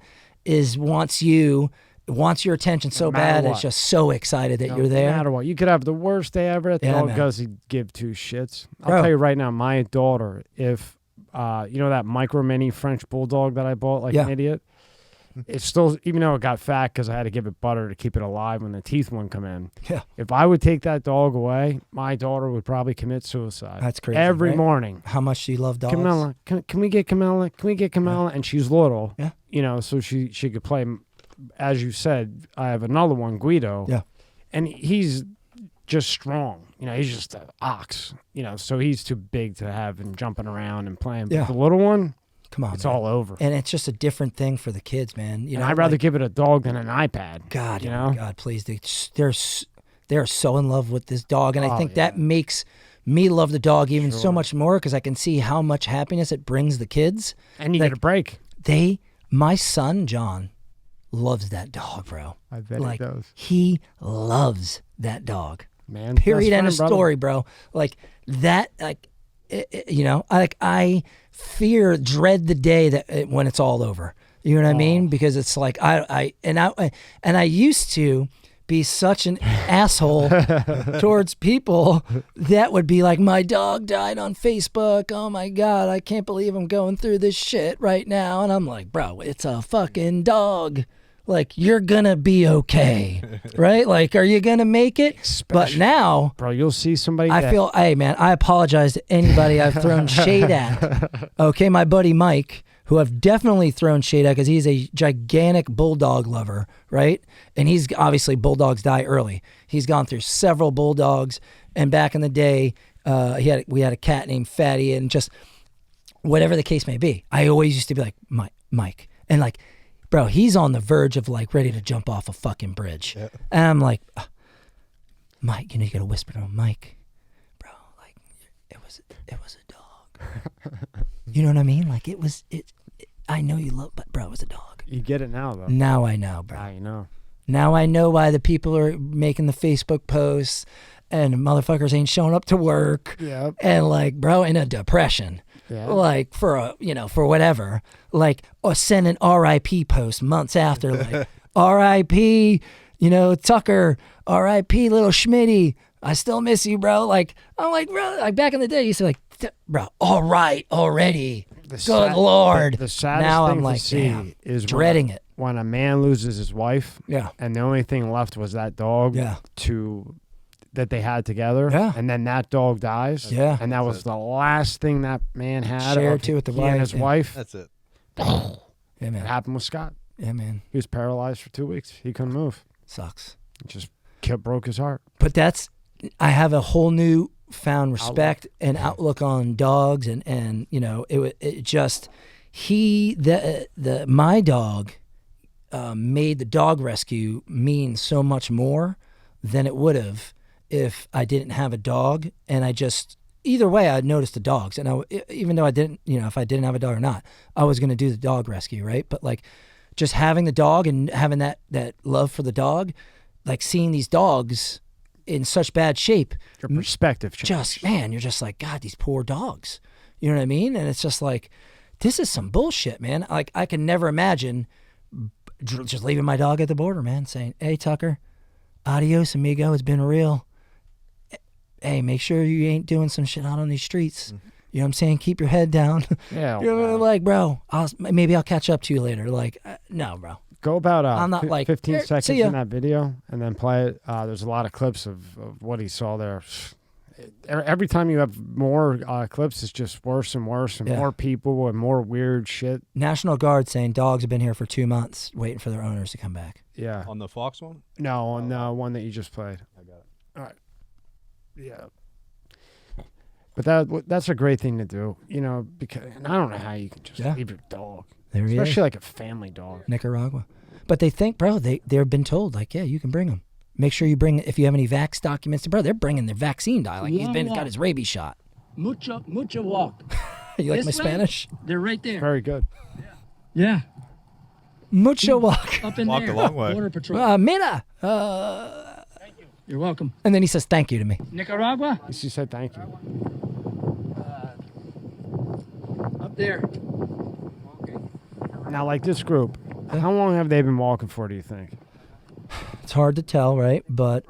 S4: wants your attention so bad.
S1: what.
S4: It's just so excited that you're
S1: No
S4: there.
S1: matter what. You could have the worst day ever. The
S4: Yeah,
S1: dog
S4: man.
S1: doesn't give two shits. I'll
S4: Bro.
S1: tell you right now, my daughter, if, that micro mini French bulldog that I bought like an idiot, it's still, even though it got fat because I had to give it butter to keep it alive when the teeth wouldn't come in.
S4: Yeah.
S1: If I would take that dog away, my daughter would probably commit suicide.
S4: That's crazy.
S1: Every
S4: right?
S1: morning.
S4: How much do you love dogs?
S1: Camilla, can we get Camilla? Can we get Camilla? And she's little.
S4: Yeah.
S1: So she could play. As you said, I have another one, Guido.
S4: Yeah.
S1: And he's just strong. He's just an ox. So he's too big to have him jumping around and playing.
S4: Yeah.
S1: But the little one,
S4: Come on,
S1: it's
S4: man.
S1: all over.
S4: And it's just a different thing for the kids, man.
S1: And I'd rather give it a dog than an iPad.
S4: God,
S1: you
S4: oh
S1: know?
S4: God, please. They're so in love with this dog. And I think
S1: yeah.
S4: that makes me love the dog even so much more because I can see how much happiness it brings the kids.
S1: And you get a break.
S4: My son, John, loves that dog, bro.
S1: I bet
S4: like,
S1: he does.
S4: He loves that dog.
S1: Man,
S4: Period.
S1: best
S4: End of
S1: friend, brother.
S4: story, bro. Like that, I dread the day that when it's all over. You know what I mean? Because it's like I used to be such an asshole towards people that would be like, my dog died on Facebook. Oh my God, I can't believe I'm going through this shit right now. And I'm like, bro, it's a fucking dog. Like, you're gonna be okay, right? Like, are you gonna make it? But now,
S1: bro, you'll see somebody.
S4: hey man, I apologize to anybody I've thrown shade at. Okay, my buddy Mike, who I've definitely thrown shade at because he's a gigantic bulldog lover, right? And he's obviously, bulldogs die early. He's gone through several bulldogs, and back in the day, we had a cat named Fatty, and just whatever the case may be, I always used to be like, Mike, and like, bro, he's on the verge of like ready to jump off a fucking bridge. Yeah. And I'm like, Mike, you gotta whisper to him, Mike, bro, like it was a dog. You know what I mean? Like I know you love, but bro, it was a dog.
S1: You get it now, though.
S4: Now I know, bro.
S1: Now you know.
S4: Now I know why the people are making the Facebook posts and motherfuckers ain't showing up to work.
S1: Yep.
S4: And like, bro, in a depression.
S1: Yeah.
S4: Like for whatever, like, or send an RIP post months after, like, RIP, Tucker, RIP, little Schmitty, I still miss you, bro. Like, I'm like, bro, like back in the day, you used to like, bro, all right, already. Good Lord.
S1: The saddest
S4: now
S1: thing
S4: I'm like,
S1: to see
S4: damn,
S1: is
S4: dreading it.
S1: When a man loses his wife, and the only thing left was that dog that they had together, and then that dog dies, and that was the last thing that man had.
S4: Shared too with the wife.
S1: And his wife.
S3: That's it.
S4: Yeah, man.
S1: It happened with Scott.
S4: Yeah, man.
S1: He was paralyzed for 2 weeks. He couldn't move.
S4: Sucks.
S1: It just broke his heart.
S4: But I have a whole new found respect and outlook on dogs, and my dog made the dog rescue mean so much more than it would have if I didn't have a dog. And either way, I'd notice the dogs, and even though I didn't, if I didn't have a dog or not, I was going to do the dog rescue, right? But like, just having the dog and having that love for the dog, like seeing these dogs in such bad shape,
S1: Your perspective changed.
S4: You're just like, God, these poor dogs. You know what I mean? And it's just like, this is some bullshit, man. Like, I can never imagine just leaving my dog at the border, man, saying, hey, Tucker, adios, amigo. It's been real. Hey, make sure you ain't doing some shit out on these streets. Mm-hmm. You know what I'm saying? Keep your head down.
S1: Yeah.
S4: Like, bro, maybe I'll catch up to you later. Like, no, bro.
S1: Go about
S4: I'm not like
S1: 15 seconds
S4: see ya.
S1: in that video and then play it. There's a lot of clips of what he saw there. Every time you have more clips, it's just worse and worse and more people and more weird shit.
S4: National Guard saying dogs have been here for 2 months waiting for their owners to come back.
S1: Yeah.
S3: On the Fox one?
S1: No, on the one that you just played.
S3: I got it.
S1: Yeah. But that's a great thing to do, because and I don't know how you can just leave your dog,
S2: There he is.
S1: especially like a family dog.
S2: Nicaragua. But they think, bro, they've been told, like, yeah, you can bring them. Make sure you bring, if you have any vax documents, bro, they're bringing their vaccine dog. Like, got his rabies shot.
S7: Mucho walk.
S2: You like
S7: This
S2: my
S7: way?
S2: Spanish?
S7: They're right there.
S1: Very good.
S7: Yeah.
S2: Mucho walk.
S7: Up in
S3: Walked
S7: there.
S3: a long way.
S7: Border Patrol.
S2: Mira.
S7: You're welcome.
S2: And then he says thank you to me.
S7: Nicaragua?
S1: She said thank you.
S7: Up there.
S1: Now, like this group, how long have they been walking for, do you think?
S2: It's hard to tell, right? But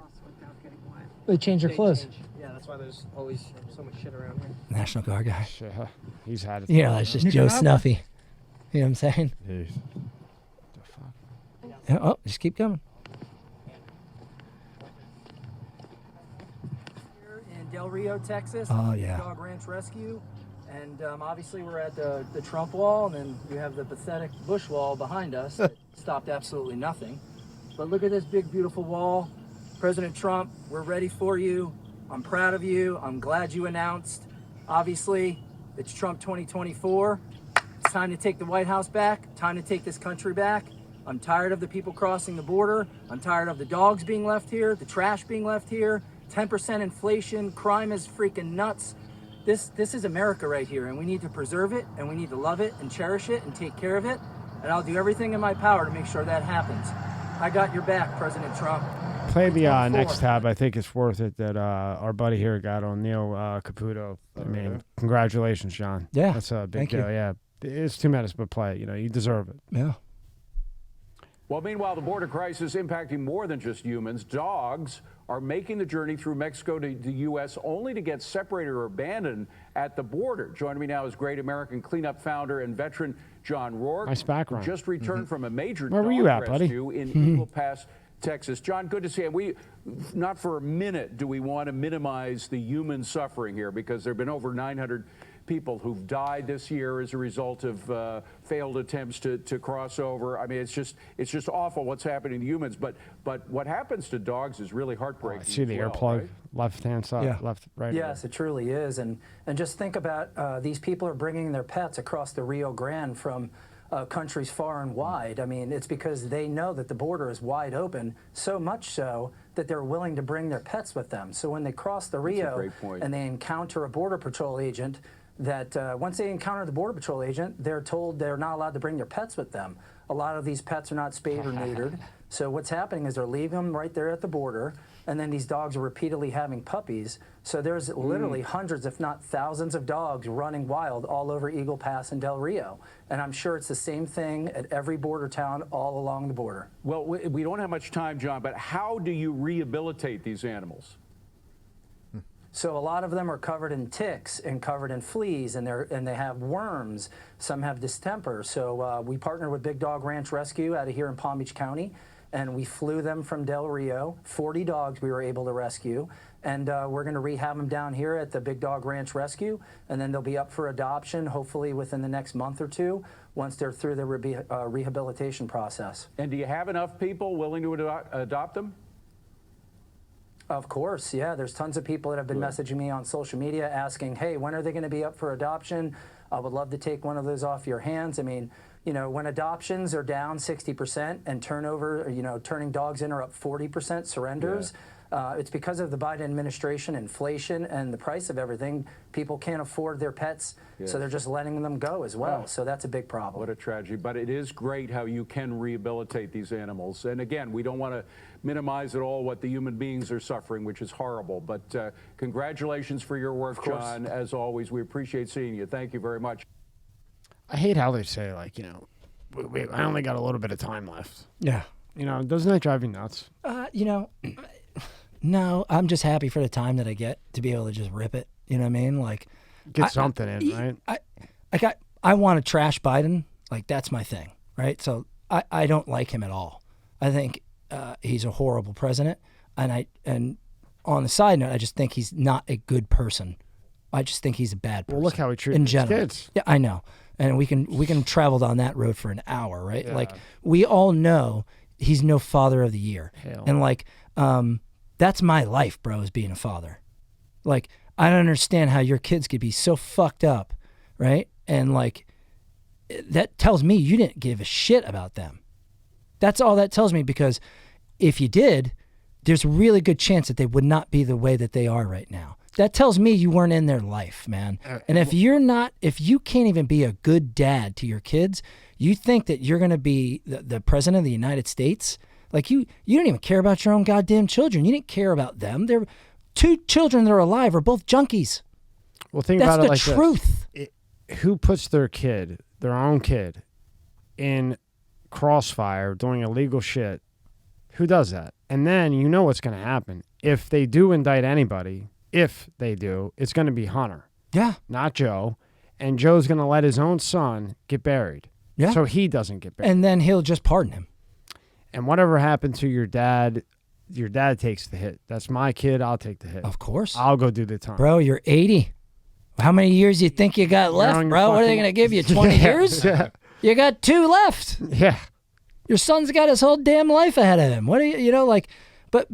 S7: They change their clothes.
S8: Yeah, that's why there's always so much shit around here.
S2: National Guard guy.
S1: He's had it.
S2: That's just Joe Snuffy. You know what I'm saying?
S3: Jeez.
S2: Yeah, oh, just keep coming.
S4: Here in Del Rio, Texas.
S2: Oh, yeah.
S4: Dog Ranch Rescue. And obviously we're at the Trump wall, and then you have the pathetic Bush wall behind us that stopped absolutely nothing. But look at this big, beautiful wall. President Trump, we're ready for you. I'm proud of you. I'm glad you announced. Obviously, it's Trump 2024. It's time to take the White House back. Time to take this country back. I'm tired of the people crossing the border. I'm tired of the dogs being left here, the trash being left here, 10% inflation, crime is freaking nuts. This is America right here, and we need to preserve it, and we need to love it and cherish it and take care of it. And I'll do everything in my power to make sure that happens. I got your back, President Trump.
S1: Play the next tab. I think it's worth it that our buddy here got on Neil Caputo. I mean, congratulations, John.
S2: Yeah,
S1: that's a big
S2: thank
S1: deal.
S2: you.
S1: Yeah, it's 2 minutes, but play it. You deserve it.
S2: Yeah.
S9: Well, meanwhile, the border crisis impacting more than just humans. Dogs are making the journey through Mexico to the U.S. only to get separated or abandoned at the border. Joining me now is Great American Cleanup founder and veteran John Rourke.
S1: Nice background.
S9: Who just returned from a major
S1: Where
S9: dog
S1: were you at, buddy?
S9: rescue in Eagle Pass, Texas. John, good to see you. We, not for a minute do we want to minimize the human suffering here, because there have been over 900 people who've died this year as a result of failed attempts to cross over. I mean, it's just awful what's happening to humans. But what happens to dogs is really heartbreaking.
S1: See the
S9: as well,
S1: earplug,
S9: right?
S1: left-hand side,
S2: Yeah.
S1: left, right.
S4: Yes, it truly is. And just think about these people are bringing their pets across the Rio Grande from countries far and wide. I mean, it's because they know that the border is wide open, so much so that they're willing to bring their pets with them. So when they cross the Rio
S9: great point.
S4: and they encounter a Border Patrol agent, that once they encounter the Border Patrol agent, they're told they're not allowed to bring their pets with them. A lot of these pets are not spayed or neutered. So what's happening is they're leaving them right there at the border, and then these dogs are repeatedly having puppies. So there's literally hundreds, if not thousands of dogs running wild all over Eagle Pass and Del Rio. And I'm sure it's the same thing at every border town all along the border.
S9: Well, we don't have much time, John, but how do you rehabilitate these animals?
S4: So a lot of them are covered in ticks and covered in fleas, and they have worms. Some have distemper. So we partnered with Big Dog Ranch Rescue out of here in Palm Beach County, and we flew them from Del Rio. 40 dogs we were able to rescue, and we're going to rehab them down here at the Big Dog Ranch Rescue, and then they'll be up for adoption hopefully within the next month or two once they're through the rehabilitation process.
S9: And do you have enough people willing to adopt them?
S4: Of course, yeah. There's tons of people that have been messaging me on social media asking, hey, when are they going to be up for adoption? I would love to take one of those off your hands. I mean, when adoptions are down 60% and turnover, turning dogs in are up 40%, surrenders, it's because of the Biden administration, inflation, and the price of everything. People can't afford their pets, so they're just letting them go as well. So that's a big problem.
S9: What a tragedy. But it is great how you can rehabilitate these animals. And again, we don't want to minimize at all what the human beings are suffering, which is horrible. But congratulations for your work, John. As always, we appreciate seeing you. Thank you very much.
S1: I hate how they say, like, I only got a little bit of time left.
S2: Yeah.
S1: Doesn't that drive you nuts?
S2: No, I'm just happy for the time that I get to be able to just rip it. You know what I mean? Like,
S1: Get something in, right?
S2: I want to trash Biden. Like, that's my thing, right? So I don't like him at all. I think he's a horrible president, and on the side note, I just think he's not a good person. I just think he's a bad person.
S1: Well, look how he treats
S2: in
S1: his
S2: general.
S1: kids.
S2: Yeah, I know, and we can travel down that road for an hour, right?
S1: Yeah.
S2: Like, we all know he's no father of the year,
S1: Hell.
S2: and like, That's my life, bro, is being a father. Like, I don't understand how your kids could be so fucked up, right? And like, that tells me you didn't give a shit about them. That's all that tells me, because if you did, there's a really good chance that they would not be the way that they are right now. That tells me you weren't in their life, man. And if you can't even be a good dad to your kids, you think that you're going to be the president of the United States? Like, you don't even care about your own goddamn children. You didn't care about them. They're 2 children that are alive are both junkies.
S1: Well, think
S2: That's
S1: about it like
S2: the truth.
S1: Who puts their own kid, in crossfire doing illegal shit? Who does that? And then you know what's going to happen. If they do indict anybody, it's going to be Hunter.
S2: Yeah.
S1: Not Joe. And Joe's going to let his own son get buried.
S2: Yeah.
S1: So he doesn't get buried.
S2: And then he'll just pardon him.
S1: And whatever happened to your dad takes the hit. That's my kid. I'll take the hit.
S2: Of course.
S1: I'll go do the time.
S2: Bro, you're 80. How many years do you think you got left, bro? What are they going to give you, 20 years?
S1: Yeah.
S2: You got 2 left.
S1: Yeah.
S2: Your son's got his whole damn life ahead of him. What are you know, like, but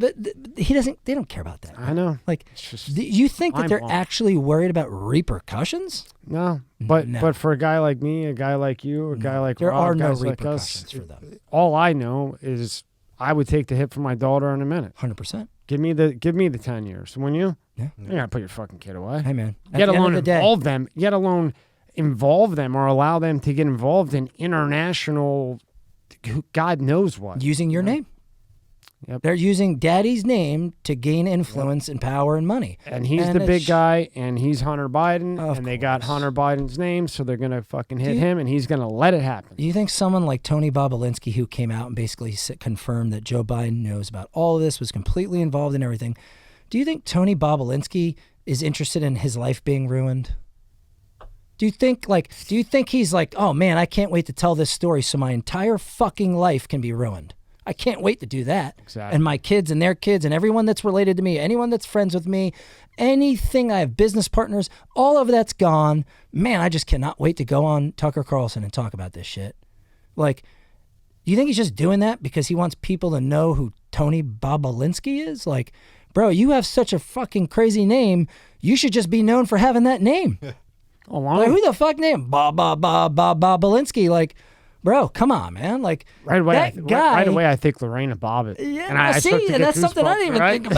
S2: he doesn't, they don't care about that.
S1: I know.
S2: Like,
S1: It's just
S2: you think that they're
S1: mind-blowing.
S2: actually worried about repercussions?
S1: No. But
S2: No.
S1: but for a guy like me, a guy like you, a guy like
S2: There
S1: Rob,
S2: are no
S1: guys like
S2: repercussions
S1: us,
S2: for them.
S1: all I know is I would take the hit for my daughter in a minute.
S2: 100%.
S1: Give me the 10 years. Wouldn't you?
S2: Yeah.
S1: You gotta put your fucking kid away.
S2: Hey, man. At
S1: Yet
S2: the end
S1: alone
S2: of the day,
S1: involve them. Yet alone involve them or allow them to get involved in international, God knows what.
S2: using your name.
S1: Yep.
S2: They're using daddy's name to gain influence and power and money.
S1: And he's
S2: And
S1: the big
S2: it's-
S1: guy, and he's Hunter Biden,
S2: Of
S1: and they got
S2: course.
S1: Hunter Biden's name, so they're gonna fucking hit
S2: you-
S1: him, and he's gonna let it happen.
S2: Do you think someone like Tony Bobolinsky, who came out and basically confirmed that Joe Biden knows about all of this, was completely involved in everything, do you think Tony Bobolinsky is interested in his life being ruined? Do you think he's like, oh man, I can't wait to tell this story so my entire fucking life can be ruined? I can't wait to do that.
S1: Exactly.
S2: And my kids and their kids and everyone that's related to me, anyone that's friends with me, anything, I have business partners, all of that's gone. Man, I just cannot wait to go on Tucker Carlson and talk about this shit. Like, you think he's just doing that because he wants people to know who Tony Bobolinsky is? Like, bro, you have such a fucking crazy name. You should just be known for having that name.
S1: Oh,
S2: Like, who the fuck named Bobolinsky? Like, bro, come on, man. Like,
S1: Right away,
S2: that guy.
S1: right away, I think Lorena Bobbitt.
S2: Yeah,
S1: and I
S2: see,
S1: start to
S2: and
S1: get
S2: that's something I
S1: goosebumps,
S2: didn't even
S1: right?
S2: think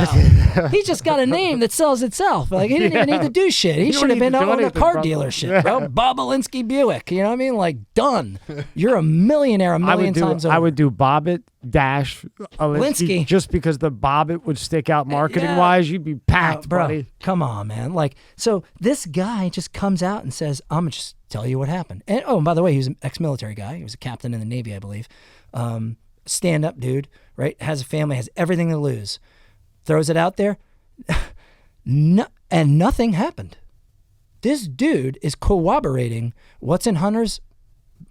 S2: about. He's just got a name that sells itself. Like, he didn't even need to do shit. He
S1: You don't
S2: should have
S1: need
S2: been
S1: to do
S2: owning a
S1: anything,
S2: car
S1: bro.
S2: dealership, bro. Bobolinsky Buick. You know what I mean? Like, done. You're a millionaire a million times over.
S1: I would do Bobbitt dash Alinsky
S2: Linsky.
S1: just because the Bobbitt would stick out marketing wise. You'd be packed,
S2: bro,
S1: buddy.
S2: come on, man. Like, so this guy just comes out and says, I'm going to just tell you what happened. And, oh, and by the way, he was an ex-military guy. He was a captain in the Navy, I believe. Stand-up dude, right? Has a family, has everything to lose. Throws it out there. And nothing happened. This dude is corroborating what's in Hunter's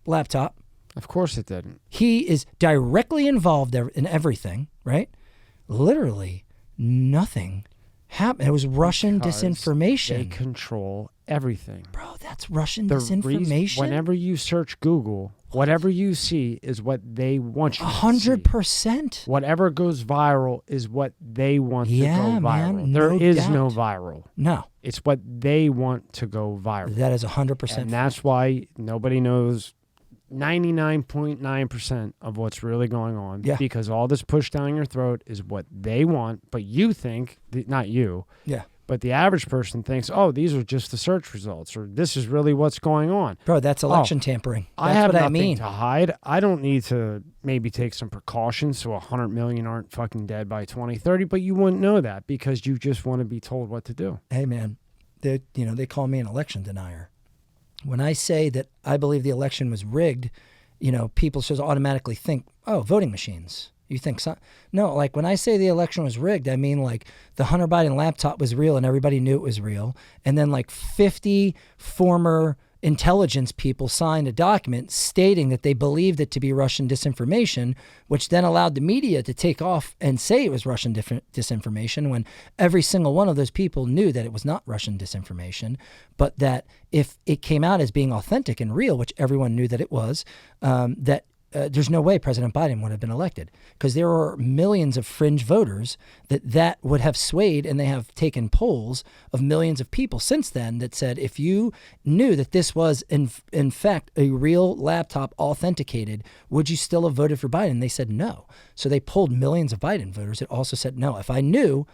S2: laptop.
S1: Of course it didn't.
S2: He is directly involved in everything, right? Literally nothing happened. It was Russian
S1: Because
S2: disinformation.
S1: They control everything.
S2: Bro, that's Russian
S1: The
S2: disinformation?
S1: whenever you search Google, whatever you see is what they want you to see.
S2: 100%.
S1: Whatever goes viral is what they want to go
S2: Yeah,
S1: viral.
S2: man,
S1: There
S2: no
S1: is no
S2: doubt.
S1: viral.
S2: No,
S1: It's what they want to go viral.
S2: that is 100%.
S1: And that's why nobody knows 99.9% of what's really going on.
S2: Yeah.
S1: Because all this push down your throat is what they want, but you think, not you,
S2: Yeah.
S1: but the average person thinks, oh, these are just the search results, or this is really what's going on.
S2: Bro, that's election tampering.
S1: I
S2: That's
S1: have
S2: what I
S1: nothing
S2: mean.
S1: to hide. I don't need to maybe take some precautions so 100 million aren't fucking dead by 2030, but you wouldn't know that because you just want to be told what to do.
S2: Hey, man, they call me an election denier. When I say that I believe the election was rigged, people just automatically think, oh, voting machines. You think so? No, like when I say the election was rigged, I mean like the Hunter Biden laptop was real and everybody knew it was real. And then like 50 former intelligence people signed a document stating that they believed it to be Russian disinformation, which then allowed the media to take off and say it was Russian disinformation when every single one of those people knew that it was not Russian disinformation, but that if it came out as being authentic and real, which everyone knew that it was, that there's no way President Biden would have been elected, because there are millions of fringe voters that would have swayed, and they have taken polls of millions of people since then that said, if you knew that this was in fact a real laptop authenticated, would you still have voted for Biden? They said no. So they polled millions of Biden voters that also said no. If I knew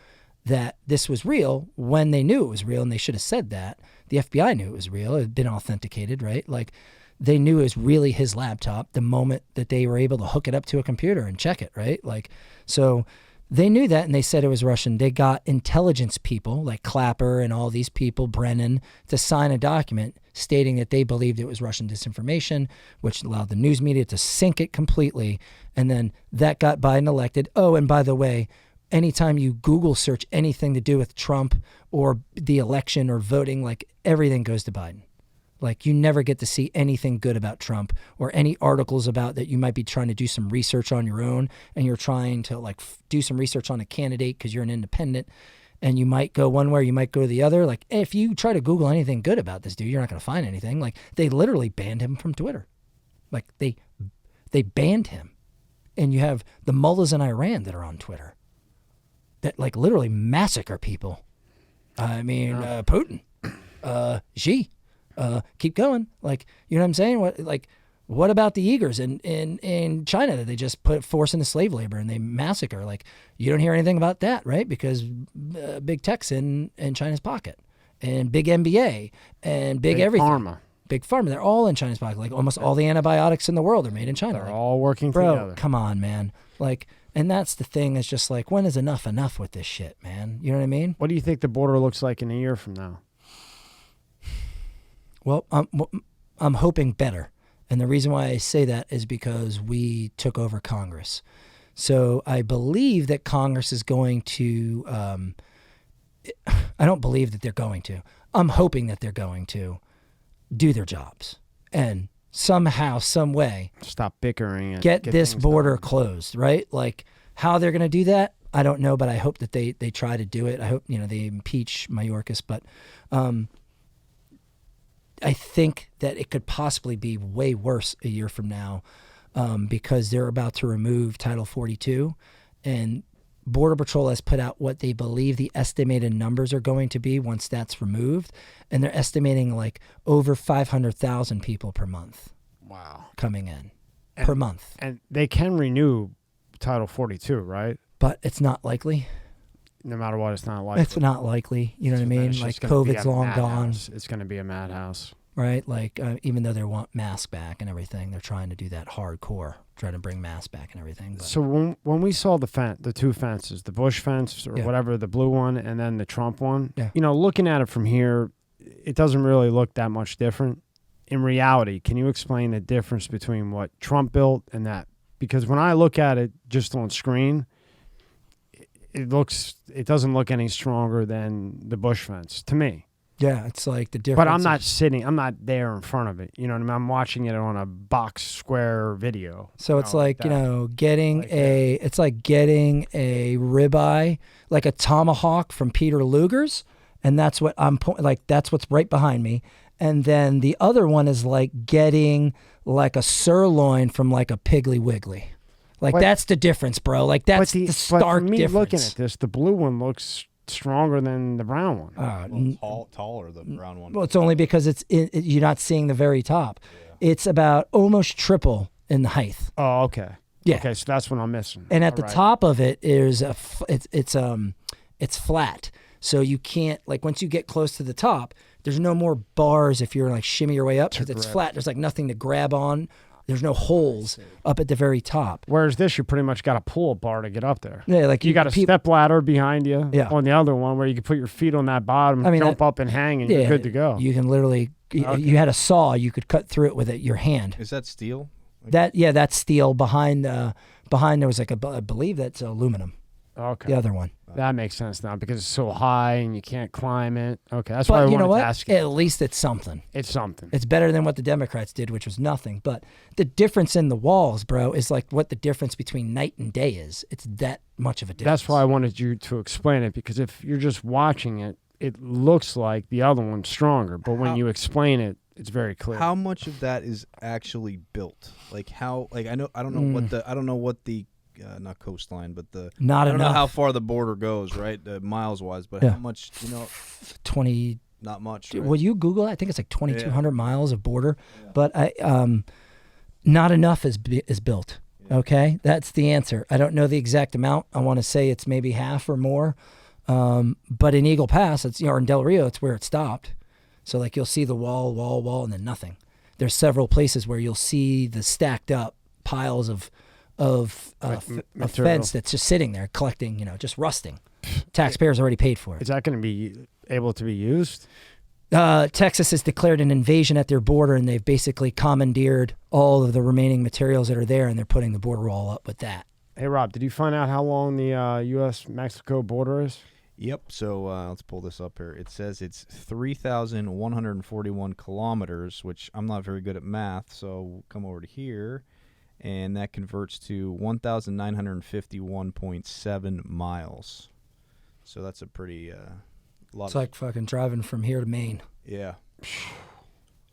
S2: that this was real when they knew it was real, and they should have said that, the FBI knew it was real, it had been authenticated, right? Like, they knew it was really his laptop the moment that they were able to hook it up to a computer and check it, right? Like, so they knew that, and they said it was Russian. They got intelligence people like Clapper and all these people, Brennan, to sign a document stating that they believed it was Russian disinformation, which allowed the news media to sink it completely. And then that got Biden elected. Oh, and by the way, anytime you Google search anything to do with Trump or the election or voting, like, everything goes to Biden. Like, you never get to see anything good about Trump or any articles about that you might be trying to do some research on your own, and you're trying to like do some research on a candidate because you're an independent, and you might go one way, you might go the other. Like, if you try to Google anything good about this dude, you're not going to find anything. Like, they literally banned him from Twitter. Like, they banned him. And you have the mullahs in Iran that are on Twitter that like literally massacre people. I mean, Putin, Xi. Keep going. Like, you know what I'm saying? What about the Uyghurs in China that they just force into slave labor and they massacre? Like, you don't hear anything about that, right? Because big tech's in China's pocket, and big NBA and big everything.
S1: Pharma.
S2: Big pharma. They're all in China's pocket. Like, almost all the antibiotics in the world are made in China.
S1: They're
S2: like,
S1: all working
S2: bro,
S1: together.
S2: come on, man. Like, and that's the thing. Is just like, when is enough with this shit, man? You know what I mean?
S1: What do you think the border looks like in a year from now?
S2: Well, I'm hoping better. And the reason why I say that is because we took over Congress. So I believe that Congress is going to, I don't believe that they're going to. I'm hoping that they're going to do their jobs and somehow, some way,
S1: stop bickering and
S2: get this border
S1: done.
S2: Closed, right? Like, how they're going to do that, I don't know, but I hope that they try to do it. I hope, they impeach Mayorkas, but I think that it could possibly be way worse a year from now, because they're about to remove Title 42, and Border Patrol has put out what they believe the estimated numbers are going to be once that's removed, and they're estimating like over 500,000 people per month.
S1: Wow.
S2: Coming in per month.
S1: And they can renew Title 42, right?
S2: But it's not likely.
S1: No matter what, it's not likely.
S2: It's not likely. You know what I mean? Like, COVID's long gone.
S1: It's going to be a madhouse.
S2: Right? Like, even though they want masks back and everything, they're trying to do that hardcore, trying to bring masks back and everything. But.
S1: So when we saw the two fences, the Bush fence or whatever, the blue one, and then the Trump one, looking at it from here, it doesn't really look that much different. In reality, can you explain the difference between what Trump built and that? Because when I look at it just on screen, it doesn't look any stronger than the Bush fence to me.
S2: Yeah, it's like the difference.
S1: But I'm not there in front of it. You know what I mean? I'm watching it on a box square video.
S2: So it's like, getting a ribeye, like a tomahawk from Peter Luger's, and that's what that's what's right behind me. And then the other one is like getting like a sirloin from like a Piggly Wiggly. Like, that's the difference, bro. Like, that's the stark
S1: but for me,
S2: difference.
S1: looking at this, the blue one looks stronger than the brown one.
S3: Taller, the brown one.
S2: Well, it's only because you're not seeing the very top. Yeah. It's about almost triple in the height.
S1: Oh, okay.
S2: Yeah.
S1: Okay, so that's what I'm missing.
S2: And at the top of it is it's flat. So you can't, like, once you get close to the top, there's no more bars if you're like shimmy your way up, because it's flat. There's like nothing to grab on. There's no holes up at the very top.
S1: Whereas this, you pretty much got a pull-up bar to get up there.
S2: Yeah, like
S1: you got a step ladder behind you.
S2: Yeah.
S1: On the other one, where you can put your feet on that bottom, jump up and hang, and you're good to go.
S2: You can literally, you had a saw, you could cut through it with your hand.
S3: Is that steel?
S2: That's steel. Behind there was like I believe that's aluminum.
S1: Okay.
S2: The other one.
S1: That makes sense now because it's so high and you can't climb it. Okay, that's why I wanted to ask you.
S2: At least it's something.
S1: It's something.
S2: It's better than what the Democrats did, which was nothing. But the difference in the walls, bro, is like what the difference between night and day is. It's that much of a difference.
S1: That's why I wanted you to explain it, because if you're just watching it, it looks like the other one's stronger. But when you explain it, It's very clear.
S3: How much of that is actually built? Like how? Like I don't know what the not coastline, but the
S2: Not
S3: I don't
S2: enough.
S3: know how far the border goes, right? Miles wise, but how much?
S2: 20.
S3: Not much. Right?
S2: Will you Google it? I think it's like 2,200 miles of border, but not enough is built. Okay, that's the answer. I don't know the exact amount. I want to say it's maybe half or more. But in Eagle Pass, it's or in Del Rio, it's where it stopped. So like you'll see the wall, and then nothing. There's several places where you'll see the stacked up piles of fence that's just sitting there collecting, just rusting. Taxpayers already paid for it.
S1: Is that going to be able to be used?
S2: Texas has declared an invasion at their border, and they've basically commandeered all of the remaining materials that are there, and they're putting the border wall up with that.
S1: Hey, Rob, did you find out how long the U.S.-Mexico border is?
S3: Yep. So let's pull this up here. It says it's 3,141 kilometers, which I'm not very good at math, so we'll come over to here, and that converts to 1,951.7 miles. So that's a pretty lot.
S2: It's like fucking driving from here to Maine.
S3: Yeah.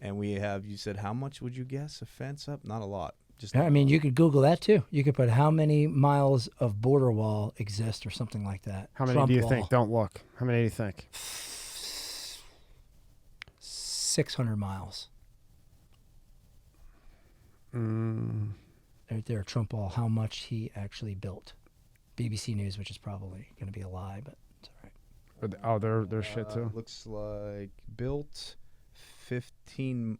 S3: And we have, you said, how much would you guess a fence up? Not a lot. Just
S2: I mean, you could Google that too. You could put how many miles of border wall exist or something like that.
S1: How many
S2: Trump
S1: do you
S2: wall.
S1: think? Don't look. How many do you think?
S2: 600 miles. Right there, Trump wall, how much he actually built. BBC News, which is probably going to be a lie, but it's all right.
S1: Oh, they're shit too.
S3: Looks like built 15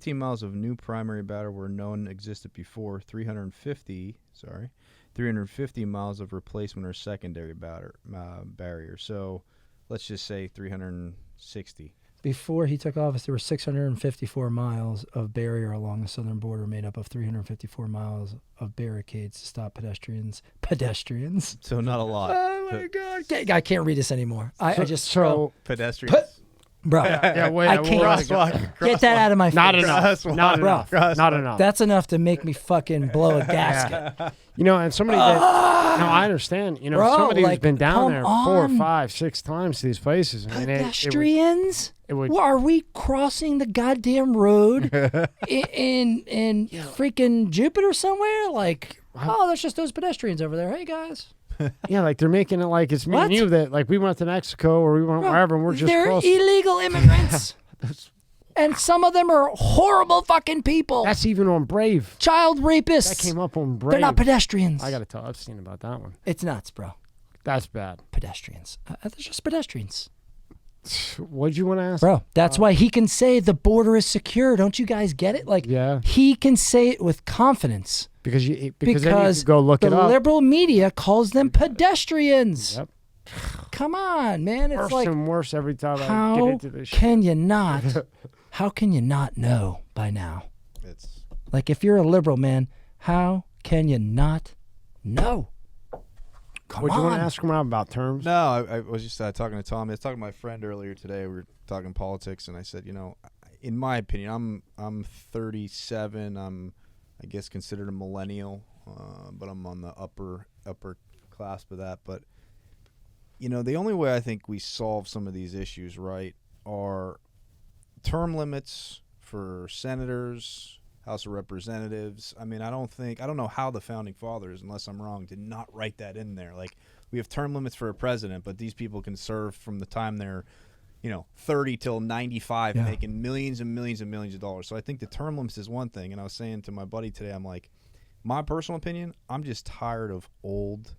S3: miles of new primary battery where none existed before. 350 miles of replacement or secondary barrier. So let's just say 360.
S2: Before he took office, there were 654 miles of barrier along the southern border, made up of 354 miles of barricades to stop pedestrians.
S3: So not a lot.
S2: Oh my God! I can't read this anymore. I just
S3: pedestrians.
S2: Bro,
S1: Yeah, wait.
S2: I can't get that out of my face.
S1: Not enough. Not enough. Not enough.
S2: That's enough to make me fucking blow a gasket.
S1: And somebody that, I understand,
S2: Bro,
S1: somebody who's
S2: like,
S1: been down
S2: come
S1: there 4,
S2: on.
S1: 5, 6 times to these places. I mean,
S2: Pedestrians?
S1: it would
S2: Well, are we crossing the goddamn road in freaking Jupiter somewhere? Like, that's just those pedestrians over there. Hey, guys.
S1: yeah, like they're making it like it's me
S2: What?
S1: and you that like we went to Mexico or we went wherever and we're just
S2: They're
S1: crossing.
S2: illegal immigrants. And some of them are horrible fucking people.
S1: That's even on Brave.
S2: Child rapists.
S1: That came up on Brave.
S2: They're not pedestrians.
S1: I got to tell Epstein about that one.
S2: It's nuts, bro.
S1: That's bad.
S2: Pedestrians. They're just pedestrians.
S1: What'd you want to ask?
S2: Bro, that's why he can say the border is secure. Don't you guys get it? Like,
S1: Yeah.
S2: he can say it with confidence.
S1: Because then you could go look
S2: the
S1: it up.
S2: liberal media calls them pedestrians.
S1: Yep.
S2: Come on, man. It's
S1: Worse
S2: like,
S1: and worse every time I get
S2: how
S1: into this shit.
S2: can you not? How can you not know by now?
S3: It's
S2: Like, if you're a liberal, man, how can you not know? Come
S1: Would you want
S2: on.
S1: to ask him about terms?
S3: No, I was just talking to Tom. I was talking to my friend earlier today. We were talking politics, and I said, in my opinion, I'm 37. I'm, I guess, considered a millennial, but I'm on the upper clasp of that. But the only way I think we solve some of these issues, right, are term limits for senators, House of Representatives. I mean, I don't know how the founding fathers, unless I'm wrong, did not write that in there. Like, we have term limits for a president, but these people can serve from the time they're 30 till 95, making millions and millions and millions of dollars. So I think the term limits is one thing. And I was saying to my buddy today, I'm like, my personal opinion, I'm just tired of old.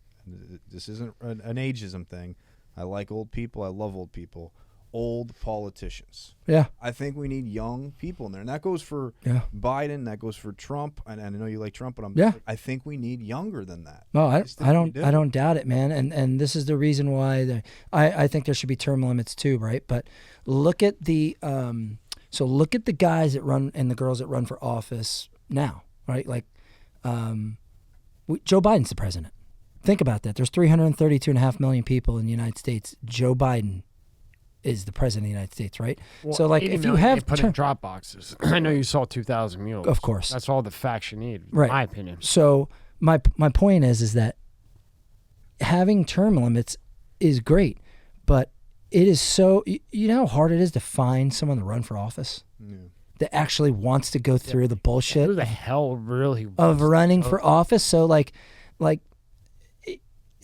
S3: This isn't an ageism thing. I like old people. I love old people. Old politicians.
S2: Yeah.
S3: I think we need young people in there. And that goes for Biden. That goes for Trump. And I know you like Trump, but I think we need younger than that.
S2: No, I don't doubt it, man. And this is the reason why I think there should be term limits too, right? But look at the look at the guys that run and the girls that run for office now, right? Like Joe Biden's the president. Think about that. There's 332.5 million people in the United States. Joe Biden is the president of the United States, right?
S1: Well,
S2: so, like, if you have
S1: put in drop boxes, I know you saw 2,000 mules.
S2: Of course,
S1: that's all the facts you need,
S2: right?
S1: In my opinion.
S2: So my point is that having term limits is great, but
S4: it is so. You know how hard it is to find someone to run for office that actually wants to go through the bullshit.
S1: Who the hell really
S4: of running for office? So like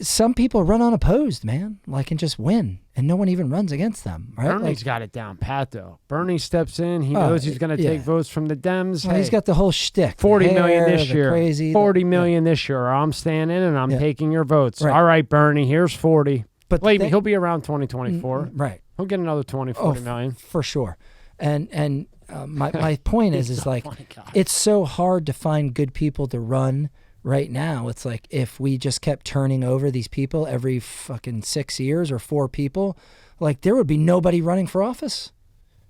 S4: some people run unopposed, man, like, and just win, and no one even runs against them, right?
S1: Bernie's got it down pat, though. Bernie steps in. He knows he's going to take votes from the Dems.
S4: Well, he's got the whole shtick.
S1: 40 million this year.
S4: Crazy,
S1: 40 million this year. I'm staying in, and I'm taking your votes. Right. All right, Bernie, here's 40. But believe me, he'll be around 2024.
S4: Right.
S1: He'll get another 40 million.
S4: For sure. And my point is like, it's so hard to find good people to run right now. It's like if we just kept turning over these people every fucking 6 years or 4 people, like there would be nobody running for office,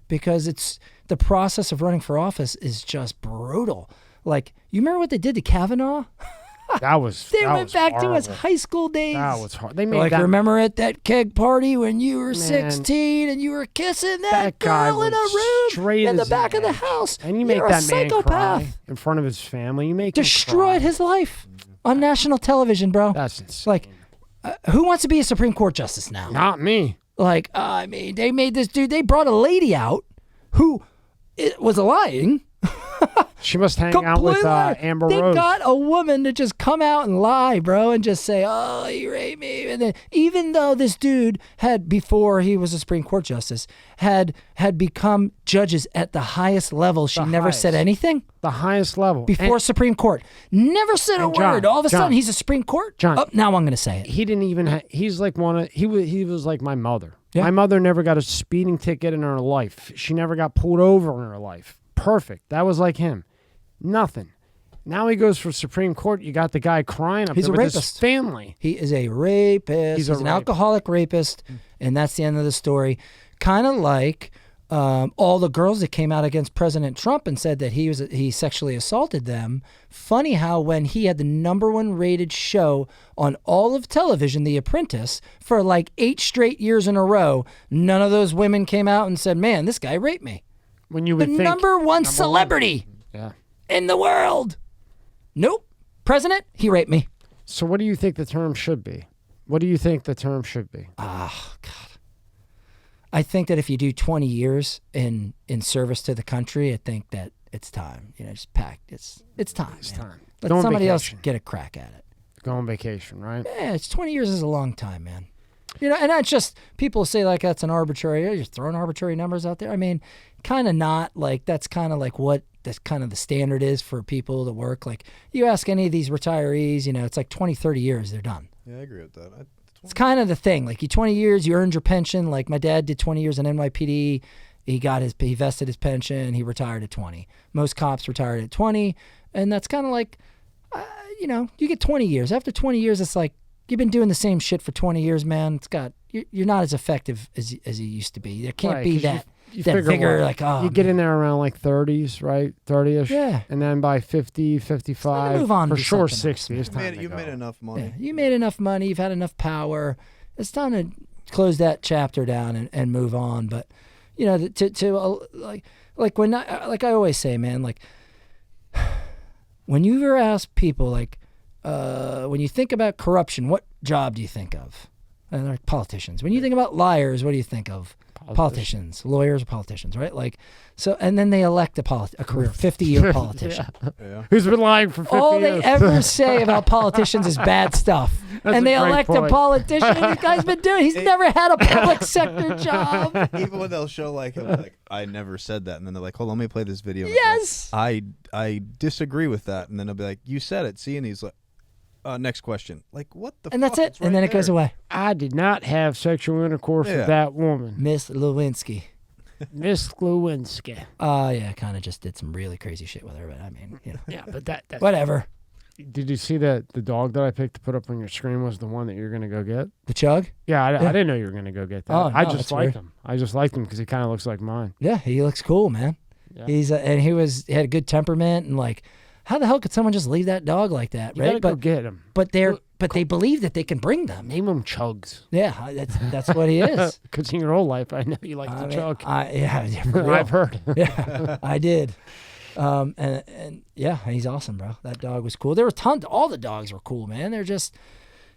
S4: because it's the process of running for office is just brutal. Like, you remember what they did to Kavanaugh? They went back to his high school days.
S1: That was hard. They made
S4: like, remember at that keg party when you were 16 and you were kissing that girl in a room in the back of the house?
S1: And you make that man cry in front of his family. You make
S4: destroyed his life on national television, bro.
S1: That's insane.
S4: Like, who wants to be a Supreme Court justice now?
S1: Not me.
S4: Like, I mean, they made this dude. They brought a lady out who was lying.
S1: She must hang out with Amber Rose.
S4: They got a woman to just come out and lie, bro, and just say, "Oh, he raped me." And then, even though this dude had, before he was a Supreme Court justice, had become judges at the highest level, she never said anything.
S1: The highest level
S4: before Supreme Court, never said a word. All of a sudden, he's a Supreme Court. Now I'm going to say it.
S1: He didn't even. He's like he was like my mother. Yeah. My mother never got a speeding ticket in her life. She never got pulled over in her life. Perfect. That was like him. Nothing. Now he goes for Supreme Court. You got the guy crying up there with his family.
S4: He is a rapist. He's an alcoholic rapist, and that's the end of the story. Kind of like all the girls that came out against President Trump and said that he sexually assaulted them. Funny how when he had the #1 rated show on all of television, The Apprentice, for like 8 straight years in a row, none of those women came out and said, "Man, this guy raped me."
S1: When you would
S4: the
S1: think
S4: #1 celebrity in the world. Nope. President, he raped me.
S1: So what do you think the term should be? What do you think the term should be?
S4: Oh, God. I think that if you do 20 years in service to the country, I think that it's time. You know, just pack. It's time.
S1: It's time.
S4: Let somebody else get a crack at it.
S1: Go on vacation, right?
S4: Yeah, it's 20 years is a long time, man. You know, and that's just, people say like that's an arbitrary, you're just throwing arbitrary numbers out there. I mean, kind of not. Like, that's kind of like what that's kind of the standard is for people to work. Like, you ask any of these retirees, you know, it's like 20, 30 years, they're done.
S3: Yeah, I agree with that.
S4: It's kind of the thing. Like, you 20 years, you earned your pension. Like, my dad did 20 years in NYPD. He vested his pension. He retired at 20. Most cops retired at 20. And that's kind of like, you know, you get 20 years. After 20 years, it's like, you've been doing the same shit for 20 years, man. You're not as effective as you used to be. There can't be that vigor. Like, oh,
S1: you get in there around like 30s, right? 30ish.
S4: Yeah.
S1: And then by 50, 55,
S4: move on
S1: for
S4: to
S1: sure
S4: something
S1: 60. It's time
S3: You've made enough money.
S4: Yeah, you made enough money. You've had enough power. It's time to close that chapter down and move on. But, you know, like when I always say, man, like, when you ever ask people, like, when you think about corruption, what job do you think of? And they're politicians. When you think about liars, what do you think of? Politicians, lawyers, or politicians, right? Like, so, and then they elect a career, 50-year politician.
S3: Yeah.
S1: Who's been lying for 50 years.
S4: All they ever say about politicians is bad stuff. And they elect a politician. This guy's been doing. He's never had a public sector job.
S3: Even when they'll show like I never said that, and then they're like, hold on, let me play this video.
S4: Yes.
S3: Like, I disagree with that, and then they'll be like, you said it. See, and he's like, next question. Like, what the?
S4: And
S3: fuck?
S4: that's it.
S3: It's right
S4: and then it goes
S3: there.
S4: away.
S1: I did not have sexual intercourse with that woman.
S4: Miss Lewinsky.
S1: Miss Lewinsky.
S4: Yeah, kind of just did some really crazy shit with her, but I mean, you know.
S1: Yeah, but that's
S4: whatever.
S1: Did you see that the dog that I picked to put up on your screen was the one that you're going to go get?
S4: The Chug?
S1: Yeah, I didn't know you were going to go get that.
S4: Oh,
S1: I
S4: no,
S1: just liked him. I just liked him because he kind of looks like mine.
S4: Yeah, he looks cool, man.
S1: Yeah.
S4: And he had a good temperament, and like, how the hell could someone just leave that dog like that,
S1: You
S4: right?
S1: gotta go get him.
S4: But they believe that they can bring them.
S1: Name him Chugs.
S4: Yeah, that's what he is.
S1: Because in your whole life, I know you like to chug.
S4: I've
S1: heard.
S4: Yeah, I did. And yeah, he's awesome, bro. That dog was cool. There were tons. All the dogs were cool, man. They're just,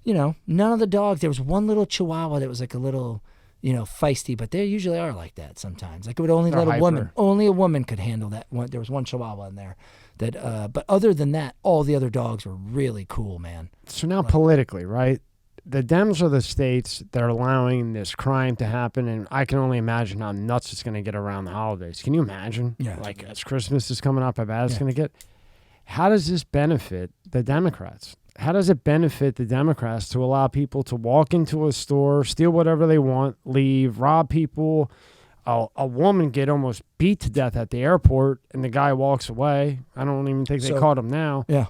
S4: you know, none of the dogs. There was one little Chihuahua that was like a little,
S2: feisty, but they usually are like that sometimes. Like it would only
S1: They're
S2: let
S1: hyper.
S2: only a woman could handle that. There was one Chihuahua in there that, but other than that, all the other dogs were really cool, man.
S1: So now politically, right? The Dems are the states that are allowing this crime to happen, and I can only imagine how nuts it's going to get around the holidays. Can you imagine?
S2: Yeah.
S1: Like, as Christmas is coming up, how bad it's
S2: Yeah.
S1: going to get? How does this benefit the Democrats? How does it benefit the Democrats to allow people to walk into a store, steal whatever they want, leave, rob people? A woman get almost beat to death at the airport, and the guy walks away. I don't even think they caught him now.
S2: Yeah.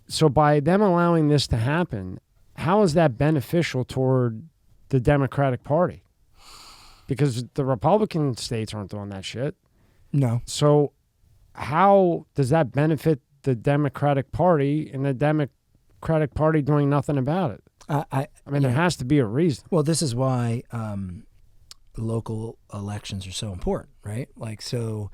S1: So by them allowing this to happen, how is that beneficial toward the Democratic Party? Because the Republican states aren't doing that shit.
S2: No.
S1: So how does that benefit the Democratic Party and the Democratic Party doing nothing about it?
S2: I
S1: mean, there has to be a reason.
S2: Well, this is why local elections are so important, right? Like, so,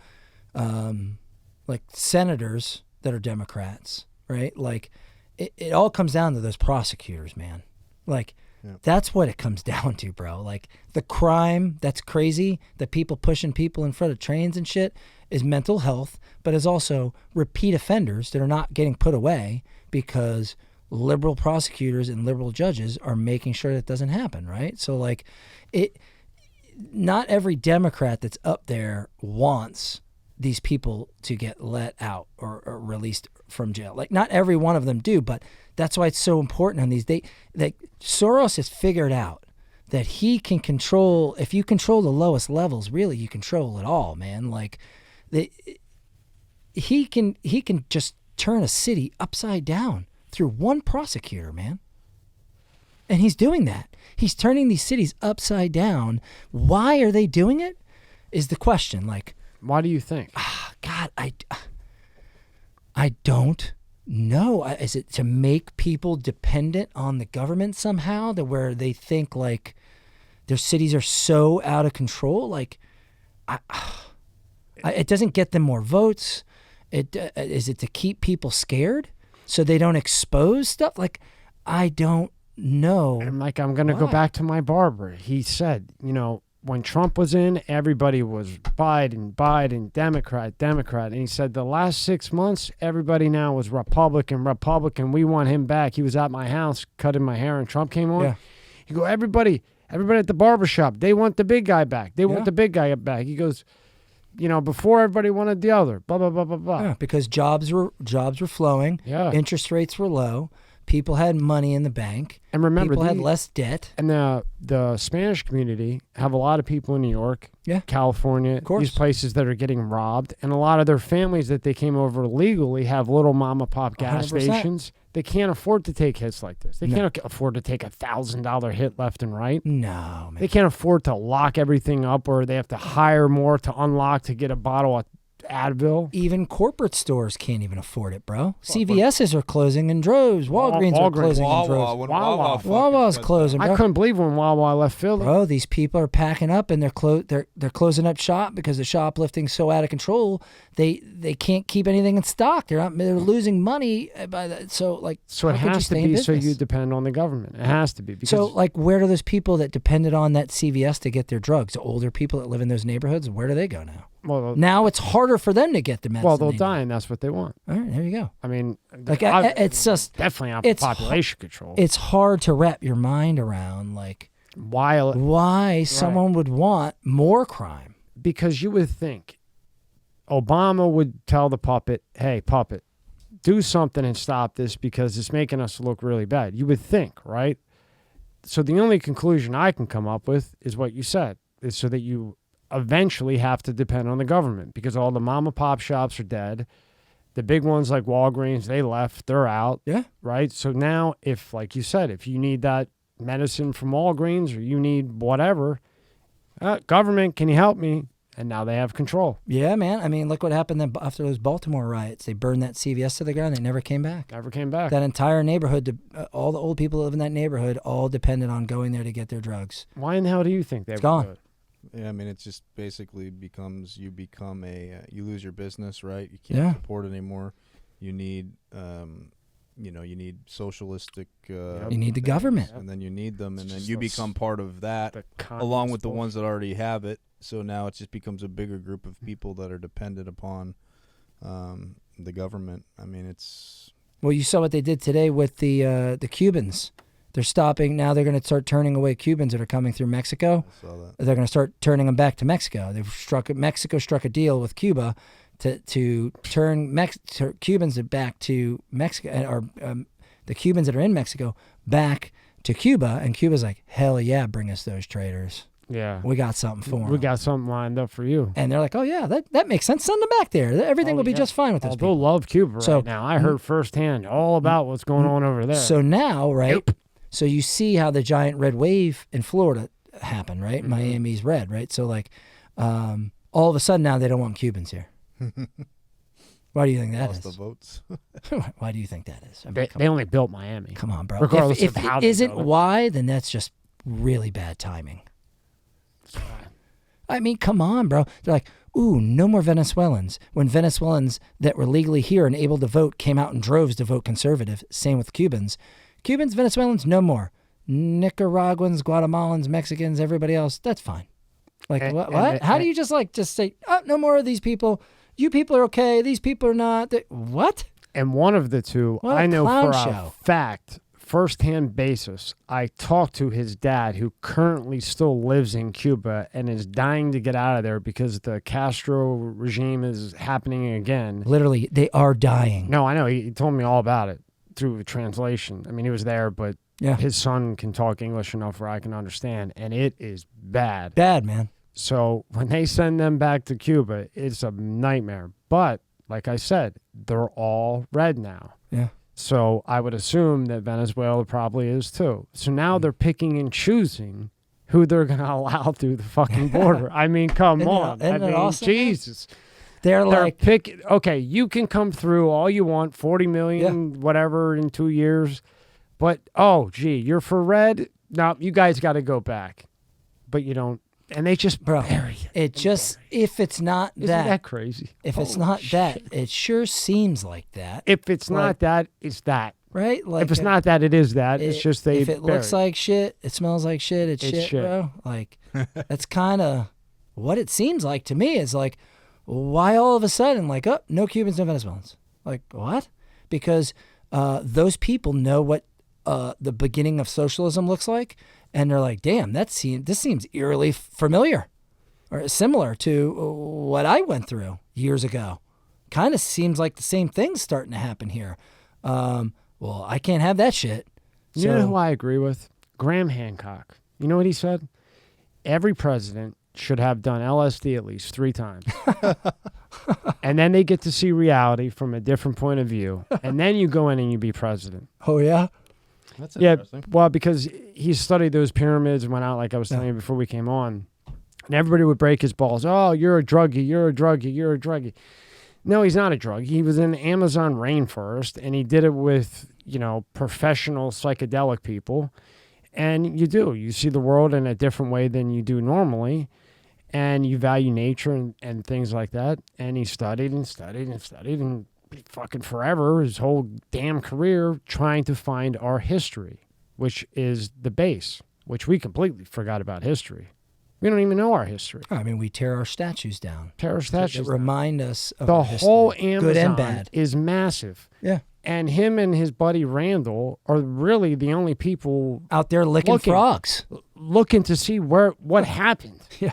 S2: like senators that are Democrats, right? Like, it all comes down to those prosecutors, man. Like, that's what it comes down to, bro. Like, the crime that's crazy, the people pushing people in front of trains and shit, is mental health, but is also repeat offenders that are not getting put away because liberal prosecutors and liberal judges are making sure that doesn't happen, right? So, like, not every Democrat that's up there wants these people to get let out or released from jail. Like, not every one of them do, but that's why it's so important on these. Soros has figured out that he can control, if you control the lowest levels, really you control it all, man. Like, he can just turn a city upside down through one prosecutor, man. And he's doing that. He's turning these cities upside down. Why are they doing it? Is the question. Like,
S1: why do you think?
S2: God, I don't know. Is it to make people dependent on the government somehow, to where they think like their cities are so out of control? Like, it doesn't get them more votes. Is it to keep people scared so they don't expose stuff? Like, I don't know.
S1: And like, I'm going to go back to my barber. He said, when Trump was in, everybody was Biden, Democrat. And he said the last 6 months, everybody now was Republican. We want him back. He was at my house cutting my hair and Trump came on.
S2: Yeah.
S1: He go, everybody at the barbershop, they want the big guy back. They want the big guy back. He goes, before everybody wanted the other, blah, blah, blah, blah, blah.
S2: Yeah, because jobs were flowing.
S1: Yeah.
S2: Interest rates were low. People had money in the bank.
S1: And remember,
S2: people had less debt.
S1: And the Spanish community have a lot of people in New York, California,
S2: of course.
S1: These places that are getting robbed. And a lot of their families that they came over legally have little mom and pop gas
S2: 100%.
S1: stations. They can't afford to take hits like this. They can't afford to take $1,000 hit left and right.
S2: No, man.
S1: They can't afford to lock everything up, or they have to hire more to unlock to get a bottle of Advil.
S2: Even corporate stores can't even afford it, bro. CVS's are closing in droves. Walgreens are closing in droves. Wawa's closing, bro.
S1: I couldn't believe when Wawa left Philly.
S2: Bro, these people are packing up and they're closing up shop because the shoplifting's so out of control. They can't keep anything in stock. They're losing money by that. So it
S1: has to be so you depend on the government. It has to be. Because
S2: so like, where do those people that depended on that CVS to get their drugs? The older people that live in those neighborhoods, where do they go now?
S1: Well,
S2: now it's harder for them to get the medicine.
S1: Well, they'll die, and that's what they want.
S2: All right, there you go.
S1: I mean,
S2: like, it's just
S1: definitely out of population control.
S2: It's hard to wrap your mind around, like,
S1: why
S2: someone would want more crime.
S1: Because you would think Obama would tell the puppet, "Hey, puppet, do something and stop this because it's making us look really bad." You would think, right? So the only conclusion I can come up with is what you said, is so that you eventually have to depend on the government because all the mom and pop shops are dead. The big ones like Walgreens, they left, they're out.
S2: Yeah.
S1: Right. So now if, like you said, if you need that medicine from Walgreens or you need whatever, government, can you help me? And now they have control.
S2: Yeah, man. I mean, look what happened after those Baltimore riots. They burned that CVS to the ground. They never came back. That entire neighborhood, all the old people that live in that neighborhood, all depended on going there to get their drugs.
S1: Why in the hell do you think they
S2: it's
S1: would
S2: gone.
S1: do it?
S3: Yeah, I mean, it just basically becomes you lose your business, right? You can't support it anymore. You need you know, you need socialistic.
S4: You need the government.
S3: And then you need them, and
S1: It's
S3: then
S1: just
S3: you
S1: those-
S3: become part of that,
S1: the
S3: along with
S1: communist
S3: the ones
S1: bullshit.
S3: that already have it. So now it just becomes a bigger group of people that are dependent upon the government. I mean, it's
S4: Well, you saw what they did today with the Cubans. They're stopping now. They're going to start turning away Cubans that are coming through Mexico.
S3: I saw that.
S4: They're going to start turning them back to Mexico. Mexico struck a deal with Cuba to turn Cubans back to Mexico, or the Cubans that are in Mexico back to Cuba. And Cuba's like, hell yeah, bring us those traitors.
S1: Yeah.
S4: We got something for them.
S1: We got something lined up for you.
S4: And they're like, oh yeah, that makes sense. Send them back there. Everything will be just fine with those
S1: They'll
S4: people.
S1: love Cuba
S4: So-
S1: right now. I heard firsthand all about what's going on over there.
S4: So now, right?
S1: Yep.
S4: So you see how the giant red wave in Florida happened, right?
S1: Mm-hmm.
S4: Miami's red, right? So like, all of a sudden now they don't want Cubans here. Why do you think that
S3: Lost the
S4: is?
S3: votes.
S4: Why do you think that is? I mean,
S1: they only built Miami.
S4: come on, bro.
S1: Regardless
S4: if
S1: of how
S4: it
S1: they
S4: isn't
S1: built it.
S4: why, then that's just really bad timing. I mean, come on, bro. They're like, ooh, no more Venezuelans. When Venezuelans that were legally here and able to vote came out in droves to vote conservative. Same with Cubans. Cubans, Venezuelans, no more. Nicaraguans, Guatemalans, Mexicans, everybody else, that's fine. Like, what? How do you just say, oh, no more of these people. You people are okay. These people are not. What?
S1: And one of the two,
S4: What a
S1: I know
S4: clown
S1: for
S4: show.
S1: a fact, first-hand basis, I talked to his dad, who currently still lives in Cuba and is dying to get out of there because the Castro regime is happening again.
S4: Literally, they are dying.
S1: No, I know. He told me all about it through translation. I mean, he was there, but
S4: Yeah.
S1: his son can talk English enough where I can understand, and it is bad.
S4: Bad, man.
S1: So when they send them back to Cuba, it's a nightmare. But like I said, they're all red now.
S4: Yeah.
S1: So I would assume that Venezuela probably is too. So now they're picking and choosing who they're going to allow through the fucking border. I mean, come on.
S4: Isn't
S1: I
S4: it
S1: mean,
S4: awesome?
S1: Jesus.
S4: They're
S1: They're
S4: like,
S1: picking. Okay, you can come through all you want, 40 million, whatever, in 2 years. But, oh, gee, you're for red? No, you guys got to go back. But you don't. And they just
S4: bro,
S1: bury
S4: it just, if it's not
S1: Isn't
S4: that,
S1: that crazy?
S4: if it's
S1: Holy
S4: not that,
S1: shit.
S4: it sure seems like that,
S1: If it's
S4: Like-
S1: not that, it's that.
S4: right? Like
S1: If it's not that, it is that. It's just they
S4: if it
S1: bury
S4: looks like shit, it smells like shit, it's shit, bro. Like, that's kind of what it seems like to me. Is like, why all of a sudden, like, oh, no Cubans, no Venezuelans. Like, what? Because those people know what the beginning of socialism looks like, and they're like, damn, this seems eerily familiar or similar to what I went through years ago. Kind of seems like the same thing's starting to happen here. Well, I can't have that shit.
S1: You know who I agree with? Graham Hancock. You know what he said? Every president should have done LSD at least 3 times. And then they get to see reality from a different point of view. And then you go in and you be president.
S4: Oh, yeah?
S3: That's
S1: Yeah,
S3: interesting.
S1: well, because he studied those pyramids and went out, like I was telling you before we came on. And everybody would break his balls. Oh, you're a druggie. You're a druggie. You're a druggie. No, he's not a drug. He was in the Amazon rainforest, and he did it with, professional psychedelic people. And you see the world in a different way than you do normally, and you value nature and things like that. And he studied and studied and studied and fucking forever, his whole damn career, trying to find our history, which is the base, which we completely forgot about history. We don't even know our history.
S4: I mean, we tear our statues down.
S1: Tear our statues
S4: To
S1: down.
S4: remind us of
S1: The
S4: our
S1: whole
S4: history,
S1: Amazon
S4: good and bad.
S1: is massive.
S4: Yeah.
S1: And him and his buddy Randall are really the only people
S4: Out there licking frogs.
S1: looking to see what happened.
S4: Yeah.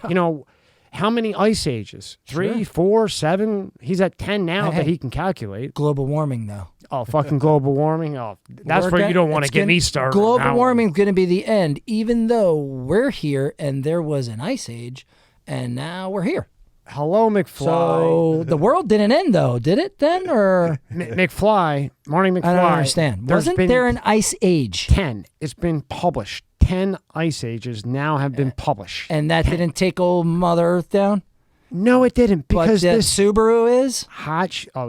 S1: How many ice ages? 3,
S4: Sure.
S1: 4, 7? He's at 10 now
S4: Hey.
S1: that he can calculate.
S4: Global warming, though.
S1: Oh, fucking global warming. Oh, that's where you don't want to get me started. on
S4: Global
S1: that one.
S4: warming is going to be the end, even though we're here and there was an ice age, and now we're here.
S1: Hello, McFly.
S4: So the world didn't end, though, did it then? Or
S1: McFly, Morning McFly.
S4: I don't understand.
S1: There's
S4: Wasn't
S1: been
S4: there an ice age?
S1: 10. It's been published. 10 ice ages now have been published.
S4: And that didn't take old Mother Earth down?
S1: No, it didn't, because
S4: but that
S1: this
S4: Subaru is?
S1: oh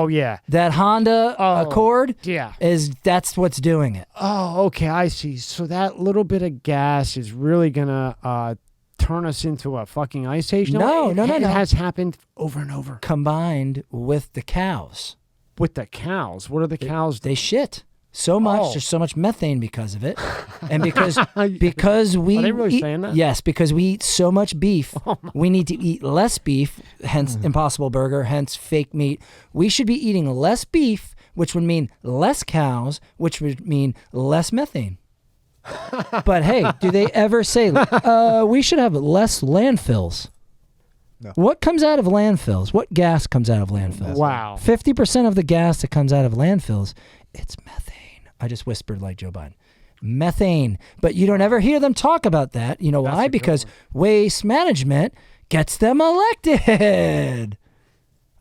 S1: yeah.
S4: That Honda Accord?
S1: Yeah.
S4: That's what's doing it.
S1: Oh, okay, I see. So that little bit of gas is really gonna turn us into a fucking ice age?
S4: No.
S1: It has happened over and over.
S4: Combined with the cows.
S1: with the cows? What are the cows?
S4: They shit so much.
S1: Oh.
S4: There's so much methane because of it, and because we
S1: Are they really
S4: eat,
S1: saying that?
S4: yes, because we eat so much beef, we need to eat less beef. Hence, Impossible Burger. Hence, fake meat. We should be eating less beef, which would mean less cows, which would mean less methane. But hey, do they ever say we should have less landfills?
S3: No.
S4: What comes out of landfills? What gas comes out of landfills?
S1: Wow.
S4: 50% of the gas that comes out of landfills, it's methane. I just whispered like Joe Biden. Methane. But you don't ever hear them talk about that. You know
S1: That's
S4: why?
S1: a good
S4: Because
S1: one.
S4: waste management gets them elected.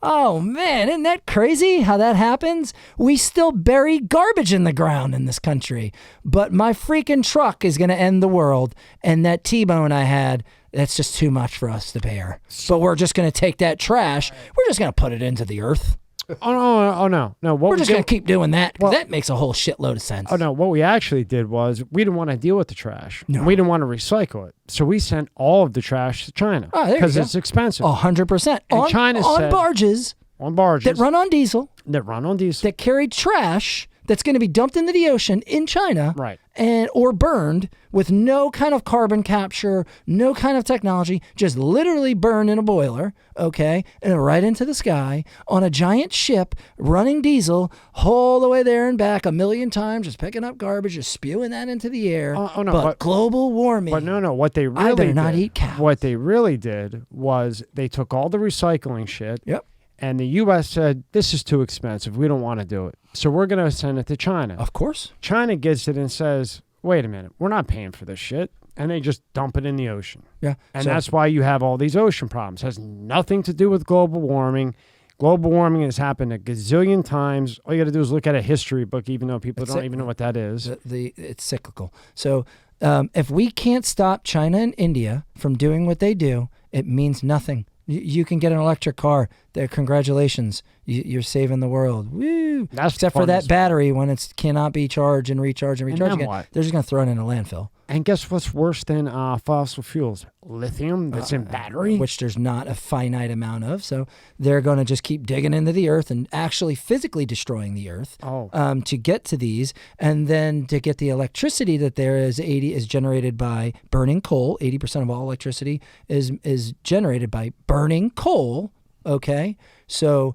S4: Oh, man, isn't that crazy how that happens? We still bury garbage in the ground in this country. But my freaking truck is going to end the world. And that T-bone I had, that's just too much for us to bear. But we're just going to take that trash. We're just going to put it into the earth.
S1: Oh no. What
S4: We're
S1: we
S4: just
S1: did-
S4: going to keep doing that. 'Cause
S1: Well-
S4: that makes a whole shitload of sense.
S1: Oh no, what we actually did was we didn't want to deal with the trash.
S4: No.
S1: We didn't want to recycle it. So we sent all of the trash to China
S4: Oh, there you
S1: because
S4: go.
S1: it's expensive.
S4: 100%.
S1: And China
S4: on
S1: said-
S4: barges
S1: On barges
S4: that run on diesel,
S1: that run on diesel.
S4: that carry trash that's going to be dumped into the ocean in China,
S1: Right.
S4: and or burned with no kind of carbon capture, no kind of technology, just literally burned in a boiler, okay, and right into the sky on a giant ship running diesel all the way there and back 1,000,000 times, just picking up garbage, just spewing that into the air.
S1: Oh, no,
S4: but
S1: but-
S4: global warming.
S1: But no, what they really
S4: better
S1: did,
S4: not eat cows.
S1: What they really did was they took all the recycling shit.
S4: Yep.
S1: And the U.S. said, this is too expensive. We don't want to do it. So we're going to send it to China.
S4: Of course.
S1: China gets it and says, wait a minute, we're not paying for this shit. And they just dump it in the ocean.
S4: Yeah.
S1: And
S4: So-
S1: that's why you have all these ocean problems. It has nothing to do with global warming. Global warming has happened a gazillion times. All you got to do is look at a history book, even though people don't even know what that is.
S4: It's cyclical. So if we can't stop China and India from doing what they do, it means nothing. You can get an electric car. There, congratulations, you're saving the world. Woo!
S1: That's
S4: Except
S1: the
S4: for that
S1: funnest
S4: battery when it cannot be charged and recharged and recharged
S1: then
S4: again.
S1: what?
S4: They're just going to throw it in a landfill.
S1: And guess what's worse than fossil fuels? Lithium that's in battery.
S4: Which there's not a finite amount of. So they're going to just keep digging into the earth and actually physically destroying the earth to get to these. And then to get the electricity that there is is generated by burning coal. 80% of all electricity is generated by burning coal. Okay. So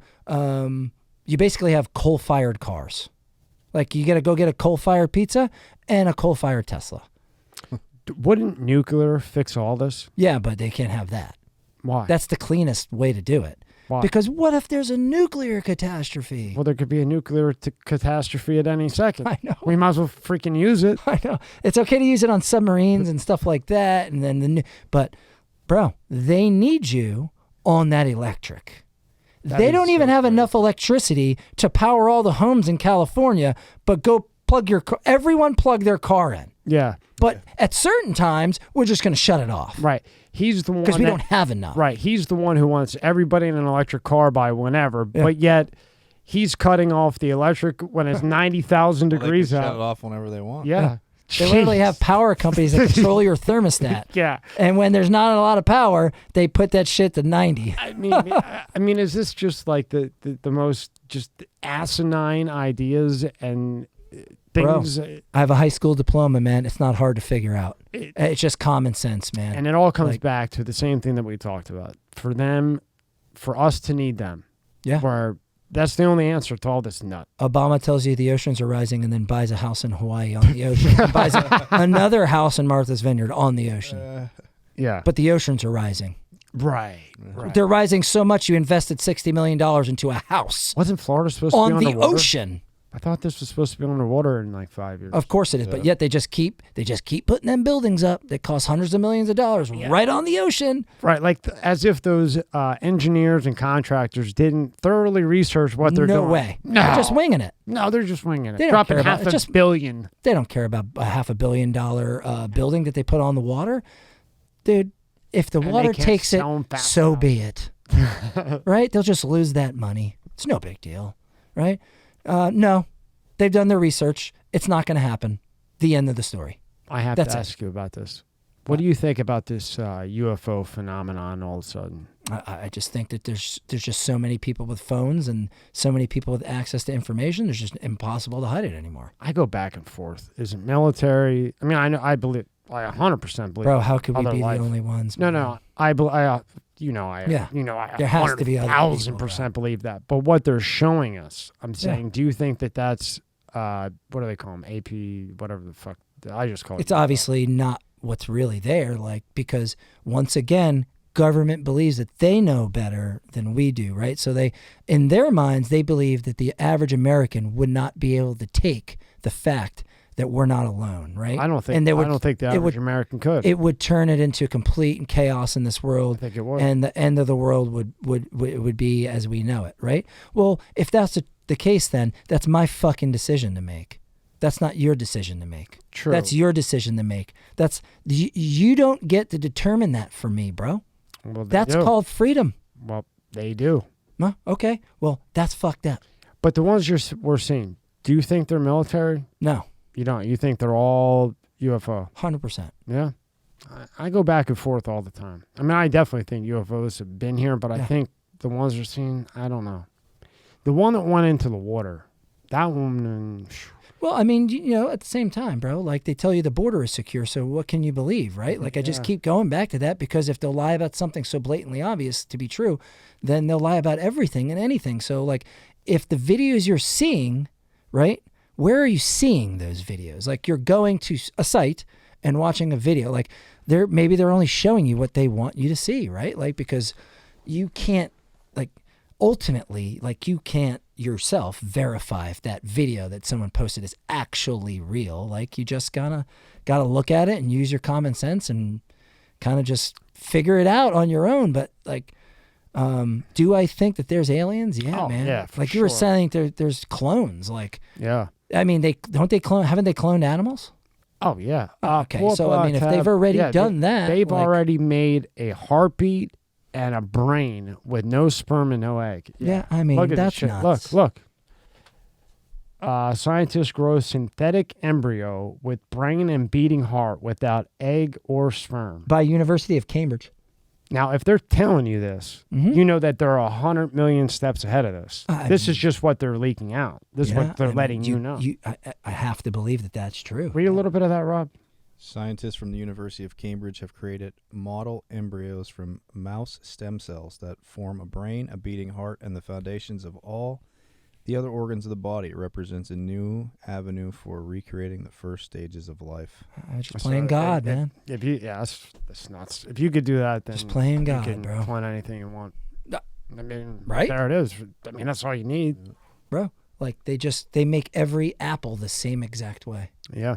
S4: you basically have coal-fired cars. Like you got to go get a coal-fired pizza and a coal-fired Tesla.
S1: Wouldn't nuclear fix all this?
S4: Yeah, but they can't have that.
S1: Why?
S4: That's the cleanest way to do it.
S1: Why?
S4: Because what if there's a nuclear catastrophe?
S1: Well, there could be a nuclear catastrophe at any second.
S4: I know.
S1: We might as well freaking use it.
S4: I know. It's okay to use it on submarines and stuff like that. And then but, bro, they need you on that electric. They don't even have enough electricity to power all the homes in California, but go plug everyone plug their car in.
S1: Yeah.
S4: But at certain times, we're just going to shut it off.
S1: Right. He's the one
S4: Because we
S1: that-
S4: don't have enough.
S1: Right. He's the one who wants everybody in an electric car by whenever, but yet he's cutting off the electric when it's 90,000
S3: Well, they
S1: degrees
S3: can
S1: out.
S3: shut it off whenever they want.
S1: Yeah.
S4: They literally
S1: Jeez.
S4: have power companies that control your thermostat.
S1: Yeah.
S4: And when there's not a lot of power, they put that shit to 90.
S1: I mean, is this just like the most just asinine ideas and things?
S4: Bro, I have a high school diploma, man. It's not hard to figure out. It's just common sense, man.
S1: And it all comes
S4: Like-
S1: back to the same thing that we talked about. For them, for us to need them.
S4: Yeah.
S1: Where that's the only answer to all this nut.
S4: Obama tells you the oceans are rising and then buys a house in Hawaii on the ocean. And buys another house in Martha's Vineyard on the ocean.
S1: Yeah.
S4: But the oceans are rising.
S1: Right.
S4: They're rising so much you invested $60 million into a house
S1: Wasn't Florida supposed to
S4: on
S1: be
S4: the
S1: underwater?
S4: ocean.
S1: I thought this was supposed to be underwater in like 5 years.
S4: Of course it is, but yet they just keep putting them buildings up that cost hundreds of millions of dollars right on the ocean.
S1: Right, like as if those engineers and contractors didn't thoroughly research what they're doing.
S4: No way.
S1: No.
S4: They're just winging it.
S1: No, they're just winging it.
S4: They don't
S1: Dropping
S4: care about
S1: half
S4: it.
S1: a
S4: Just-
S1: billion.
S4: They don't care about a $500 million building that they put on the water. Dude, if the
S1: And
S4: water
S1: they can't
S4: takes it,
S1: sell 'em fast
S4: so
S1: enough.
S4: be it. Right? They'll just lose that money. It's no big deal. Right? No. They've done their research. It's not going to happen. The end of the story.
S1: I have
S4: That's
S1: to
S4: it.
S1: ask you about this. What do you think about this UFO phenomenon all of a sudden?
S2: I just think that there's just so many people with phones and so many people with access to information. It's just impossible to hide it anymore.
S1: I go back and forth. Is it military? I mean, I believe, I 100% believe.
S2: Bro, how could we
S1: other
S2: be
S1: life.
S2: the only ones?
S1: No,
S2: man?
S1: no, I I
S2: There has to be other
S1: 1,000% believe that. But what they're showing us, I'm saying, do you think that that's what do they call them? AP, whatever the fuck. I just call it.
S2: It's obviously not what's really there, like, because once again, government believes that they know better than we do, right? So they, in their minds, they believe that the average American would not be able to take the fact that we're not alone, right?
S1: I don't think.
S2: And
S1: I don't think the average American could.
S2: It would turn it into complete chaos in this world.
S1: I think it would.
S2: And the end of the world would be as we know it, right? Well, if that's the case, then that's my fucking decision to make. That's not your decision to make.
S1: True.
S2: That's your decision to make. That's you don't get to determine that for me, bro.
S1: Well,
S2: That's called freedom.
S1: Well, they do.
S2: Well, okay. Well, that's fucked up.
S1: But the ones we're seeing, do you think they're military?
S2: No.
S1: You don't. You think they're all UFO?
S2: 100%.
S1: Yeah. I go back and forth all the time. I mean, I definitely think UFOs have been here, but I think the ones we're seeing, I don't know. The one that went into the water, that one.
S2: Well, I mean, at the same time, bro, like they tell you the border is secure, so what can you believe, right? Like I just keep going back to that because if they'll lie about something so blatantly obvious to be true, then they'll lie about everything and anything. So like if the videos you're seeing, right, where are you seeing those videos? Like you're going to a site and watching a video, like maybe they're only showing you what they want you to see, right? Like because you can't, like ultimately, like you can't yourself verify if that video that someone posted is actually real. Like you just gotta look at it and use your common sense and kind of just figure it out on your own. But like, do I think that there's aliens? Yeah, man.
S1: Yeah,
S2: like you were saying, there's clones. Like,
S1: yeah.
S2: I mean, haven't they cloned animals?
S1: Oh yeah.
S2: Okay, so I mean, if they've already done that,
S1: they've
S2: like,
S1: already made a heartbeat and a brain with no sperm and no egg.
S2: Yeah, I mean, that's nuts.
S1: Look. Scientists grow synthetic embryo with brain and beating heart without egg or sperm.
S2: By University of Cambridge.
S1: Now, if they're telling you this, you know that they're 100 million steps ahead of this. This is just what they're leaking out. This is what they're letting you know.
S2: I have to believe that that's true.
S1: Read a little bit of that, Rob.
S3: Scientists from the University of Cambridge have created model embryos from mouse stem cells that form a brain, a beating heart, and the foundations of all the other organs of the body. It represents a new avenue for recreating the first stages of life.
S2: Just playing God, man.
S1: That's nuts. If you could do that, then
S2: just playing God,
S1: you can
S2: bro.
S1: Plant anything you want. I mean,
S2: right
S1: there it is. I mean, that's all you need,
S2: bro. Like they make every apple the same exact way.
S1: Yeah.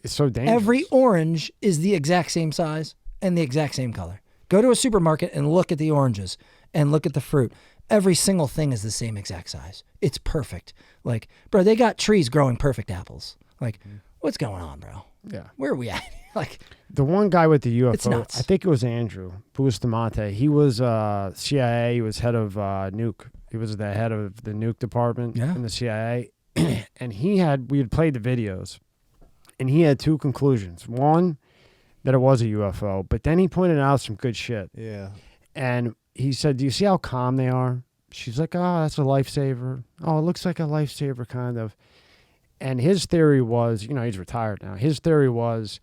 S1: It's so dangerous.
S2: Every orange is the exact same size and the exact same color. Go to a supermarket and look at the oranges and look at the fruit. Every single thing is the same exact size. It's perfect. Like, bro, they got trees growing perfect apples. Like, what's going on, bro?
S1: Yeah.
S2: Where are we at? Like,
S1: the one guy with the UFO,
S2: it's nuts.
S1: I think it was Andrew Bustamante. He was CIA. He was head of nuke. He was the head of the nuke department in the CIA. And we had played the videos. And he had two conclusions. One, that it was a UFO, but then he pointed out some good shit.
S3: Yeah.
S1: And he said, do you see how calm they are? She's like, oh, that's a lifesaver. Oh, it looks like a lifesaver, kind of. And his theory was, he's retired now. His theory was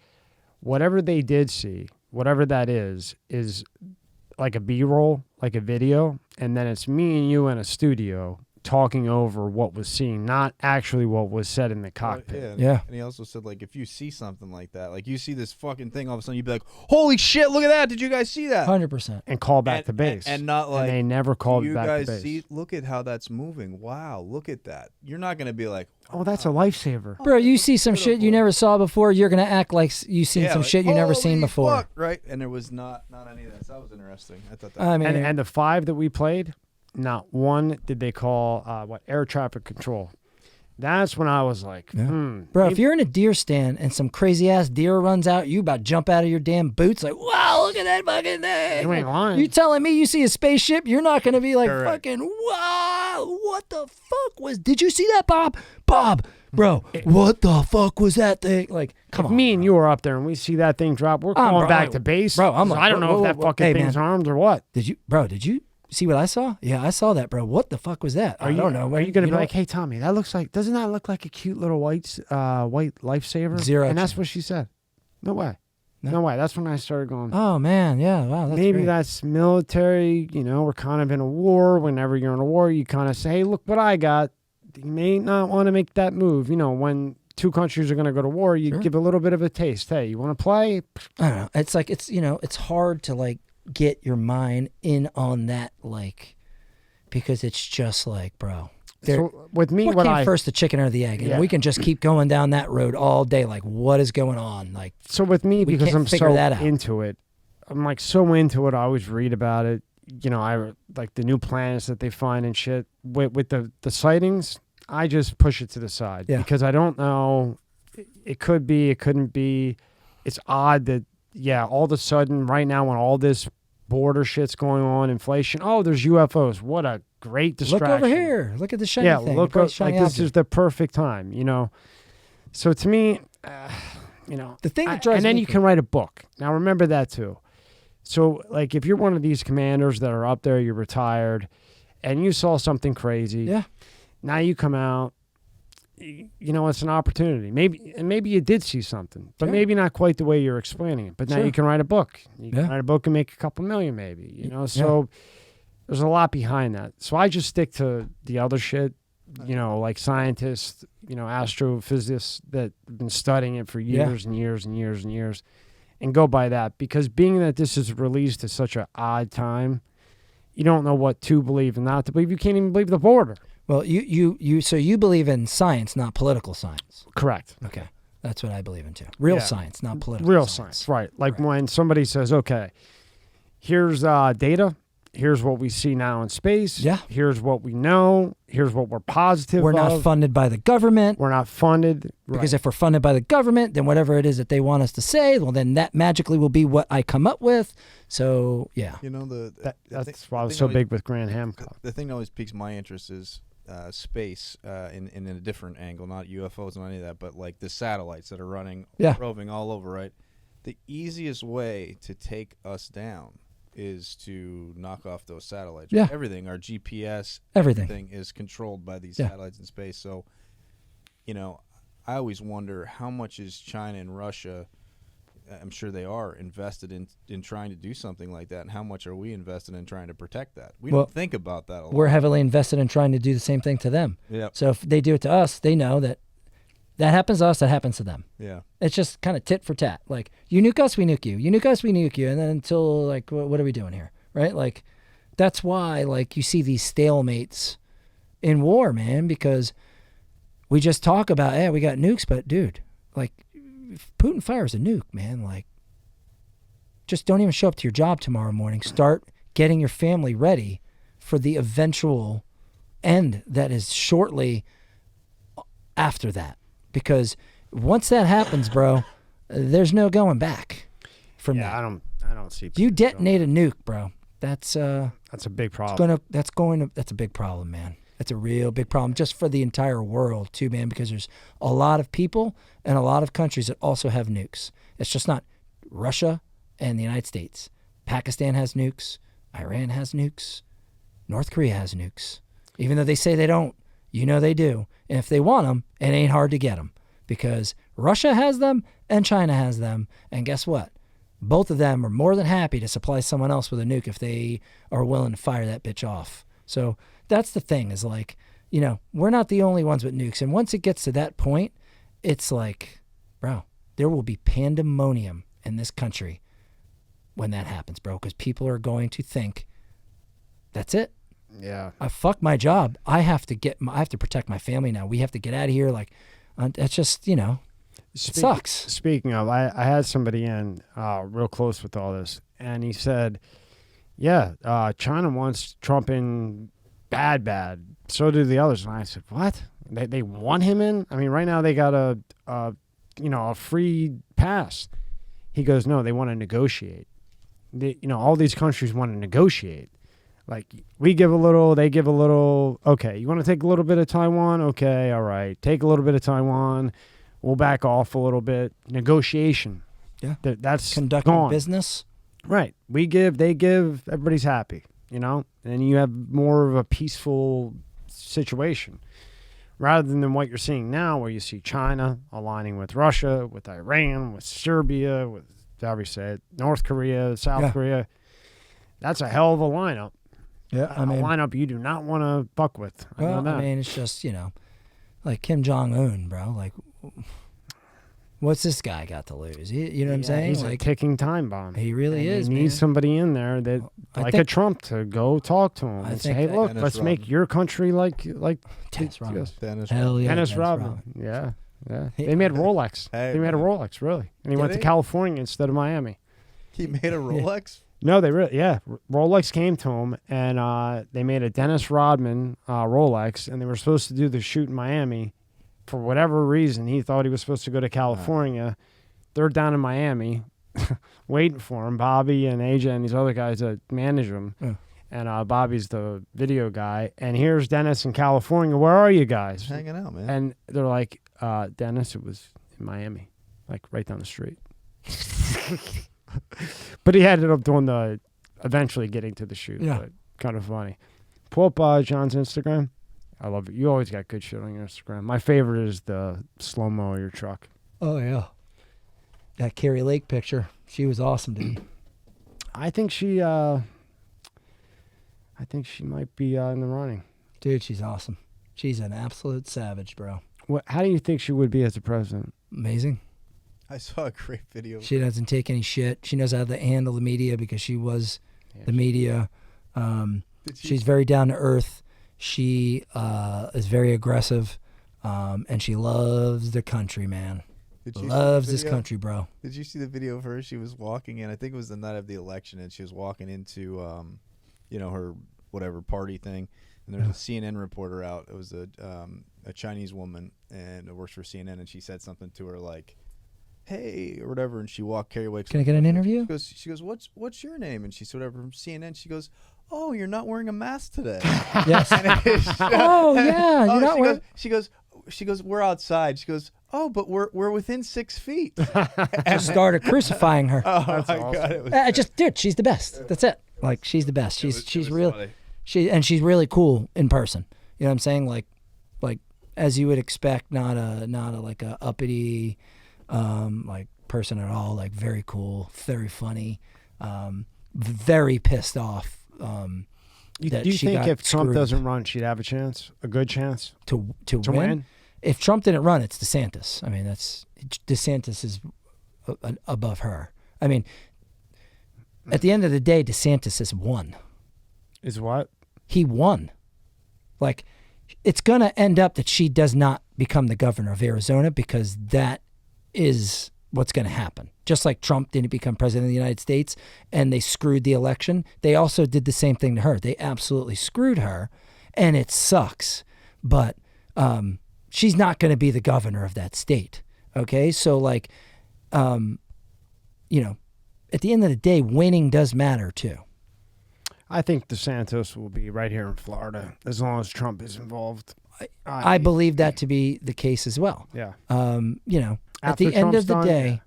S1: whatever they did see, whatever that is like a B-roll, like a video, and then it's me and you in a studio talking over what was seen, not actually what was said in the cockpit.
S2: Yeah.
S3: And he also said, like, if you see something like that, like you see this fucking thing, all of a sudden you'd be like, holy shit, look at that. Did you guys see that?
S2: 100%.
S1: And call back to base.
S3: And not like,
S1: and they never called
S3: you
S1: back
S3: guys
S1: to base.
S3: see, look at how that's moving. Wow, look at that. You're not going to be like,
S1: oh, that's a lifesaver.
S2: Bro, you see some shit you never saw before, you're going to act like you seen some shit you never seen before.
S3: Fuck, right? And there was not any of that. So that was interesting. I thought that.
S2: I mean,
S1: and the 5 that we played, not one did they call air traffic control. That's when I was like,
S2: Bro, if you're in a deer stand and some crazy ass deer runs out, you about to jump out of your damn boots like, wow, look at that fucking thing.
S1: You ain't lying.
S2: You telling me you see a spaceship, you're not going to be like
S3: Correct.
S2: fucking, wow, what the fuck did you see that, Bob? Bob, bro, what the fuck was that thing? Like, come on.
S1: me and you are up there and we see that thing drop, we're calling
S2: bro,
S1: back to base.
S2: bro, I'm like,
S1: I don't know if that fucking
S2: hey,
S1: thing's
S2: man.
S1: armed or what.
S2: Did you see what I saw? Yeah, I saw that, bro. What the fuck was that? I don't know.
S1: Are you gonna be like, hey Tommy, doesn't that look like a cute little white lifesaver?
S2: Zero
S1: And that's
S2: chance.
S1: what she said. No way. No way. That's when I started going,
S2: Oh man, yeah, wow, that's
S1: maybe
S2: great.
S1: that's military, we're kind of in a war. Whenever you're in a war, you kind of say, hey, look what I got. You may not want to make that move. When two countries are going to go to war, you give a little bit of a taste. Hey, you want to play?
S2: I don't know. It's like it's hard to like get your mind in on that, like, because it's just like, bro.
S1: So with me,
S2: what came first, the chicken or the egg? And we can just keep going down that road all day. Like, what is going on? Like,
S1: so with me,
S2: we
S1: because
S2: can't
S1: I'm
S2: figure
S1: so
S2: that out.
S1: into it, I'm like so into it. I always read about it. I like the new planets that they find and shit. With the sightings, I just push it to the side because I don't know. It could be, it couldn't be. It's odd that all of a sudden right now when all this border shit's going on, inflation. Oh, there's UFOs. What a great distraction.
S2: Look over here. Look at the shiny thing.
S1: Look
S2: bright
S1: up,
S2: shiny
S1: like this
S2: object.
S1: is the perfect time. So to me,
S2: the thing that drives
S1: and then
S2: me
S1: you can write a book. Now remember that too. So like if you're one of these commanders that are up there, you're retired, and you saw something crazy.
S2: Yeah.
S1: Now you come out. It's an opportunity. Maybe you did see something, but maybe not quite the way you're explaining it. But now you can write a book. You can write a book and make a couple million, maybe. So there's a lot behind that. So I just stick to the other shit. Like scientists, astrophysicists that have been studying it for years and years and years and years, and go by that. Because being that this is released at such an odd time, you don't know what to believe and not to believe. You can't even believe the border.
S2: Well, so you believe in science, not political science.
S1: Correct.
S2: Okay. That's what I believe in too. Real science, not political
S1: Real
S2: science.
S1: Right. Like when somebody says, okay, here's data. Here's what we see now in space.
S2: Yeah.
S1: Here's what we know. Here's what we're positive
S2: We're not
S1: of.
S2: funded by the government.
S1: We're not funded.
S2: Because if we're funded by the government, then whatever it is that they want us to say, well, then that magically will be what I come up with. So, yeah.
S1: That's why I was so big with Grant Hancock.
S3: The thing that always piques my interest is space in a different angle, not UFOs and any of that, but like the satellites that are roving all over, right? The easiest way to take us down is to knock off those satellites.
S2: Yeah.
S3: Everything, our GPS,
S2: everything
S3: is controlled by these satellites in space. So, I always wonder how much is China and Russia, I'm sure they are invested in trying to do something like that, and how much are we invested in trying to protect that? We don't think about that a lot.
S2: We're heavily invested in trying to do the same thing to them.
S3: Yeah.
S2: So if they do it to us, they know that happens to us, that happens to them.
S3: Yeah.
S2: It's just kind of tit for tat. Like, you nuke us, we nuke you. You nuke us, we nuke you. And then until, like, what are we doing here? Right? Like, that's why, like, you see these stalemates in war, man, because we just talk about, we got nukes, but, dude, like, if Putin fires a nuke, man, like, just don't even show up to your job tomorrow morning. Start getting your family ready for the eventual end that is shortly after that. Because once that happens, bro, there's no going back from that.
S1: I don't see.
S2: You detonate a nuke, bro. That's
S1: a big problem.
S2: That's a big problem, man. That's a real big problem just for the entire world too, man, because there's a lot of people and a lot of countries that also have nukes. It's just not Russia and the United States. Pakistan has nukes. Iran has nukes. North Korea has nukes. Even though they say they don't, they do. And if they want them, it ain't hard to get them because Russia has them and China has them. And guess what? Both of them are more than happy to supply someone else with a nuke if they are willing to fire that bitch off. So that's the thing is like, we're not the only ones with nukes. And once it gets to that point, it's like, bro, there will be pandemonium in this country when that happens, bro, because people are going to think that's it.
S1: Yeah.
S2: I fucked my job. I have to protect my family now. We have to get out of here. Like, it's just, it sucks.
S1: Speaking of, I had somebody in real close with all this, and he said, China wants Trump in bad. So do the others. And I said, what? They want him in? I mean, right now they got a free pass. He goes, no, they want to negotiate. All these countries want to negotiate. Like, we give a little, they give a little. Okay, you want to take a little bit of Taiwan? Okay, all right. Take a little bit of Taiwan. We'll back off a little bit. Negotiation.
S2: Yeah.
S1: That's
S2: conducting
S1: gone.
S2: business.
S1: Right. We give, they give, everybody's happy, and you have more of a peaceful situation rather than what you're seeing now, where you see China aligning with Russia, with Iran, with Serbia, with, however you say it, North Korea, South Korea. That's a hell of a lineup.
S2: Yeah.
S1: A lineup you do not want to buck with.
S2: Well, I mean, it's just, like Kim Jong-un, bro. Like, what's this guy got to lose? You know what I'm saying?
S1: He's
S2: like,
S1: a ticking time bomb.
S2: He really is,
S1: He needs somebody in there that, like a Trump, to go talk to him and say, hey, look, let's make your country like
S2: Dennis Rodman.
S1: Dennis Rodman. Yeah. They made Rolex. They made a Rolex, really. And he went to California instead of Miami.
S3: He made a Rolex?
S1: No, Rolex came to him, and they made a Dennis Rodman Rolex, and they were supposed to do the shoot in Miami. For whatever reason, he thought he was supposed to go to California. They're down in Miami waiting for him, Bobby and AJ and these other guys that manage him. Yeah. And Bobby's the video guy. And here's Dennis in California. Where are you guys?
S3: Hanging out, man.
S1: And they're like, Dennis, it was in Miami, like right down the street. But he ended up doing eventually getting to the shoot.
S2: Yeah.
S1: But kind of funny. Pull up John's Instagram. I love it. You always got good shit on your Instagram. My favorite is the slow-mo of your truck.
S2: Oh, yeah. That Kari Lake picture. She was awesome, dude.
S1: I think she might be in the running.
S2: Dude, she's awesome. She's an absolute savage, bro.
S1: How do you think she would be as a president?
S2: Amazing.
S3: I saw a great video.
S2: She doesn't take any shit. She knows how to handle the media because she was the media. She's very down to earth. She is very aggressive, and she loves the country, man. Loves this country, bro.
S3: Did you see the video of her? She was walking in. I think it was the night of the election, and she was walking into, her whatever party thing. And there's a CNN reporter out. It was a Chinese woman, and it works for CNN. And she said something to her like, "Hey," or whatever. And she walked Kari Lake.
S2: Can I get an interview?
S3: She goes, "What's your name?" And she said, "Whatever from CNN." She goes, "Oh, you're not wearing a mask today."
S2: Yes. Oh yeah, you're not wearing.
S3: She goes, "We're outside." She goes, "Oh, but we're within 6 feet."
S2: And started crucifying her.
S3: Oh my God! It was
S2: dude, she's the best. That's it. Like, she's the best. She's really
S3: funny.
S2: she's really cool in person. You know what I'm saying? Like as you would expect, not a like a uppity like person at all. Like, very cool, very funny, very pissed off.
S1: Do you think if Trump doesn't run, she'd have a chance, a good chance
S2: to win? If Trump didn't run, it's DeSantis. I mean, DeSantis is above her. I mean, at the end of the day, DeSantis has won.
S1: Is what?
S2: He won. Like, it's going to end up that she does not become the governor of Arizona, because that is what's going to happen. Just like Trump didn't become president of the United States and they screwed the election, they also did the same thing to her. They absolutely screwed her, and it sucks. But she's not going to be the governor of that state. Okay? So, like, at the end of the day, winning does matter too.
S1: I think DeSantis will be right here in Florida as long as Trump is involved.
S2: I believe that to be the case as well.
S1: Yeah.
S2: At the end of the day,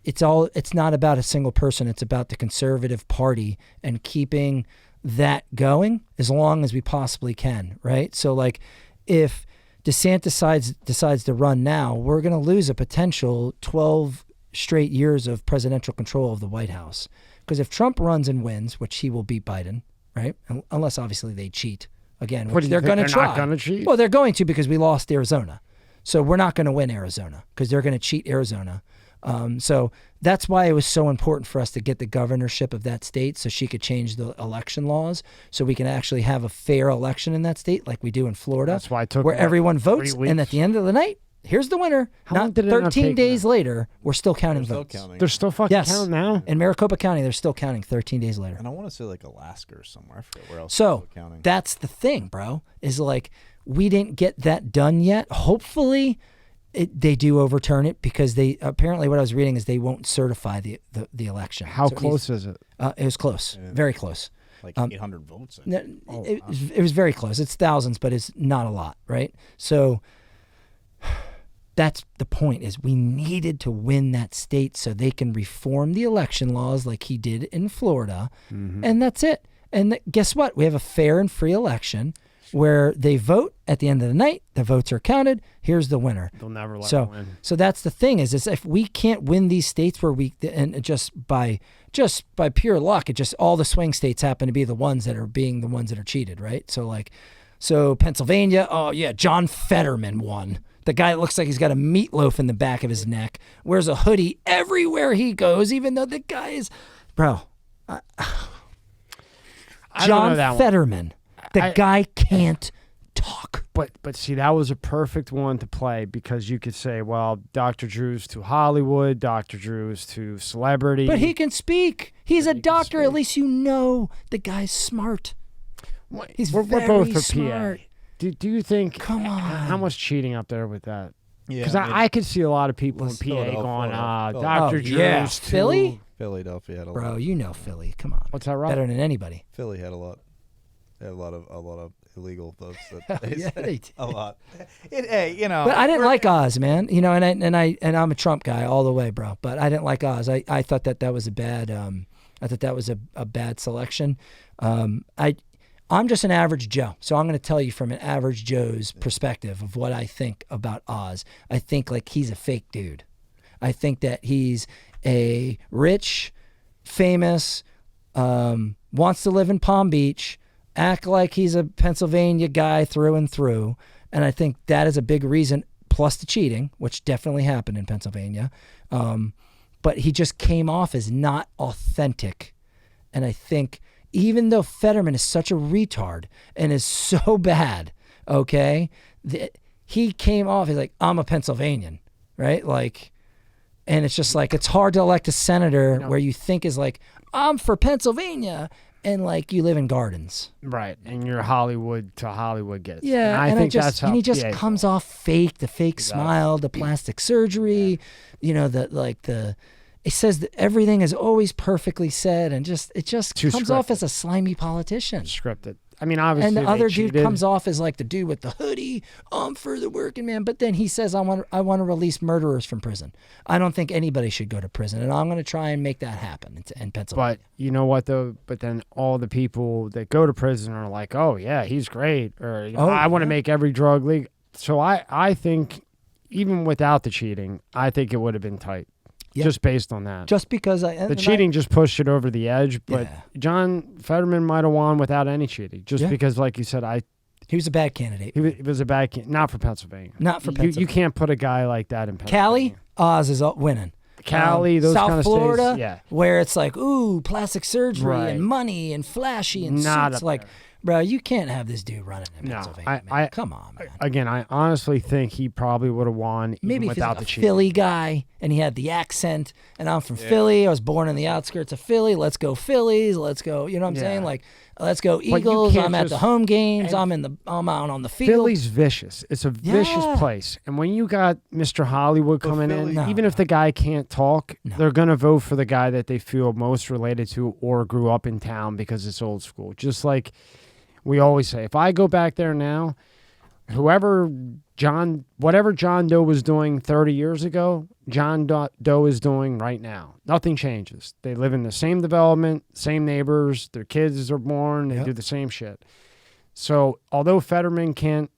S2: it's not about a single person. It's about the conservative party and keeping that going as long as we possibly can, right? So, like, if DeSantis decides to run now, we're going to lose a potential 12 straight years of presidential control of the White House. Because if Trump runs and wins, which he will beat Biden, right? Unless obviously they cheat again, which they're going to try.
S1: Not going to cheat?
S2: Well, they're going to, because we lost Arizona. So we're not going to win Arizona because they're going to cheat Arizona. So that's why it was so important for us to get the governorship of that state, so she could change the election laws, so we can actually have a fair election in that state like we do in Florida.
S1: That's why it took
S2: where everyone votes, and at the end of the night, here's the winner.
S1: How long
S2: Not
S1: did it end up
S2: 13
S1: taking
S2: days
S1: them?
S2: later, we're still counting
S3: They're
S2: votes.
S3: still counting.
S1: They're still fucking
S2: Yes.
S1: counting now.
S2: In Maricopa County, they're still counting 13 days later.
S3: And I want to say like Alaska or somewhere. I forget where else.
S2: So
S3: they're still counting.
S2: that's the thing, bro, is like we didn't get that done yet. Hopefully they do overturn it because they apparently what I was reading is they won't certify the election.
S1: How
S2: So
S1: close is it?
S2: It was close, very close.
S3: Like 800 votes. I think.
S2: It was very close. It's thousands, but it's not a lot, right? So that's the point is we needed to win that state so they can reform the election laws like he did in Florida. And that's it. And guess what? We have a fair and free election where they vote at the end of the night. The votes are counted. Here's the winner.
S1: They'll never let them win.
S2: So that's the thing is if we can't win these states where and just by pure luck, it just all the swing states happen to be the ones that are cheated, right? So Pennsylvania, oh yeah, John Fetterman won. The guy that looks like he's got a meatloaf in the back of his neck, wears a hoodie everywhere he goes, even though the guy is, bro.
S1: I don't
S2: John
S1: know that one.
S2: Fetterman. The guy can't talk.
S1: But see, that was a perfect one to play because you could say, well, Dr. Drew's too Hollywood, Dr. Drew's too celebrity.
S2: But he can speak. He's a doctor. At least you know the guy's smart. He's
S1: we're
S2: very
S1: both for
S2: smart.
S1: PA. Do you think?
S2: Come on.
S1: How much cheating up there with that?
S3: Yeah,
S1: Because I could see a lot of people in PA
S3: Philadelphia,
S1: going,
S3: Philadelphia.
S1: Dr.
S2: Oh,
S1: Drew's
S2: yeah.
S1: too.
S2: Philly?
S3: Philadelphia had a
S2: Bro,
S3: lot.
S2: you know Philly. Come on.
S1: What's that, Rob?
S2: Better than anybody.
S3: Philly had a lot. They had a lot of illegal votes. That
S2: Yeah, they did.
S3: a lot. Hey, you know.
S2: But I didn't like Oz, man. You know, and I'm a Trump guy all the way, bro. But I didn't like Oz. I thought that was a bad. I thought that was a bad selection. I'm just an average Joe, so I'm going to tell you from an average Joe's perspective of what I think about Oz. I think like he's a fake dude. I think that he's a rich, famous, wants to live in Palm Beach, act like he's a Pennsylvania guy through and through. And I think that is a big reason, plus the cheating, which definitely happened in Pennsylvania. But he just came off as not authentic. And I think even though Fetterman is such a retard and is so bad, okay, he came off as like, I'm a Pennsylvanian, right? Like, and it's just like, it's hard to elect a senator where you think is like, I'm for Pennsylvania, and like you live in Gardens.
S1: Right, and you're Hollywood to Hollywood gets.
S2: Yeah,
S1: and I think that's how
S2: and he just
S1: PA
S2: comes off fake, the fake smile, the plastic surgery, you know, it says that everything is always perfectly said, and it just
S1: Too
S2: comes off
S1: scripted.
S2: as a slimy politician.
S1: scripted. I mean, obviously,
S2: And the
S1: they
S2: other dude
S1: cheated.
S2: comes off as like the dude with the hoodie, I'm for the working man. But then he says, I want to release murderers from prison. I don't think anybody should go to prison, and I'm going to try and make that happen in Pennsylvania.
S1: But you know what, though? But then all the people that go to prison are like, oh, yeah, he's great. Or you know, I want to make every drug legal. So I think even without the cheating, I think it would have been tight.
S2: Yeah.
S1: Just based on that.
S2: Just because
S1: the cheating just pushed it over the edge. But John Fetterman might have won without any cheating. Just because, like you said,
S2: he was a bad candidate.
S1: He was a bad candidate. Not for Pennsylvania.
S2: Not for Pennsylvania.
S1: You can't put a guy like that in Pennsylvania.
S2: Cali, Oz is winning.
S1: Cali, those
S2: South
S1: kind of
S2: Florida,
S1: states,
S2: where it's like, ooh, plastic surgery
S1: Right.
S2: and money and flashy and
S1: Not
S2: suits.
S1: up
S2: Like,
S1: there.
S2: bro, you can't have this dude running in Pennsylvania. Man. Come on, man.
S1: Again, I honestly think he probably would have won
S2: Maybe
S1: even
S2: if he's
S1: without
S2: like
S1: the
S2: a
S1: cheating.
S2: Philly guy and he had the accent, and I'm from Philly. I was born in the outskirts of Philly. Let's go Phillies. Let's go. You know what I'm saying? Like, let's go
S1: you
S2: Eagles.
S1: can't
S2: I'm at the
S1: just-
S2: home games. I'm out on the field.
S1: Philly's vicious. It's a vicious place. And when you got Mr. Hollywood coming in, even if the guy can't talk, they're going to vote for the guy that they feel most related to or grew up in town because it's old school. Just like we always say, if I go back there now, whatever John Doe was doing 30 years ago, John Doe is doing right now. Nothing changes. They live in the same development, same neighbors, their kids are born, they do the same shit. So although Fetterman can't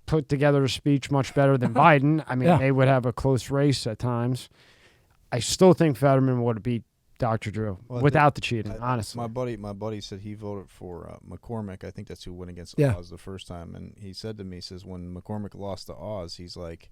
S1: put together a speech much better than Biden, I mean, they would have a close race at times. I still think Fetterman would have beat Dr. Drew without the cheating, honestly.
S3: My buddy said he voted for McCormick. I think that's who went against Oz the first time. And he said to me, he says, when McCormick lost to Oz, he's like,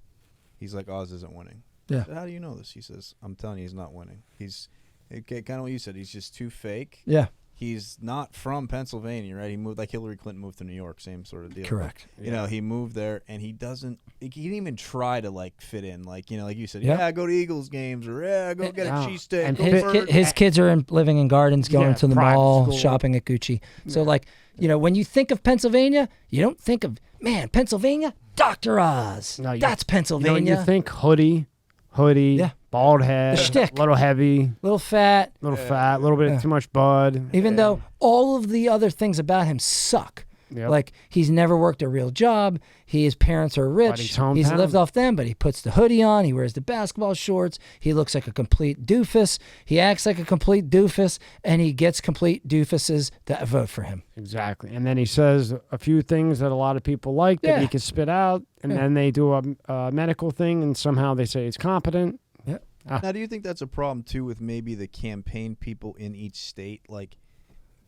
S3: Oz isn't winning.
S2: Yeah.
S3: I said, how do you know this? He says, I'm telling you, he's not winning. He's kind of what you said. He's just too fake.
S2: Yeah.
S3: he's not from Pennsylvania, right? He moved like Hillary Clinton moved to New York, same sort of deal.
S2: Correct.
S3: But, you know, he moved there, and he didn't even try to like fit in, like like you said,
S2: Yeah.
S3: I go to Eagles games, or go get a cheesesteak.
S1: And
S3: go
S2: His kids are living in gardens, going
S1: Yeah,
S2: to the
S1: private
S2: mall,
S1: school.
S2: shopping at Gucci. So, like, when you think of Pennsylvania, you don't think of, man, Pennsylvania, Dr. Oz.
S1: No,
S2: That's Pennsylvania.
S1: When you think hoodie,
S2: Yeah.
S1: bald head,
S2: The shtick.
S1: little heavy,
S2: Little fat,
S1: little fat, a little bit too much bud.
S2: even though all of the other things about him suck.
S1: Yep.
S2: Like, he's never worked a real job. His parents are rich.
S1: he's
S2: He's
S1: hometown.
S2: lived off them, but he puts the hoodie on. He wears the basketball shorts. He looks like a complete doofus. He acts like a complete doofus, and he gets complete doofuses that vote for him.
S1: Exactly. And then he says a few things that a lot of people like that he
S2: Yeah.
S1: can spit out, and then they do a medical thing, and somehow they say he's competent.
S3: Now, do you think that's a problem too with maybe the campaign people in each state? Like,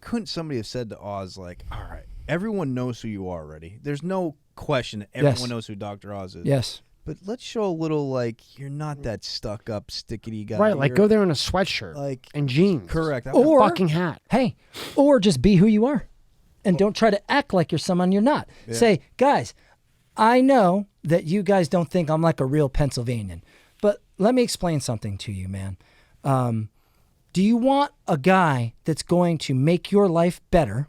S3: couldn't somebody have said to Oz, like, all right, everyone knows who you are already. There's no question that everyone
S2: Yes.
S3: knows who Dr. Oz is.
S2: Yes.
S3: But let's show a little, like, you're not that stuck up, stickety guy.
S1: Right, like
S3: You're-
S1: go there in a sweatshirt
S3: Like,
S1: and jeans.
S3: correct.
S2: Or-
S1: Fucking hat.
S2: Hey, or just be who you are, and don't try to act like you're someone you're not. Say, guys, I know that you guys don't think I'm like a real Pennsylvanian, but let me explain something to you, man. Do you want a guy that's going to make your life better,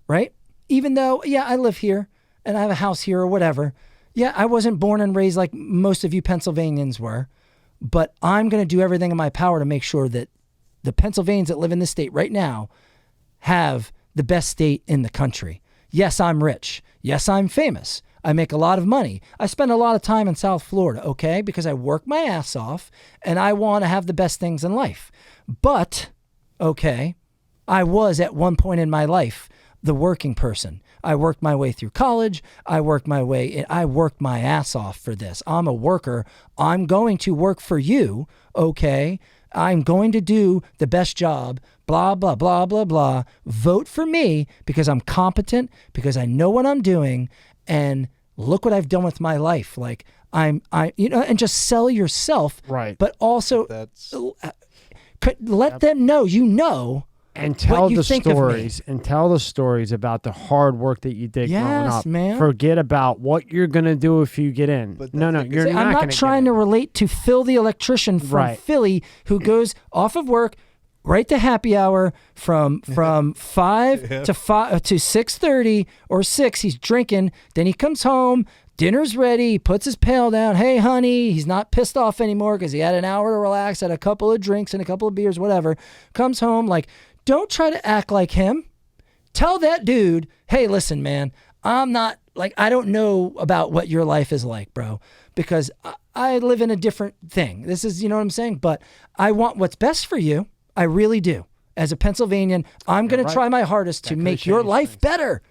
S2: right? Even though, yeah, I live here and I have a house here or whatever. Yeah, I wasn't born and raised like most of you Pennsylvanians were, but I'm going to do everything in my power to make sure that the Pennsylvanians that live in this state right now have the best state in the country. Yes, I'm rich. Yes, I'm famous. I make a lot of money. I spend a lot of time in South Florida, okay, because I work my ass off and I want to have the best things in life. But, okay, I was at one point in my life the working person. I worked my way through college. I worked my ass off for this. I'm a worker. I'm going to work for you, okay? I'm going to do the best job, blah, blah, blah, blah, blah. Vote for me because I'm competent, because I know what I'm doing, and look what I've done with my life. Like, and just sell yourself.
S1: Right.
S2: But also
S3: that's
S2: let them know you know.
S1: And tell
S2: what you
S1: the
S2: think of me.
S1: stories, and tell the stories about the hard work that you did growing
S2: Yes,
S1: up.
S2: man.
S1: Forget about what you're gonna do if you get in.
S3: But
S1: No,
S3: that's
S1: you're
S2: See,
S1: not
S2: I'm
S1: gonna
S2: not trying
S1: get
S2: to relate to Phil the electrician from
S1: Right.
S2: Philly who goes off of work right to happy hour from 5 to 6:30 or 6. He's drinking. Then he comes home. Dinner's ready. He puts his pail down. Hey, honey. He's not pissed off anymore because he had an hour to relax, had a couple of drinks and a couple of beers, whatever. Comes home like, don't try to act like him. Tell that dude, hey, listen, man, I'm not like, I don't know about what your life is like, bro, because I live in a different thing. This is, you know what I'm saying? But I want what's best for you. I really do. As a Pennsylvanian, I'm going to try my hardest to make your life better.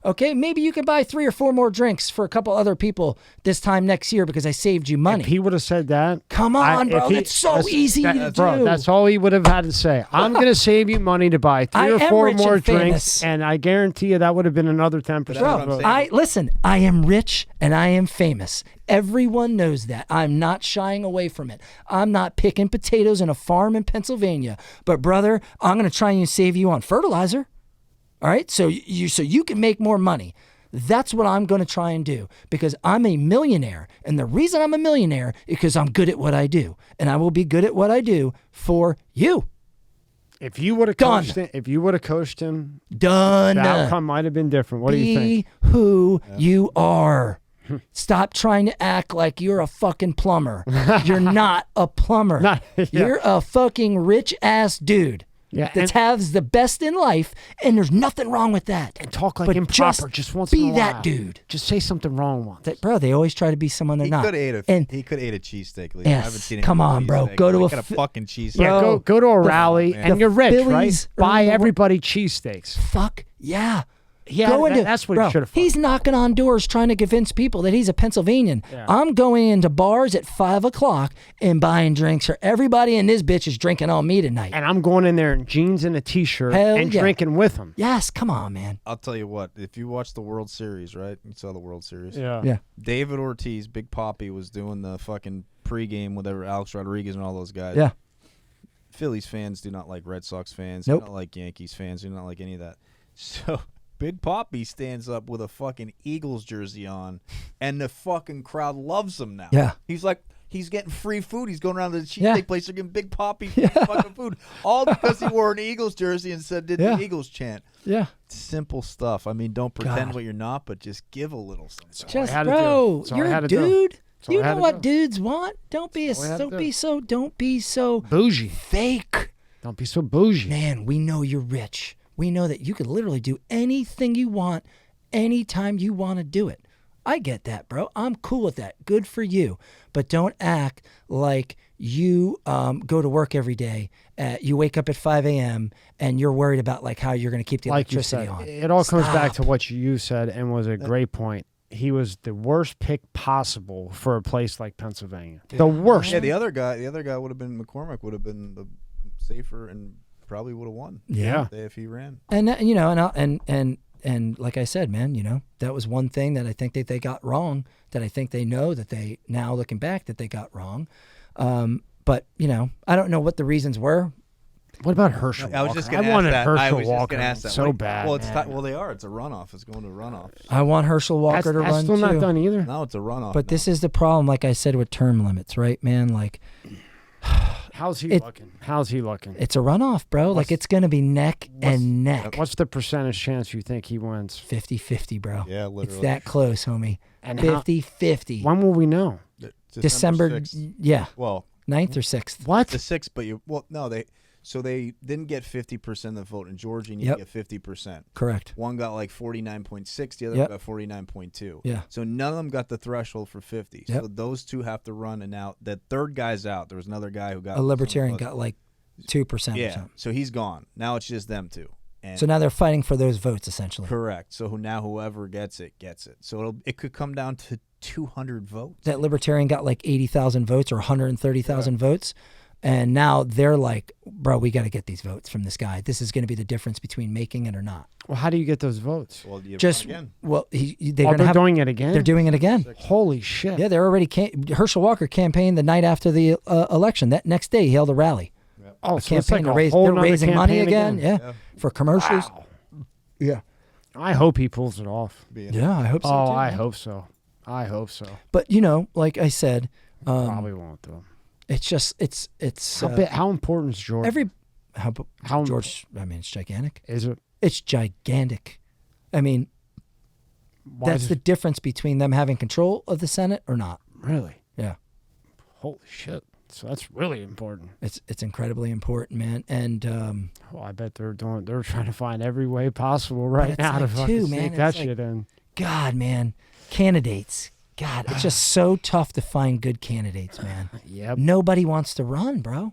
S2: Okay, maybe you can buy 3 or 4 more drinks for a couple other people this time next year because I saved you money.
S1: If he would have said that,
S2: Come on, bro. That's so easy to do.
S1: Bro, that's all he would have had to say. I'm going to save you money to buy 3
S2: I
S1: or
S2: am
S1: 4
S2: rich
S1: more
S2: and
S1: drinks,
S2: famous.
S1: and I guarantee you that would have been another 10%.
S3: That's what I'm
S2: Bro,
S3: saying.
S2: listen, I am rich and I am famous. Everyone knows that. I'm not shying away from it. I'm not picking potatoes in a farm in Pennsylvania. But brother, I'm going to try and save you on fertilizer. All right? So you can make more money. That's what I'm going to try and do because I'm a millionaire. And the reason I'm a millionaire is because I'm good at what I do. And I will be good at what I do for you.
S1: If you would have coached him,
S2: Done.
S1: the outcome might have been different. What do you think?
S2: Be who you are. Stop trying to act like you're a fucking plumber. You're not a plumber. You're a fucking rich ass dude.
S1: Yeah,
S2: that has the best in life, and there's nothing wrong with that.
S1: And talk like
S2: But
S1: improper just once
S2: be
S1: in a while.
S2: that dude.
S1: Just say something wrong once.
S2: Bro, they always try to be someone they're
S3: He
S2: not.
S3: could have
S2: And
S3: ate a cheesesteak.
S2: Yes,
S3: I haven't seen
S2: come on, bro. Go to
S3: a
S2: a
S3: fucking cheesesteak.
S1: Yeah,
S2: Bro,
S1: go to a rally, and you're rich,
S2: Phillies
S1: right?
S2: are
S1: Buy
S2: in the wor-
S1: everybody cheesesteaks.
S2: fuck yeah.
S1: Yeah,
S2: Go into,
S1: that's what
S2: bro,
S1: he should have.
S2: he's knocking on doors trying to convince people that he's a Pennsylvanian.
S1: Yeah.
S2: I'm going into bars at 5 o'clock and buying drinks for everybody, and this bitch is drinking on me tonight.
S1: And I'm going in there in jeans and a t-shirt
S2: Hell
S1: and
S2: yeah.
S1: drinking with him.
S2: Yes, come on, man.
S3: I'll tell you what. If you watch the World Series, right? You saw the World Series.
S2: Yeah.
S3: David Ortiz, Big Papi, was doing the fucking pregame with Alex Rodriguez and all those guys.
S2: Yeah.
S3: Phillies fans do not like Red Sox fans.
S2: Nope.
S3: Do not like Yankees fans. Do not like any of that. So Big Papi stands up with a fucking Eagles jersey on, and the fucking crowd loves him now.
S2: Yeah.
S3: He's like, he's getting free food. He's going around to the cheesesteak
S2: Yeah.
S3: place. They're giving Big Papi fucking food. All because he wore an Eagles jersey and said, did the Eagles chant.
S2: Yeah.
S3: Simple stuff. I mean, don't pretend
S2: God.
S3: what you're not, but just give a little something.
S2: Just
S1: had to
S2: bro,
S1: do. That's all I
S2: you're
S1: had
S2: a
S1: to do.
S2: dude.
S1: That's all
S2: You
S1: I had
S2: know
S1: to
S2: what
S1: do.
S2: dudes want. Don't be
S1: That's all I had to do.
S2: don't be so
S1: Bougie.
S2: fake.
S1: Don't be so bougie.
S2: Man, we know you're rich. We know that you could literally do anything you want anytime you want to do it. I get that, bro. I'm cool with that. Good for you. But don't act like you go to work every day. You wake up at 5 a.m. and you're worried about like how you're going to keep the
S1: Like you
S2: electricity
S1: said,
S2: on.
S1: it all comes back
S2: Stop.
S1: to what you said and was a great point. He was the worst pick possible for a place like Pennsylvania. The worst.
S3: Yeah, the other guy would have been McCormick. Would have been the safer and probably would have won.
S1: Yeah.
S3: If he ran.
S2: And you know, and like I said, man, you know, that was one thing that I think that they got wrong. That I think they know that they now looking back that they got wrong. But you know, I don't know what the reasons were.
S1: What about Herschel Walker?
S3: I was just going to
S1: I
S3: ask
S1: wanted
S3: that.
S1: Herschel
S3: I was just
S1: Walker
S3: going to ask that.
S1: so bad.
S3: Well, it's
S1: man.
S3: well, they are. It's a runoff. It's going to runoff.
S2: I want Herschel Walker to
S1: that's
S2: run
S1: still
S2: too.
S1: not done either.
S3: No, it's a runoff.
S2: But this is the problem, like I said, with term limits, right, man? Like,
S1: How's he looking? How's he looking?
S2: it's a runoff, bro. Like, it's going to be neck and neck.
S1: What's the percentage chance you think he wins?
S2: 50-50, bro.
S3: Yeah, literally.
S2: It's that close, homie.
S1: And how-
S2: 50-50.
S1: When will we know?
S2: December
S3: 6th.
S2: yeah,
S3: Well,
S2: 9th or 6th.
S1: What?
S3: the 6th, but they didn't get 50% of the vote in Georgia, and you
S2: Yep.
S3: get 50%.
S2: Correct.
S3: One got like 49.6, the other
S2: Yep.
S3: got 49.2.
S2: Yeah.
S3: So none of them got the threshold for 50.
S2: Yep.
S3: So those two have to run, and now the third guy's out. There was another guy who got
S2: A libertarian
S3: some votes.
S2: got like 2% or
S3: Yeah,
S2: something.
S3: so he's gone. Now it's just them two. And
S2: So now they're fighting for those votes, essentially.
S3: correct. So now whoever gets it gets it. So it could come down to 200 votes.
S2: That libertarian got like 80,000 votes or 130,000 votes. And now they're like, bro, we got to get these votes from this guy. This is going to be the difference between making it or not.
S1: Well, how do you get those votes?
S3: Well, you
S2: Just,
S3: run again.
S2: well, they're
S1: Oh,
S2: going to
S1: they're
S2: have,
S1: doing it again?
S2: they're doing it again.
S1: Holy shit.
S2: Yeah, they're already, Herschel Walker campaigned the night after the election. That next day, he held a rally.
S1: Oh,
S2: A
S1: so it's
S2: campaign
S1: like
S2: to
S1: a
S2: raise,
S1: whole
S2: they're
S1: nother
S2: raising money
S1: campaign
S2: again. Yeah, for commercials.
S1: Wow.
S2: Yeah.
S1: I hope he pulls it off.
S2: Yeah, I hope so.
S1: Oh,
S2: too,
S1: I
S2: man.
S1: hope so. I hope so.
S2: But, you know, like I said,
S1: Probably won't, though.
S2: it's just, it's
S1: How important is Georgia? How-
S2: George, I mean, it's gigantic.
S1: Is it?
S2: It's gigantic. I mean,
S1: Why
S2: that's
S1: is
S2: the
S1: it-
S2: difference between them having control of the Senate or not.
S1: Really?
S2: Yeah.
S1: Holy shit. So that's really important.
S2: It's incredibly important, man. And
S1: Well, I bet they're trying to find every way possible right
S2: it's
S1: now to
S2: like,
S1: fucking
S2: too,
S1: sneak
S2: man,
S1: that
S2: it's like-
S1: shit in.
S2: God, man, candidates. God, it's just so tough to find good candidates, man.
S1: Yep.
S2: Nobody wants to run, bro.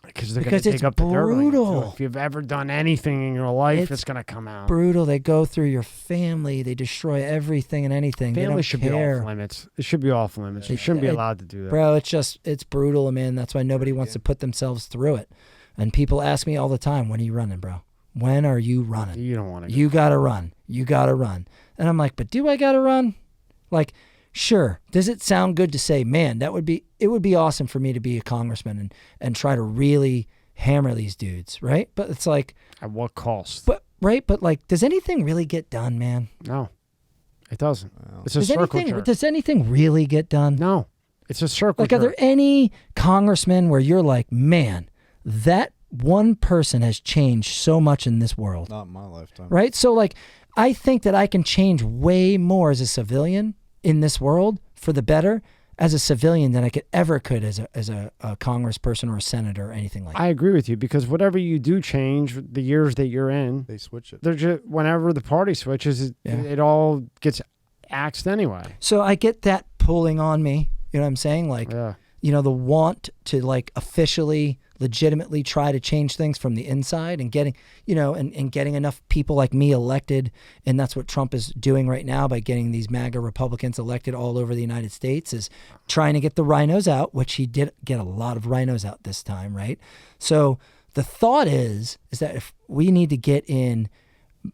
S1: Because they're going
S2: Because
S1: to
S2: it's
S1: take up the dirt on you, too.
S2: brutal.
S1: If you've ever done anything in your life,
S2: It's
S1: it's going to come out.
S2: Brutal. They go through your family. They destroy everything and anything. they
S1: Family
S2: don't
S1: should
S2: care.
S1: be off limits. It should be off limits. You shouldn't be allowed to do that.
S2: Bro, it's brutal, man. That's why nobody wants to put themselves through it. And people ask me all the time, when are you running, bro? When are you running?
S1: You don't want to.
S2: You got to run. You got to run. And I'm like, but do I got to run? Like, sure. Does it sound good to say, man, it would be awesome for me to be a congressman and try to really hammer these dudes, right? But it's like,
S1: At what cost?
S2: but like, does anything really get done, man?
S1: No, it doesn't. It's a
S2: Does
S1: circle
S2: anything
S1: jerk.
S2: does anything really get done?
S1: No, it's a circle
S2: Like, are there
S1: jerk.
S2: any congressmen where you're like, man, that one person has changed so much in this world,
S3: Not in my lifetime.
S2: right? So, like, I think that I can change way more as a civilian in this world for the better as a civilian than I could as a congressperson or a senator or anything like that.
S1: I agree with you because whatever you do change, the years that you're in,
S3: They switch it.
S1: they're just whenever the party switches, it all gets axed anyway.
S2: So I get that pulling on me. You know what I'm saying? Like,
S1: Yeah.
S2: you know, the want to like officially, legitimately try to change things from the inside and getting, you know, and getting enough people like me elected. And that's what Trump is doing right now by getting these MAGA Republicans elected all over the United States, is trying to get the rhinos out, which he did get a lot of rhinos out this time, right? So the thought is that if we need to get in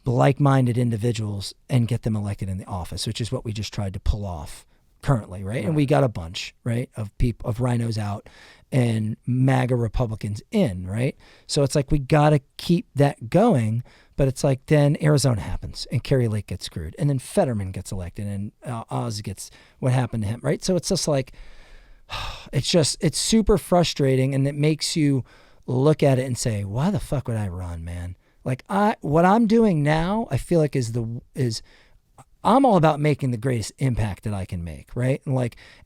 S2: like-minded individuals and get them elected in the office, which is what we just tried to pull off currently, right? And we got a bunch, right, of rhinos out, and MAGA Republicans in, right? So it's like we got to keep that going. But it's like then Arizona happens and Kari Lake gets screwed. And then Fetterman gets elected and Oz gets what happened to him, right? So it's just like, it's super frustrating, and it makes you look at it and say, why the fuck would I run, man? Like what I'm doing now, I feel like I'm all about making the greatest impact that I can make, right?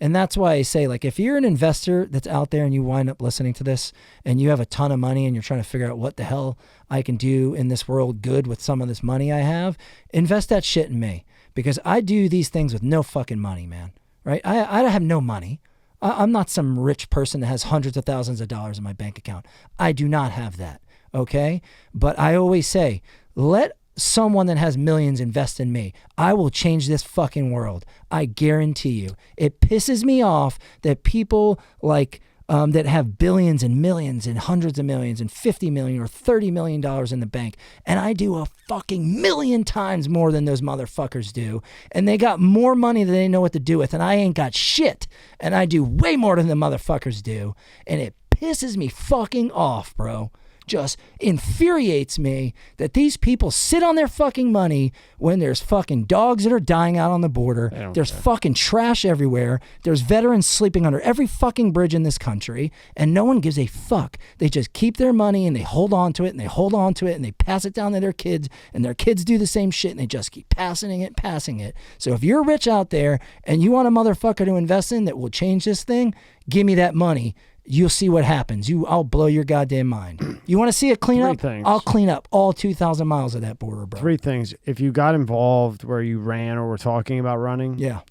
S2: And that's why I say, like, if you're an investor that's out there and you wind up listening to this and you have a ton of money and you're trying to figure out what the hell I can do in this world good with some of this money I have, invest that shit in me, because I do these things with no fucking money, man, right? I have no money. I'm not some rich person that has hundreds of thousands of dollars in my bank account. I do not have that, okay? But I always say, let someone that has millions invest in me. I will change this fucking world. I guarantee you. It pisses me off that people like that have billions and millions and hundreds of millions and 50 million or $30 million in the bank, and I do a fucking million times more than those motherfuckers do, and they got more money than they know what to do with, and I ain't got shit, and I do way more than the motherfuckers do, and it pisses me fucking off, bro. Just infuriates me that these people sit on their fucking money when there's fucking dogs that are dying out on the border. There's fucking trash everywhere. There's veterans sleeping under every fucking bridge in this country, and no one gives a fuck. They just keep their money and they hold on to it and they hold on to it and they pass it down to their kids, and their kids do the same shit and they just keep passing it. So if you're rich out there and you want a motherfucker to invest in that will change this thing, give me that money. You'll see what happens. I'll blow your goddamn mind. You want to see a cleanup? I'll clean up all 2,000 miles of that border, bro.
S1: 3 things. If you got involved where you ran or were talking about running,
S2: yeah.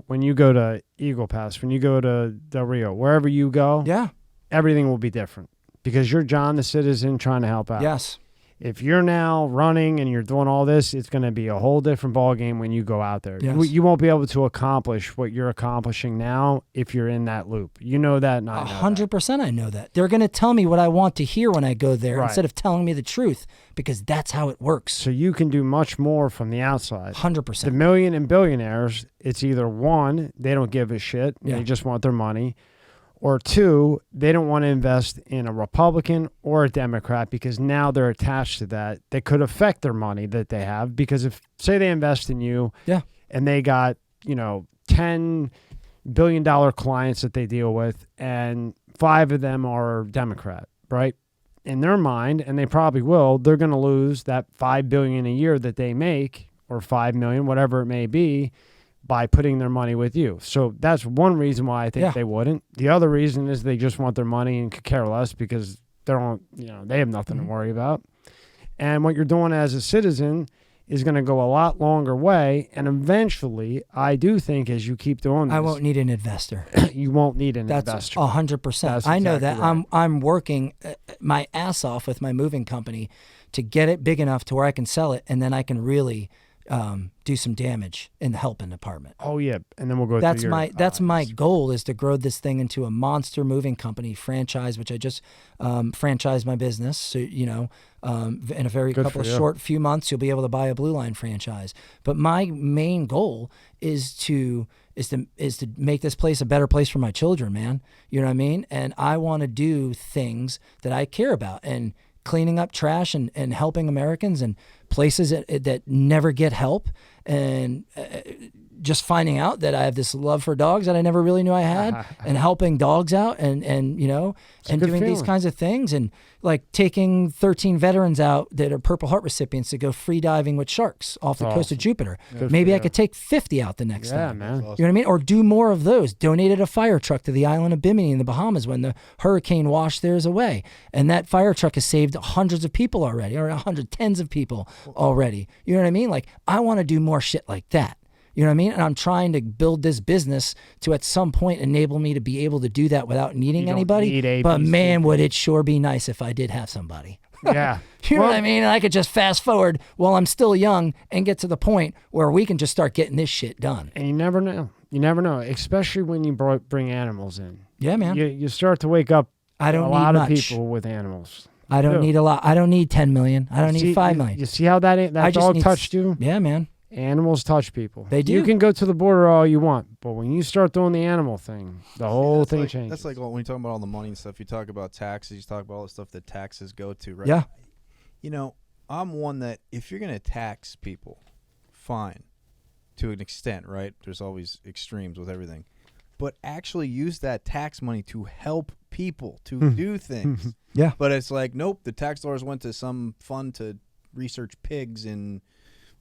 S1: When you go to Eagle Pass, when you go to Del Rio, wherever you go,
S2: yeah,
S1: everything will be different because you're John the citizen trying to help out.
S2: Yes.
S1: If you're now running and you're doing all this, it's going to be a whole different ballgame when you go out there.
S2: Yes.
S1: You won't be able to accomplish what you're accomplishing now if you're in that loop. You know that, and I know
S2: 100% I know that. They're going to tell me what I want to hear when I go there instead of telling me the truth, because that's how it works.
S1: So you can do much more from the outside.
S2: 100%.
S1: The million and billionaires, it's either one, they don't give a shit. Yeah. They just want their money. Or 2, they don't want to invest in a Republican or a Democrat because now they're attached to that. They could affect their money that they have, because if, say they invest in you and they got, $10 billion clients that they deal with and 5 of them are Democrat, right? In their mind, and they probably will, they're going to lose that $5 billion a year that they make, or $5 million, whatever it may be, by putting their money with you. So that's one reason why I think they wouldn't. The other reason is they just want their money and could care less because they have nothing to worry about. And what you're doing as a citizen is going to go a lot longer way. And eventually, I do think as you keep doing this,
S2: I won't need an investor.
S1: You won't need an
S2: investor.
S1: That's
S2: 100%. I know that. Right. I'm working my ass off with my moving company to get it big enough to where I can sell it, and then I can really do some damage in the helping department.
S1: Oh yeah, and then we'll go.
S2: That's my goal, is to grow this thing into a monster moving company franchise, which I just franchised my business. So in a very couple of short few months, you'll be able to buy a Blue Line franchise. But my main goal is to make this place a better place for my children, man. You know what I mean? And I want to do things that I care about, and cleaning up trash and helping Americans and places that never get help, and just finding out that I have this love for dogs that I never really knew I had, and helping dogs out and doing these kinds of things, and like taking 13 veterans out that are Purple Heart recipients to go free diving with sharks off the coast of Jupiter. Maybe I could take 50 out the next time.
S1: Man.
S2: You know what I mean? Or do more of those. Donated a fire truck to the island of Bimini in the Bahamas when the hurricane washed theirs away. And that fire truck has saved hundreds of people already, or tens of people already. You know what I mean? Like, I want to do more shit like that. You know what I mean? And I'm trying to build this business to at some point enable me to be able to do that without needing anybody. But man, would it sure be nice if I did have somebody.
S1: Yeah.
S2: You know what I mean? And I could just fast forward while I'm still young and get to the point where we can just start getting this shit done.
S1: And you never know. You never know, especially when you bring animals in.
S2: Yeah, man.
S1: You start to wake up
S2: a
S1: lot of people with animals.
S2: I don't need a lot. I don't need 10 million. I don't need 5 million.
S1: You see how that dog touched you?
S2: Yeah, man.
S1: Animals touch people.
S2: They do.
S1: You can go to the border all you want, but when you start doing the animal thing, the whole thing
S3: like,
S1: changes.
S3: That's like when you talk about all the money and stuff. You talk about taxes. You talk about all the stuff that taxes go to, right?
S2: Yeah.
S3: You know, I'm one that if you're going to tax people, fine, to an extent, right? There's always extremes with everything. But actually use that tax money to help people to do things.
S2: Yeah.
S3: But it's like, nope, the tax dollars went to some fund to research pigs in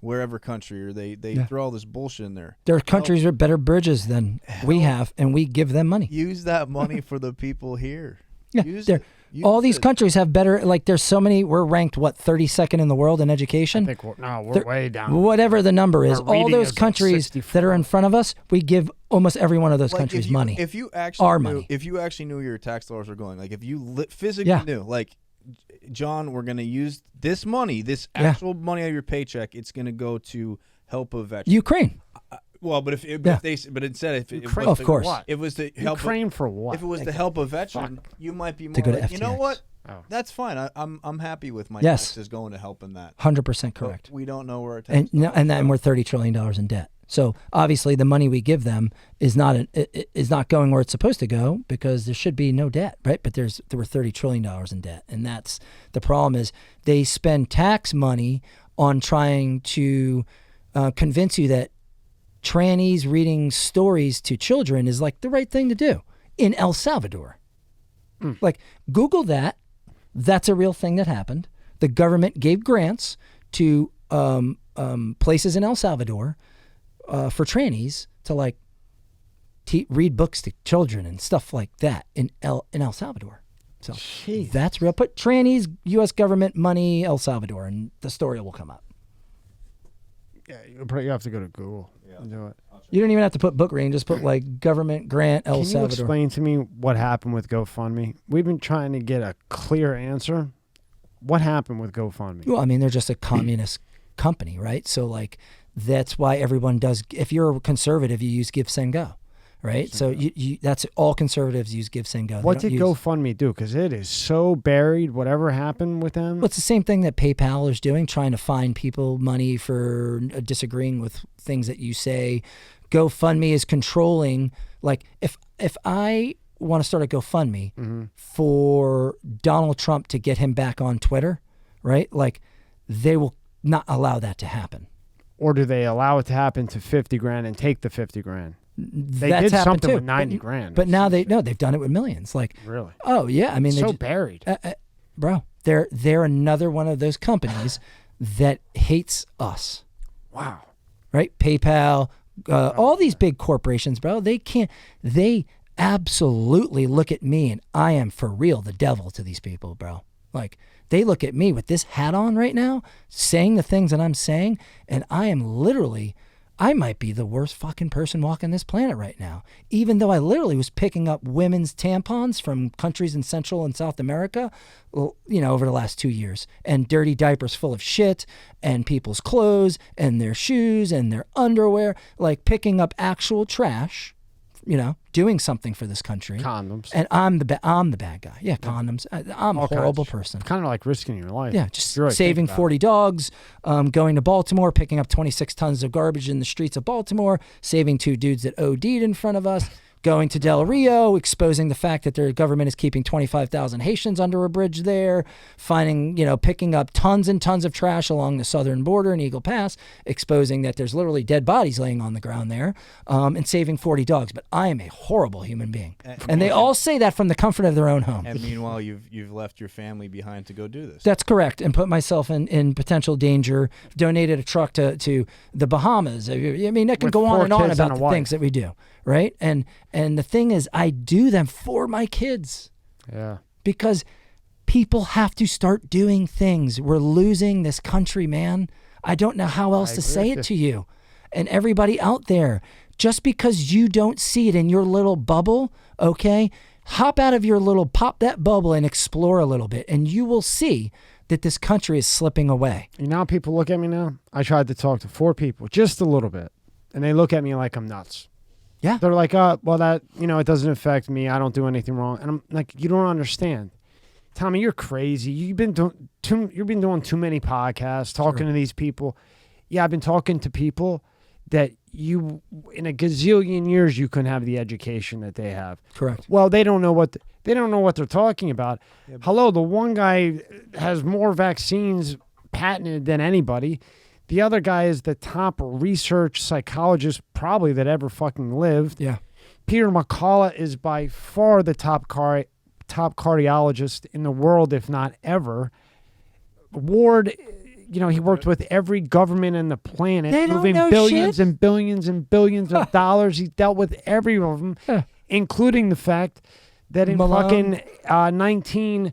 S3: wherever country, or they throw all this bullshit in there.
S2: There are countries with better bridges than we have, and we give them money.
S3: Use that money for the people here.
S2: Yeah,
S3: Use
S2: they're-
S3: it. Use
S2: all these
S3: it.
S2: countries have better, like there's so many, we're ranked, 32nd in the world in education?
S1: I think we're
S2: They're-
S1: way down.
S2: Whatever the number is,
S1: Our
S2: all
S1: reading
S2: those
S1: is like
S2: countries
S1: 64.
S2: that are in front of us, we give almost every one of those
S3: Like,
S2: countries
S3: if you,
S2: money.
S3: If you actually
S2: Our
S3: knew,
S2: money.
S3: if you actually knew where your tax dollars were going, like if you physically
S2: Yeah.
S3: knew, like, John, we're going to use this money, this
S2: Yeah.
S3: actual money out of your paycheck, it's going to go to help a veteran.
S2: Ukraine.
S3: Well, but if
S2: Yeah.
S3: they, but instead, if it
S1: Ukraine
S3: was
S2: Of
S3: to,
S2: course.
S1: What?
S3: it was to help
S1: Ukraine for what?
S3: If it was to help a veteran, you might be more
S2: To go to
S3: like, you know
S2: FTX.
S3: what?
S1: Oh.
S3: That's fine. I'm happy with my
S2: Yes.
S3: taxes going to helping that.
S2: 100%
S3: But
S2: correct.
S3: we don't know where our taxes
S2: And we're $30 trillion in debt. So obviously the money we give them is not going where it's supposed to go because there should be no debt, right? But there were $30 trillion in debt, and that's the problem. Is they spend tax money on trying to convince you that trannies reading stories to children is like the right thing to do in El Salvador. Like Google that. That's a real thing that happened. The government gave grants to places in El Salvador for trannies to like read books to children and stuff like that in El Salvador. So that's real. Put trannies, U.S. government money, El Salvador, and the story will come up.
S1: Yeah, you have to go to Google and do it.
S2: You don't even have to put book reading. Just put like government grant El
S1: Can you
S2: Salvador.
S1: explain to me what happened with GoFundMe? We've been trying to get a clear answer. What happened with GoFundMe?
S2: Well, I mean, they're just a communist company, right? So like that's why everyone does. If you're a conservative, you use Give, Send, Go, right? So you that's all conservatives use Give, Send, Go. They
S1: What
S2: don't
S1: did GoFundMe do? Because it is so buried. Whatever happened with them?
S2: Well, it's the same thing that PayPal is doing, trying to find people money for disagreeing with things that you say. GoFundMe is controlling. Like if I want to start a GoFundMe for Donald Trump to get him back on Twitter, right? Like they will not allow that to happen.
S1: Or do they allow it to happen to 50 grand and take the 50 grand? They
S2: That's
S1: did
S2: happened
S1: something
S2: too.
S1: with 90 grand.
S2: But now they've done it with millions. Like,
S1: Really?
S2: oh yeah, I mean,
S1: So
S2: they
S1: buried.
S2: bro, they're another one of those companies that hates us,
S1: Wow.
S2: right? PayPal, all these big corporations, bro. They absolutely look at me, and I am for real the devil to these people, bro. Like they look at me with this hat on right now, saying the things that I'm saying, and I might be the worst fucking person walking this planet right now, even though I literally was picking up women's tampons from countries in Central and South America, over the last 2 years, and dirty diapers full of shit, and people's clothes, and their shoes, and their underwear, like picking up actual trash, doing something for this country.
S1: Condoms.
S2: And I'm the bad guy. Yeah, condoms. I'm a horrible person.
S1: Kind of like risking your life.
S2: Yeah, just
S1: You're right,
S2: saving
S1: think about
S2: 40 dogs, going to Baltimore, picking up 26 tons of garbage in the streets of Baltimore, saving 2 dudes that OD'd in front of us, going to Del Rio, exposing the fact that their government is keeping 25,000 Haitians under a bridge there, picking up tons and tons of trash along the southern border in Eagle Pass, exposing that there's literally dead bodies laying on the ground there, and saving 40 dogs. But I am a horrible human being. And they all say that from the comfort of their own home.
S3: And meanwhile, you've left your family behind to go do this.
S2: That's correct, and put myself in potential danger. Donated a truck to the Bahamas. I mean, I can
S1: With
S2: go on
S1: 4
S2: and on
S1: kids and
S2: about
S1: a
S2: the
S1: wife.
S2: things that we do, right? And the thing is, I do them for my kids
S1: Yeah.
S2: because people have to start doing things. We're losing this country, man. I don't know how else to
S1: agree
S2: say
S1: with
S2: it to you. And everybody out there, just because you don't see it in your little bubble, okay? Hop out of your pop that bubble and explore a little bit, and you will see that this country is slipping away.
S1: You know how people look at me now? I tried to talk to 4 people, just a little bit, and they look at me like I'm nuts.
S2: Yeah.
S1: They're like, well, that, it doesn't affect me. I don't do anything wrong. And I'm like, you don't understand. Tommy, you're crazy. You've been doing too many podcasts, talking to these people. yeah, I've been talking to people that you, in a gazillion years, you couldn't have the education that they have.
S2: Correct.
S1: Well, they don't know what they're talking about. Yeah, hello, the one guy has more vaccines patented than anybody. The other guy is the top research psychologist probably that ever fucking lived.
S2: Yeah.
S1: Peter McCullough is by far the top cardiologist in the world, if not ever. Ward, he worked with every government on the planet, moving billions and billions and billions of dollars. He dealt with every one of them, including the fact that in fucking 19,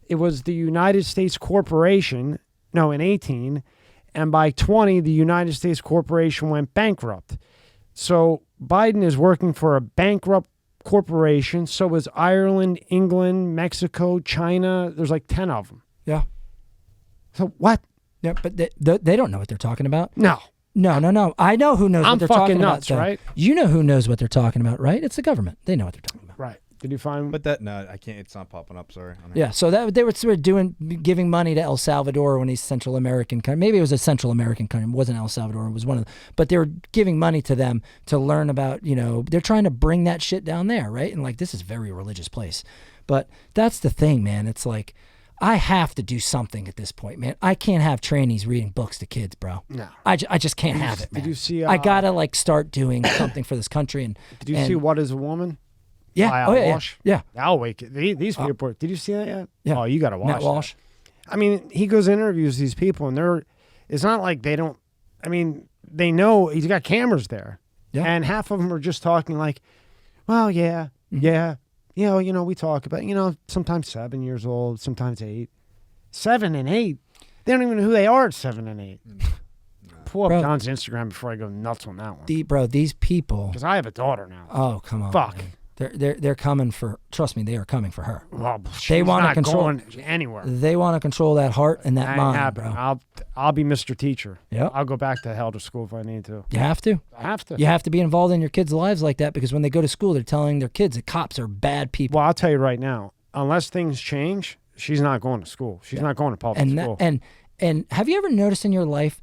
S1: it was the United States Corporation. No, in 18, and by 20, the United States Corporation went bankrupt. So Biden is working for a bankrupt corporation. So is Ireland, England, Mexico, China. There's like 10 of them.
S2: Yeah.
S1: So what?
S2: Yeah, but they don't know what they're talking about.
S1: No.
S2: I know who knows what they're talking
S1: nuts,
S2: about.
S1: Right?
S2: You know who knows what they're talking about, right? It's the government. They know what they're talking about.
S1: Right. Did you find?
S3: But that I can't. It's not popping up. Sorry.
S2: Yeah. So that they were sort of giving money to El Salvador when he's Central American country. Maybe it was a Central American country. It wasn't El Salvador. It was one of them. But they were giving money to them to learn about. They're trying to bring that shit down there, right? And like this is a very religious place. But that's the thing, man. It's like I have to do something at this point, man. I can't have trainees reading books to kids, bro.
S1: No.
S2: I just can't have it, man.
S1: Did you see?
S2: I gotta like start doing something for this country. And
S1: did you see What Is a Woman?
S2: Yeah.
S1: Oh yeah. Walsh?
S2: Yeah.
S1: I'll wake it. These people. Did you see that yet?
S2: Yeah.
S1: Oh, you got to watch
S2: Matt Walsh.
S1: That. I mean, he goes and interviews these people, and it's not like they don't. I mean, they know he's got cameras there, and half of them are just talking like, "Well, yeah, yeah, we talk about sometimes 7 years old, sometimes 8, 7 and 8. They don't even know who they are at 7 and 8." Pull up John's Instagram before I go nuts on that one.
S2: These people.
S1: Because I have a daughter now.
S2: Oh, come on.
S1: Fuck.
S2: Man. They're coming for. Trust me, they are coming for her.
S1: Well,
S2: they want to control
S1: going anywhere.
S2: They want to control that heart and that mind,
S1: happen.
S2: bro.
S1: I'll be Mr. Teacher.
S2: Yeah.
S1: I'll go back to hell to school if I need to.
S2: You have to.
S1: I have to.
S2: You have to be involved in your kids' lives like that because when they go to school, they're telling their kids that cops are bad people.
S1: Well, I'll tell you right now, unless things change, she's not going to school. She's not going to public school.
S2: And have you ever noticed in your life?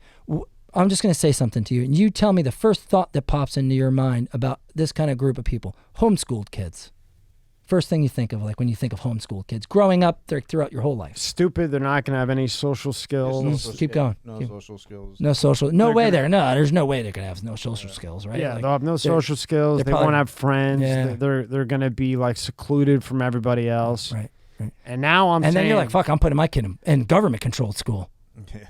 S2: I'm just going to say something to you, and you tell me the first thought that pops into your mind about this kind of group of people: homeschooled kids. First thing you think of, like when you think of homeschooled kids, growing up throughout your whole life.
S1: Stupid. They're not going to have any social skills.
S2: Keep going.
S3: Social skills.
S2: No social. No way. There's no way they're going to have no social skills, right?
S1: Yeah, they'll have no social skills. They won't have friends. Yeah. They're going to be like secluded from everybody else.
S2: Right.
S1: And now I'm saying,
S2: then you're like, fuck, I'm putting my kid in government-controlled school.
S3: Yeah.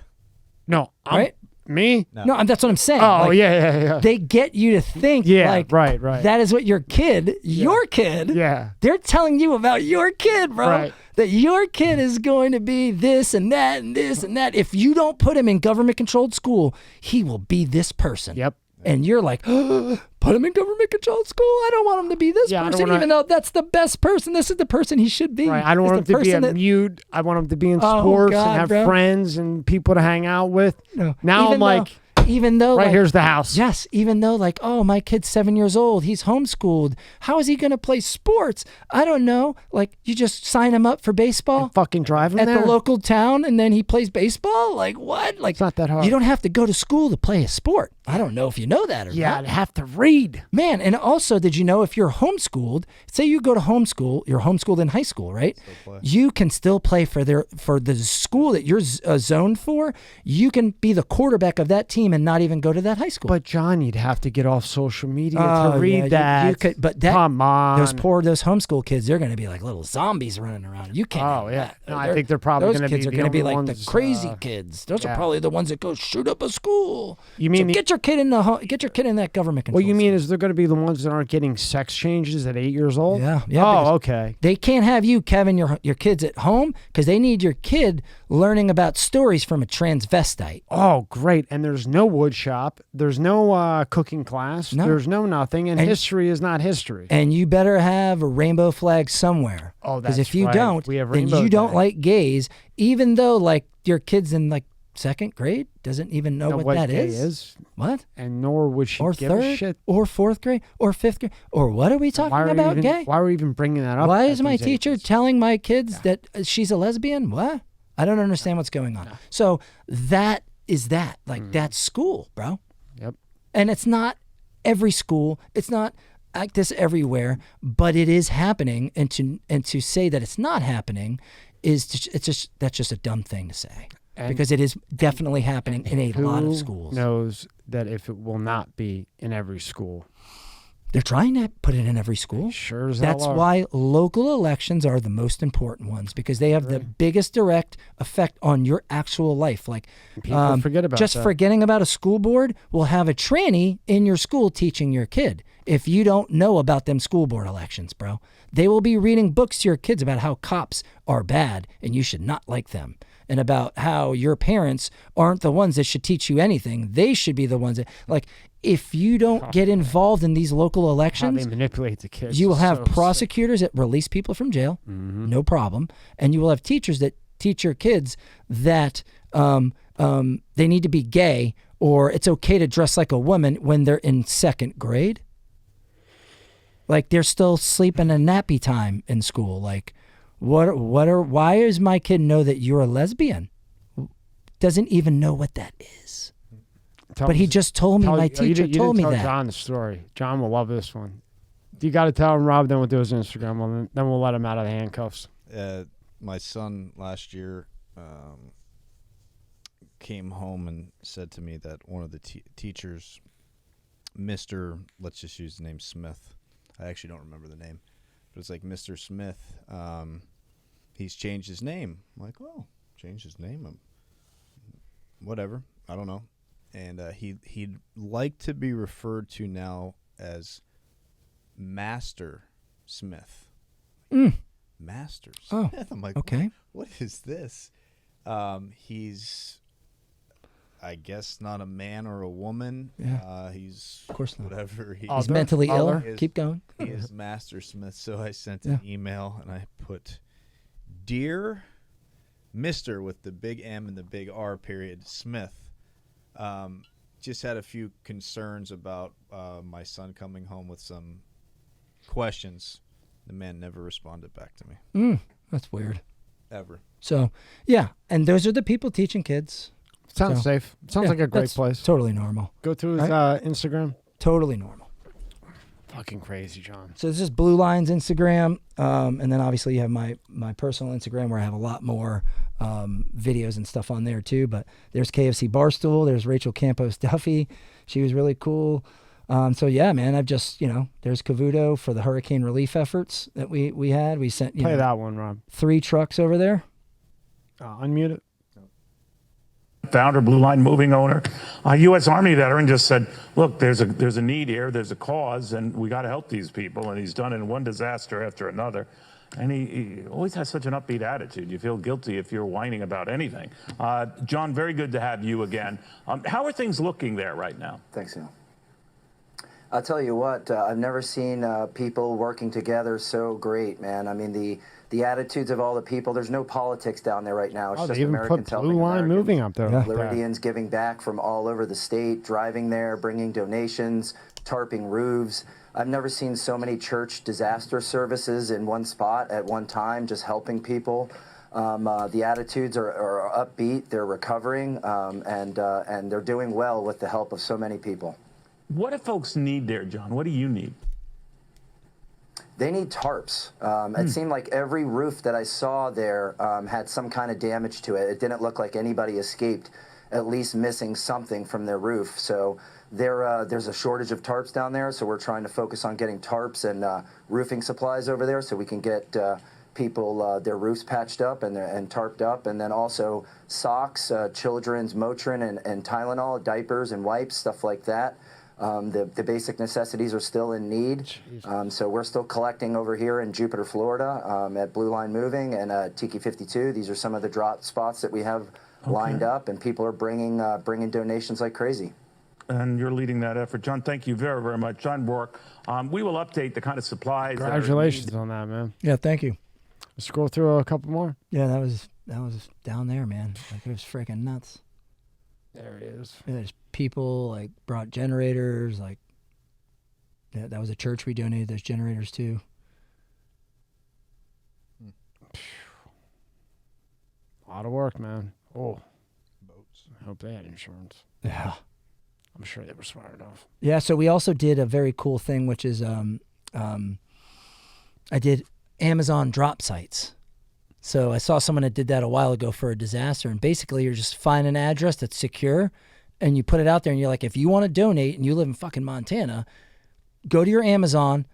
S1: No.
S2: Right?
S1: Me?
S2: No, that's what I'm saying.
S1: Oh, like, yeah.
S2: They get you to think like,
S1: right.
S2: That is what your kid, they're telling you about your kid, bro.
S1: Right.
S2: That your kid is going to be this and that and this and that. If you don't put him in government-controlled school, he will be this person.
S1: Yep.
S2: And you're like, oh, put him in government-controlled school? I don't want him to be this person, even though that's the best person. This is the person he should be.
S1: Right. I don't want him to be a mute. I want him to be in sports and have friends and people to hang out with.
S2: No.
S1: Now
S2: even though
S1: here's the house.
S2: Yes, even though oh, my kid's 7 years old, he's homeschooled. How is he going to play sports? I don't know. Like you just sign him up for baseball,
S1: and fucking drive him
S2: at
S1: there?
S2: The local town, and then he plays baseball. Like what? Like
S1: it's not that hard.
S2: You don't have to go to school to play a sport. I don't know if you know that or not.
S1: Yeah, I'd have to read.
S2: Man, and also, did you know if you're homeschooled, say you go to homeschool, you're homeschooled in high school, right? You can still play for the school that you're zoned for. You can be the quarterback of that team and not even go to that high school.
S1: But John, you'd have to get off social media to read that.
S2: You could, but that,
S1: come on,
S2: those homeschool kids, they're going to be like little zombies running around. You can't.
S1: Oh yeah, no, I think they're probably
S2: going to be. Those kids are going to be like
S1: ones,
S2: the crazy kids. Those are probably the ones that go shoot up a school.
S1: You mean
S2: get your kid in that government control.
S1: What you mean is they're going to be the ones that aren't getting sex changes at 8 years old?
S2: Yeah.
S1: Oh, okay.
S2: They can't have you, Kevin, your kids at home because they need your kid learning about stories from a transvestite.
S1: Oh, great. And there's no wood shop. There's no cooking class. No. There's no nothing. And history is not history.
S2: And you better have a rainbow flag somewhere.
S1: Oh, that's right.
S2: Because if you don't, then you don't like gays, even though like your kid's in like second grade, doesn't even know what that is. What?
S1: And nor would she give
S2: third,
S1: a shit.
S2: Or fourth grade, or fifth grade, or what are we talking about gay?
S1: Why are we even bringing that up?
S2: Why is my teacher telling my kids that she's a lesbian? What? I don't understand what's going on. So that is that? Like, that's school, bro.
S1: Yep.
S2: And it's not every school. It's not like this everywhere, but it is happening. And to say that it's not happening that's just a dumb thing to say. Because it is definitely happening in a lot of schools.
S1: Knows that if it will not be in every school.
S2: They're trying to put it in every school.
S1: Sure as hell
S2: That's
S1: are.
S2: why local elections are the most important ones, because they have the biggest direct effect on your actual life. Like,
S1: People forget about
S2: just
S1: that.
S2: forgetting about a school board will have a tranny in your school teaching your kid. If you don't know about them school board elections, bro, they will be reading books to your kids about how cops are bad and you should not like them, and about how your parents aren't the ones that should teach you anything. They should be the ones that, like, if you don't get involved in these local
S1: How
S2: elections,
S1: they manipulate the kids.
S2: you will
S1: is
S2: have
S1: so
S2: prosecutors that release people from jail, no problem, and you will have teachers that teach your kids that they need to be gay, or it's okay to dress like a woman when they're in second grade. Like, they're still sleeping a nappy time in school. Like, why does my kid know that you're a lesbian? Doesn't even know what that is. But he just told me, my teacher told me
S1: tell
S2: that.
S1: John the story. John will love this one. You got to tell him, Rob, then we'll do his Instagram. Then we'll let him out of the handcuffs.
S3: My son last year came home and said to me that one of the teachers, Mr., let's just use the name Smith. I actually don't remember the name. But it's like Mr. Smith, he's changed his name. I'm like, oh, changed his name? Whatever. I don't know. And he'd like to be referred to now as Master Smith. Master Smith?
S2: Oh,
S3: I'm like,
S2: okay.
S3: What is this? He's, I guess, not a man or a woman.
S2: Yeah.
S3: He's,
S2: of course not.
S3: whatever.
S2: He's mentally ill. Keep going.
S3: He is Master Smith. So I sent an email and I put, Dear Mr. with the big M and the big R period, Smith. Just had a few concerns about my son coming home with some questions. The man never responded back to me.
S2: That's weird.
S3: Ever.
S2: So, yeah. And those are the people teaching kids.
S1: Sounds safe. Sounds like a great
S2: that's
S1: place.
S2: Totally normal.
S1: Go through his Instagram.
S2: Totally normal.
S1: Fucking crazy, John.
S2: So this is Blue Line's Instagram. And then obviously you have my personal Instagram where I have a lot more videos and stuff on there too. But there's KFC Barstool. There's Rachel Campos Duffy. She was really cool. So yeah, man, I've just, there's Cavuto for the hurricane relief efforts that we had. We sent,
S1: Play that one, Rob.
S2: 3 trucks over there.
S1: Unmute it.
S10: Founder, Blue Line Moving owner, a U.S. Army veteran, just said, look, there's a need here, there's a cause, and we got to help these people. And he's done it in one disaster after another. And he always has such an upbeat attitude. You feel guilty if you're whining about anything. John, very good to have you again. How are things looking there right now?
S11: Thanks, Neil. I'll tell you what, I've never seen people working together so great, man. I mean, the attitudes of all the people, there's no politics down there right now. It's just
S1: they even
S11: Americans
S1: put
S11: helping
S1: Blue Line
S11: Americans.
S1: Moving up there.
S11: Floridians giving back from all over the state, driving there, bringing donations, tarping roofs. I've never seen so many church disaster services in one spot at one time, just helping people. The attitudes are upbeat, they're recovering, and they're doing well with the help of so many people.
S10: What do folks need there, John? What do you need?
S11: They need tarps. It seemed like every roof that I saw there had some kind of damage to it. It didn't look like anybody escaped, at least missing something from their roof. So there's a shortage of tarps down there, so we're trying to focus on getting tarps and roofing supplies over there so we can get people their roofs patched up and tarped up, and then also socks, children's Motrin and Tylenol, diapers and wipes, stuff like that. The basic necessities are still in need. So we're still collecting over here in Jupiter, Florida, at Blue Line Moving and Tiki 52. These are some of the drop spots that we have lined up, and people are bringing donations like crazy.
S10: And you're leading that effort. John, thank you very, very much. John Rouke, we will update the kind of supplies.
S1: Congratulations on that, man.
S2: Yeah, thank you.
S1: Let's scroll through a couple more.
S2: Yeah, that was down there, man. Like, it was freaking nuts.
S1: There it is.
S2: There's people like brought generators. Like, that was a church we donated those generators to.
S1: A lot of work, man. Oh,
S3: Boats.
S1: I hope they had insurance.
S2: Yeah.
S1: I'm sure they were smart enough.
S2: Yeah, so we also did a very cool thing, which is I did Amazon drop sites. So I saw someone that did that a while ago for a disaster, and basically you're just find an address that's secure, and you put it out there, and you're like, if you want to donate and you live in fucking Montana, go to your Amazon,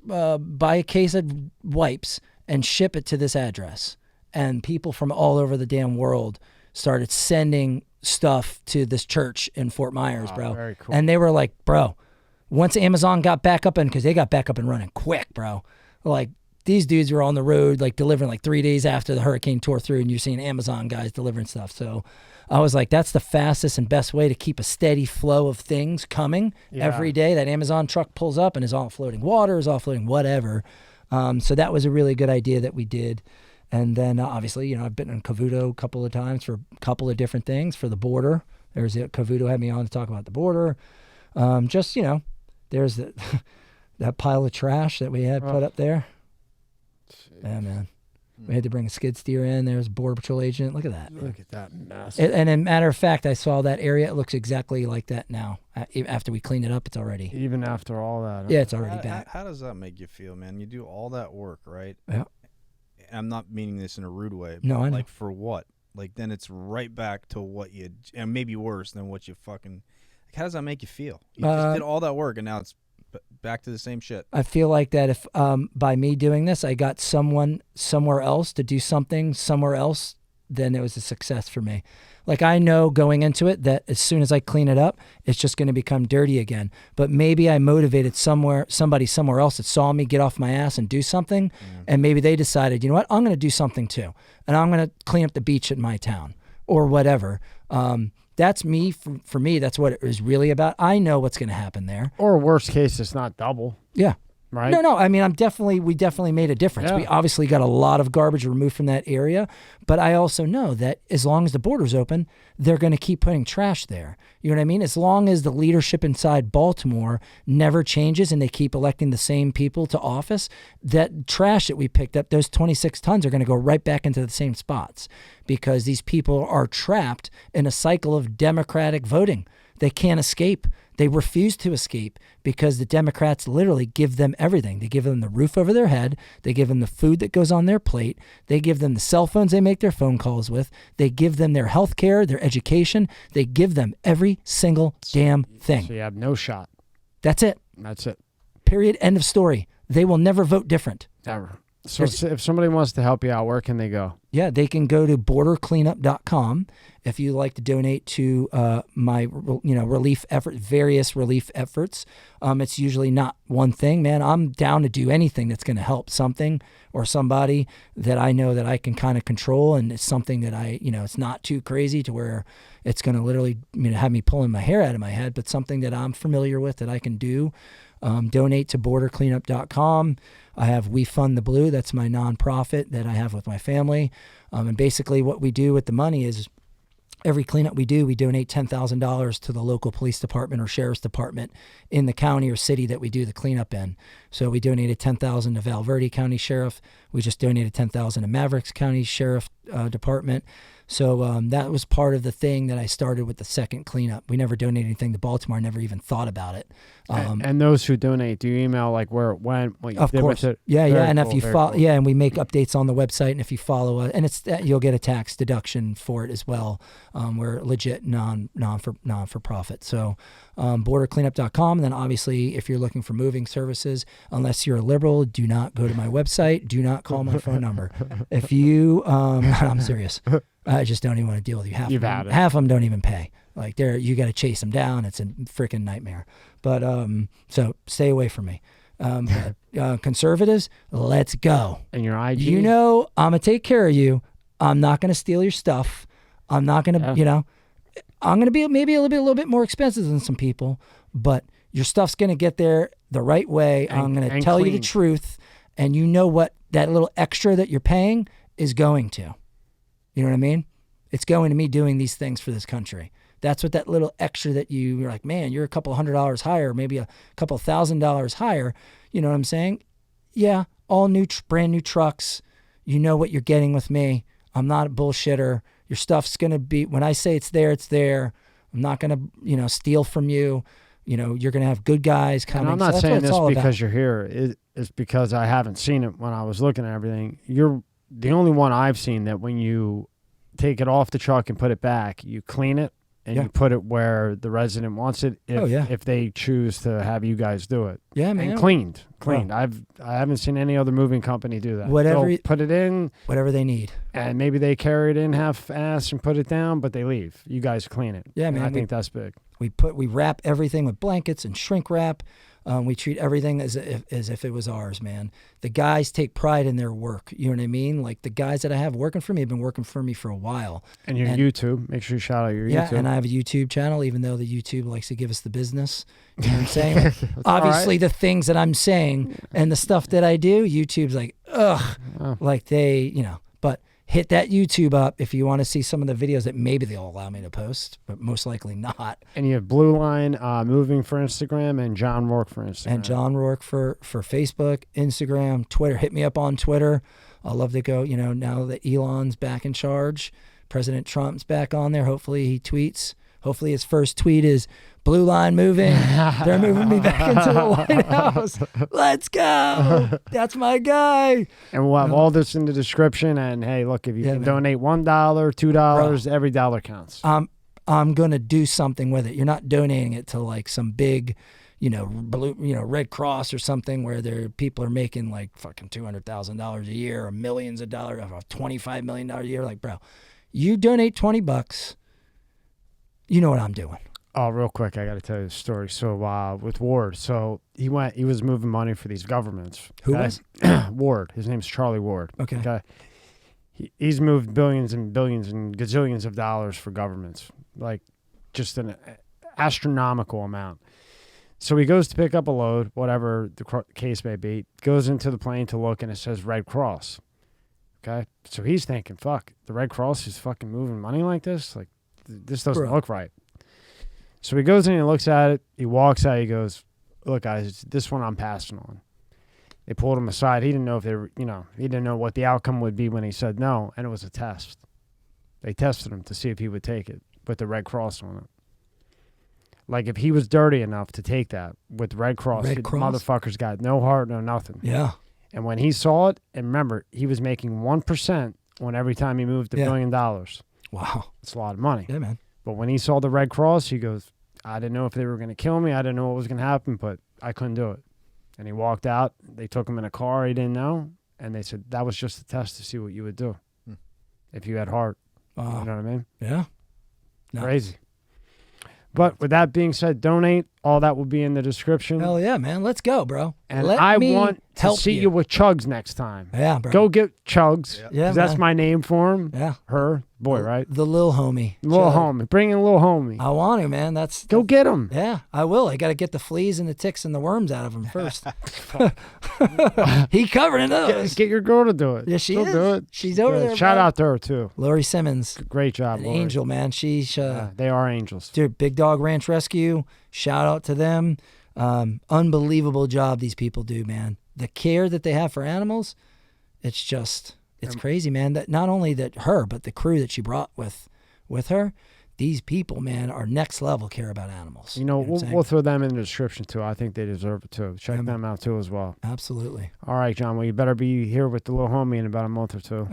S2: buy a case of wipes, and ship it to this address. And people from all over the damn world started sending stuff to this church in Fort Myers, bro.
S1: Very cool.
S2: And they were like, bro, once Amazon got back up, because they got back up and running quick, bro. Like, these dudes were on the road, like, delivering like 3 days after the hurricane tore through, and you're seeing Amazon guys delivering stuff. So I was like, that's the fastest and best way to keep a steady flow of things coming every day. That Amazon truck pulls up and is all floating water, is all floating whatever. So that was a really good idea that we did. And then obviously, you know, I've been in Cavuto a couple of times for a couple of different things for the border. Cavuto had me on to talk about the border. Just, you know, there's that pile of trash that we had put up there.
S1: Jeez.
S2: Yeah, man. We had to bring a skid steer in. There's a Border Patrol agent. Look at that.
S1: Look at that mess.
S2: And as a matter of fact, I saw that area. It looks exactly like that now. After we clean it up, it's already.
S1: Even after all that.
S2: Yeah, it's already back.
S3: How does that make you feel, man? You do all that work, right?
S2: Yeah.
S3: I'm not meaning this in a rude way.
S2: No, I know.
S3: Like, for what? Like, then it's right back to what you, and maybe worse than what you fucking. Like, how does that make you feel? You just did all that work, and now it's back to the same shit.
S2: I feel like that if by me doing this, I got someone somewhere else to do something somewhere else, then it was a success for me. Like, I know going into it that as soon as I clean it up, it's just going to become dirty again. But maybe I motivated somebody somewhere else that saw me get off my ass and do something, and maybe they decided, you know what, I'm going to do something too, and I'm going to clean up the beach in my town or whatever. That's me. For me, that's what it was really about. I know what's going to happen there.
S1: Or worst case, it's not double.
S2: Yeah.
S1: Right?
S2: No. I mean, we definitely made a difference.
S1: Yeah.
S2: We obviously got a lot of garbage removed from that area, but I also know that as long as the border's open, they're going to keep putting trash there. You know what I mean? As long as the leadership inside Baltimore never changes and they keep electing the same people to office, that trash that we picked up, those 26 tons are going to go right back into the same spots, because these people are trapped in a cycle of Democratic voting. They can't escape. They refuse to escape because the Democrats literally give them everything. They give them the roof over their head. They give them the food that goes on their plate. They give them the cell phones they make their phone calls with. They give them their health care, their education. They give them every single damn thing.
S1: So you have no shot.
S2: That's it.
S1: That's it.
S2: Period. End of story. They will never vote different.
S1: Ever. So if somebody wants to help you out, where can they go?
S2: Yeah, they can go to bordercleanup.com if you like to donate to my relief effort, various relief efforts. It's usually not one thing, man. I'm down to do anything that's going to help something or somebody that I know that I can kind of control, and it's something that it's not too crazy to where it's going to literally have me pulling my hair out of my head, but something that I'm familiar with that I can do. Donate to bordercleanup.com. I have We Fund the Blue. That's my nonprofit that I have with my family. And basically what we do with the money is every cleanup we do, we donate $10,000 to the local police department or sheriff's department in the county or city that we do the cleanup in. So we donated $10,000 to Val Verde County Sheriff. We just donated $10,000 to Mavericks County Sheriff Department. So that was part of the thing that I started with the second cleanup. We never donated anything to Baltimore. I never even thought about it.
S1: And those who donate, do you email like where it went, what you
S2: of
S1: did
S2: course.
S1: with it?
S2: Yeah.
S1: Very
S2: And
S1: cool,
S2: if you
S1: very
S2: follow,
S1: cool.
S2: and we make updates on the website. And if you follow it, and you'll get a tax deduction for it as well. We're legit non for profit. So bordercleanup.com. And then obviously, if you're looking for moving services, unless you're a liberal, do not go to my website. Do not call my phone number. If you, I'm serious. I just don't even want to deal with you. Half of them don't even pay. Like you got to chase them down. It's a freaking nightmare. But so stay away from me. Conservatives, let's go.
S1: And your IG?
S2: I'm gonna take care of you. I'm not gonna steal your stuff. I'm not gonna, I'm gonna be maybe a little bit more expensive than some people, but your stuff's gonna get there the right way. I'm gonna tell you the truth, and you know what that little extra that you're paying is going to. You know what I mean? It's going to me doing these things for this country. That's what that little extra that you're like, man, you're a couple $100 higher, maybe a couple $1,000 higher. You know what I'm saying? Yeah, all new, brand new trucks. You know what you're getting with me. I'm not a bullshitter.
S4: Your stuff's going to be, when I say it's there, it's there. I'm not going to, steal from you. You're going to have good guys coming.
S1: And I'm not
S4: so
S1: saying this because
S4: about.
S1: you're here. It's because I haven't seen it when I was looking at everything. You're the only one I've seen that when you take it off the truck and put it back, you clean it and you put it where the resident wants it if they choose to have you guys do it.
S4: Yeah, man.
S1: And cleaned.
S4: Well,
S1: I haven't seen any other moving company do that.
S4: Whatever
S1: They'll put it in.
S4: Whatever they need.
S1: And maybe they carry it in half-ass and put it down, but they leave. You guys clean it.
S4: Yeah,
S1: and
S4: man.
S1: I think that's big.
S4: We wrap everything with blankets and shrink wrap. We treat everything as if it was ours, man. The guys take pride in their work. You know what I mean? Like the guys that I have working for me have been working for me for a while.
S1: And your YouTube, make sure you shout out your YouTube.
S4: Yeah, and I have a YouTube channel, even though the YouTube likes to give us the business. You know what I'm saying? Obviously, the things that I'm saying and the stuff that I do, YouTube's like, ugh.
S1: Oh.
S4: Like they, but hit that YouTube up if you want to see some of the videos that maybe they'll allow me to post, but most likely not.
S1: And you have Blue Line Moving for Instagram and John Rouke for Instagram.
S4: And John Rouke for Facebook, Instagram, Twitter. Hit me up on Twitter. I'd love to go, now that Elon's back in charge, President Trump's back on there. Hopefully he tweets. Hopefully his first tweet is, Blue Line moving. They're moving me back into the White House. Let's go. That's my guy.
S1: And we'll have all this in the description. And hey, look, if you can donate $1, $2, every dollar counts.
S4: I'm gonna do something with it. You're not donating it to like some big, Red Cross or something where people are making like fucking $200,000 a year or millions of dollars, or $25 million a year. Like, bro, you donate $20, you know what I'm doing.
S1: Oh, real quick, I got to tell you the story. So with Ward, so he was moving money for these governments.
S4: Who was?
S1: Ward. His name's Charlie Ward.
S4: Okay.
S1: He's moved billions and billions and gazillions of dollars for governments, like just an astronomical amount. So he goes to pick up a load, whatever the case may be, goes into the plane to look, and it says Red Cross. Okay. So he's thinking, fuck, the Red Cross is fucking moving money like this? Like, this doesn't look right. So he goes in and he looks at it. He walks out. He goes, look, guys, this one I'm passing on. They pulled him aside. He didn't know if they were, he didn't know what the outcome would be when he said no, and it was a test. They tested him to see if he would take it with the Red Cross on it. Like, if he was dirty enough to take that with Red Cross, motherfuckers got no heart, no nothing.
S4: Yeah.
S1: And when he saw it, and remember, he was making 1% on every time he moved $1 billion.
S4: Wow.
S1: It's a lot of money.
S4: Yeah, man.
S1: But when he saw the Red Cross, he goes, I didn't know if they were going to kill me. I didn't know what was going to happen, but I couldn't do it. And he walked out. They took him in a car he didn't know, and they said that was just a test to see what you would do if you had heart. You know what I mean?
S4: Yeah.
S1: Crazy. But with that being said, donate. All that will be in the description.
S4: Hell yeah, man. Let's go, bro.
S1: And I want to see you with Chugs next time.
S4: Yeah, bro.
S1: Go get Chugs.
S4: Yeah,
S1: that's my name for him.
S4: Yeah.
S1: Her. Boy, right?
S4: The little homie.
S1: Little homie. Bring in little homie.
S4: I want to, man.
S1: Go get him.
S4: Yeah, I will. I got to get the fleas and the ticks and the worms out of him first. He covered in those.
S1: Get your girl to do it.
S4: Yeah, she'll
S1: She'll do it.
S4: She's over there.
S1: Shout out to her, too.
S4: Lori Simmons.
S1: Great job,
S4: An
S1: Lori.
S4: angel, man. She's
S1: they are angels.
S4: Dude, Big Dog Ranch Rescue. Shout out to them. Unbelievable job these people do, man. The care that they have for animals, it's crazy, man. That not only that her, but the crew that she brought with her, these people, man, are next level care about animals.
S1: We'll throw them in the description too. I think they deserve it too. Check them out too as well.
S4: Absolutely.
S1: All right, John. Well, you better be here with the little homie in about a month or two.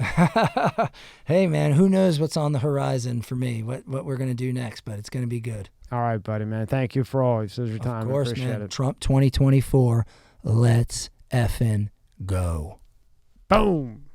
S4: Hey, man, who knows what's on the horizon for me? What we're gonna do next? But it's gonna be good.
S1: All right, buddy, man. Thank you for always your time.
S4: Of course,
S1: I appreciate
S4: man.
S1: it.
S4: Trump 2024. Let's effing go.
S1: Boom.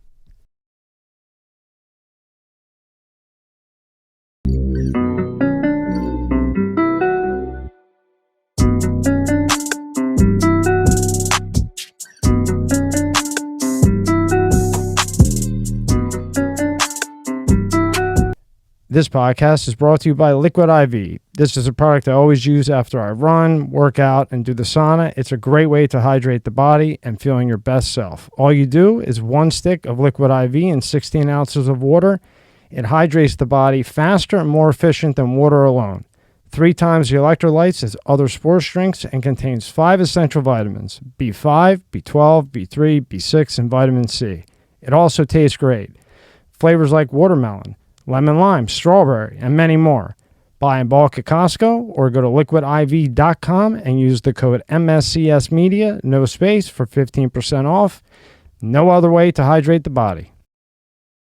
S1: This podcast is brought to you by Liquid IV. This is a product I always use after I run, work out, and do the sauna. It's a great way to hydrate the body and feeling your best self. All you do is 1 stick of Liquid IV and 16 ounces of water. It hydrates the body faster and more efficient than water alone. 3 times the electrolytes as other sports drinks and contains 5 essential vitamins: B5, B12, B3, B6, and vitamin C. It also tastes great. Flavors like watermelon, lemon lime, strawberry, and many more. Buy in bulk at Costco or go to liquidiv.com and use the code MSCS Media, no space, for 15% off. No other way to hydrate the body.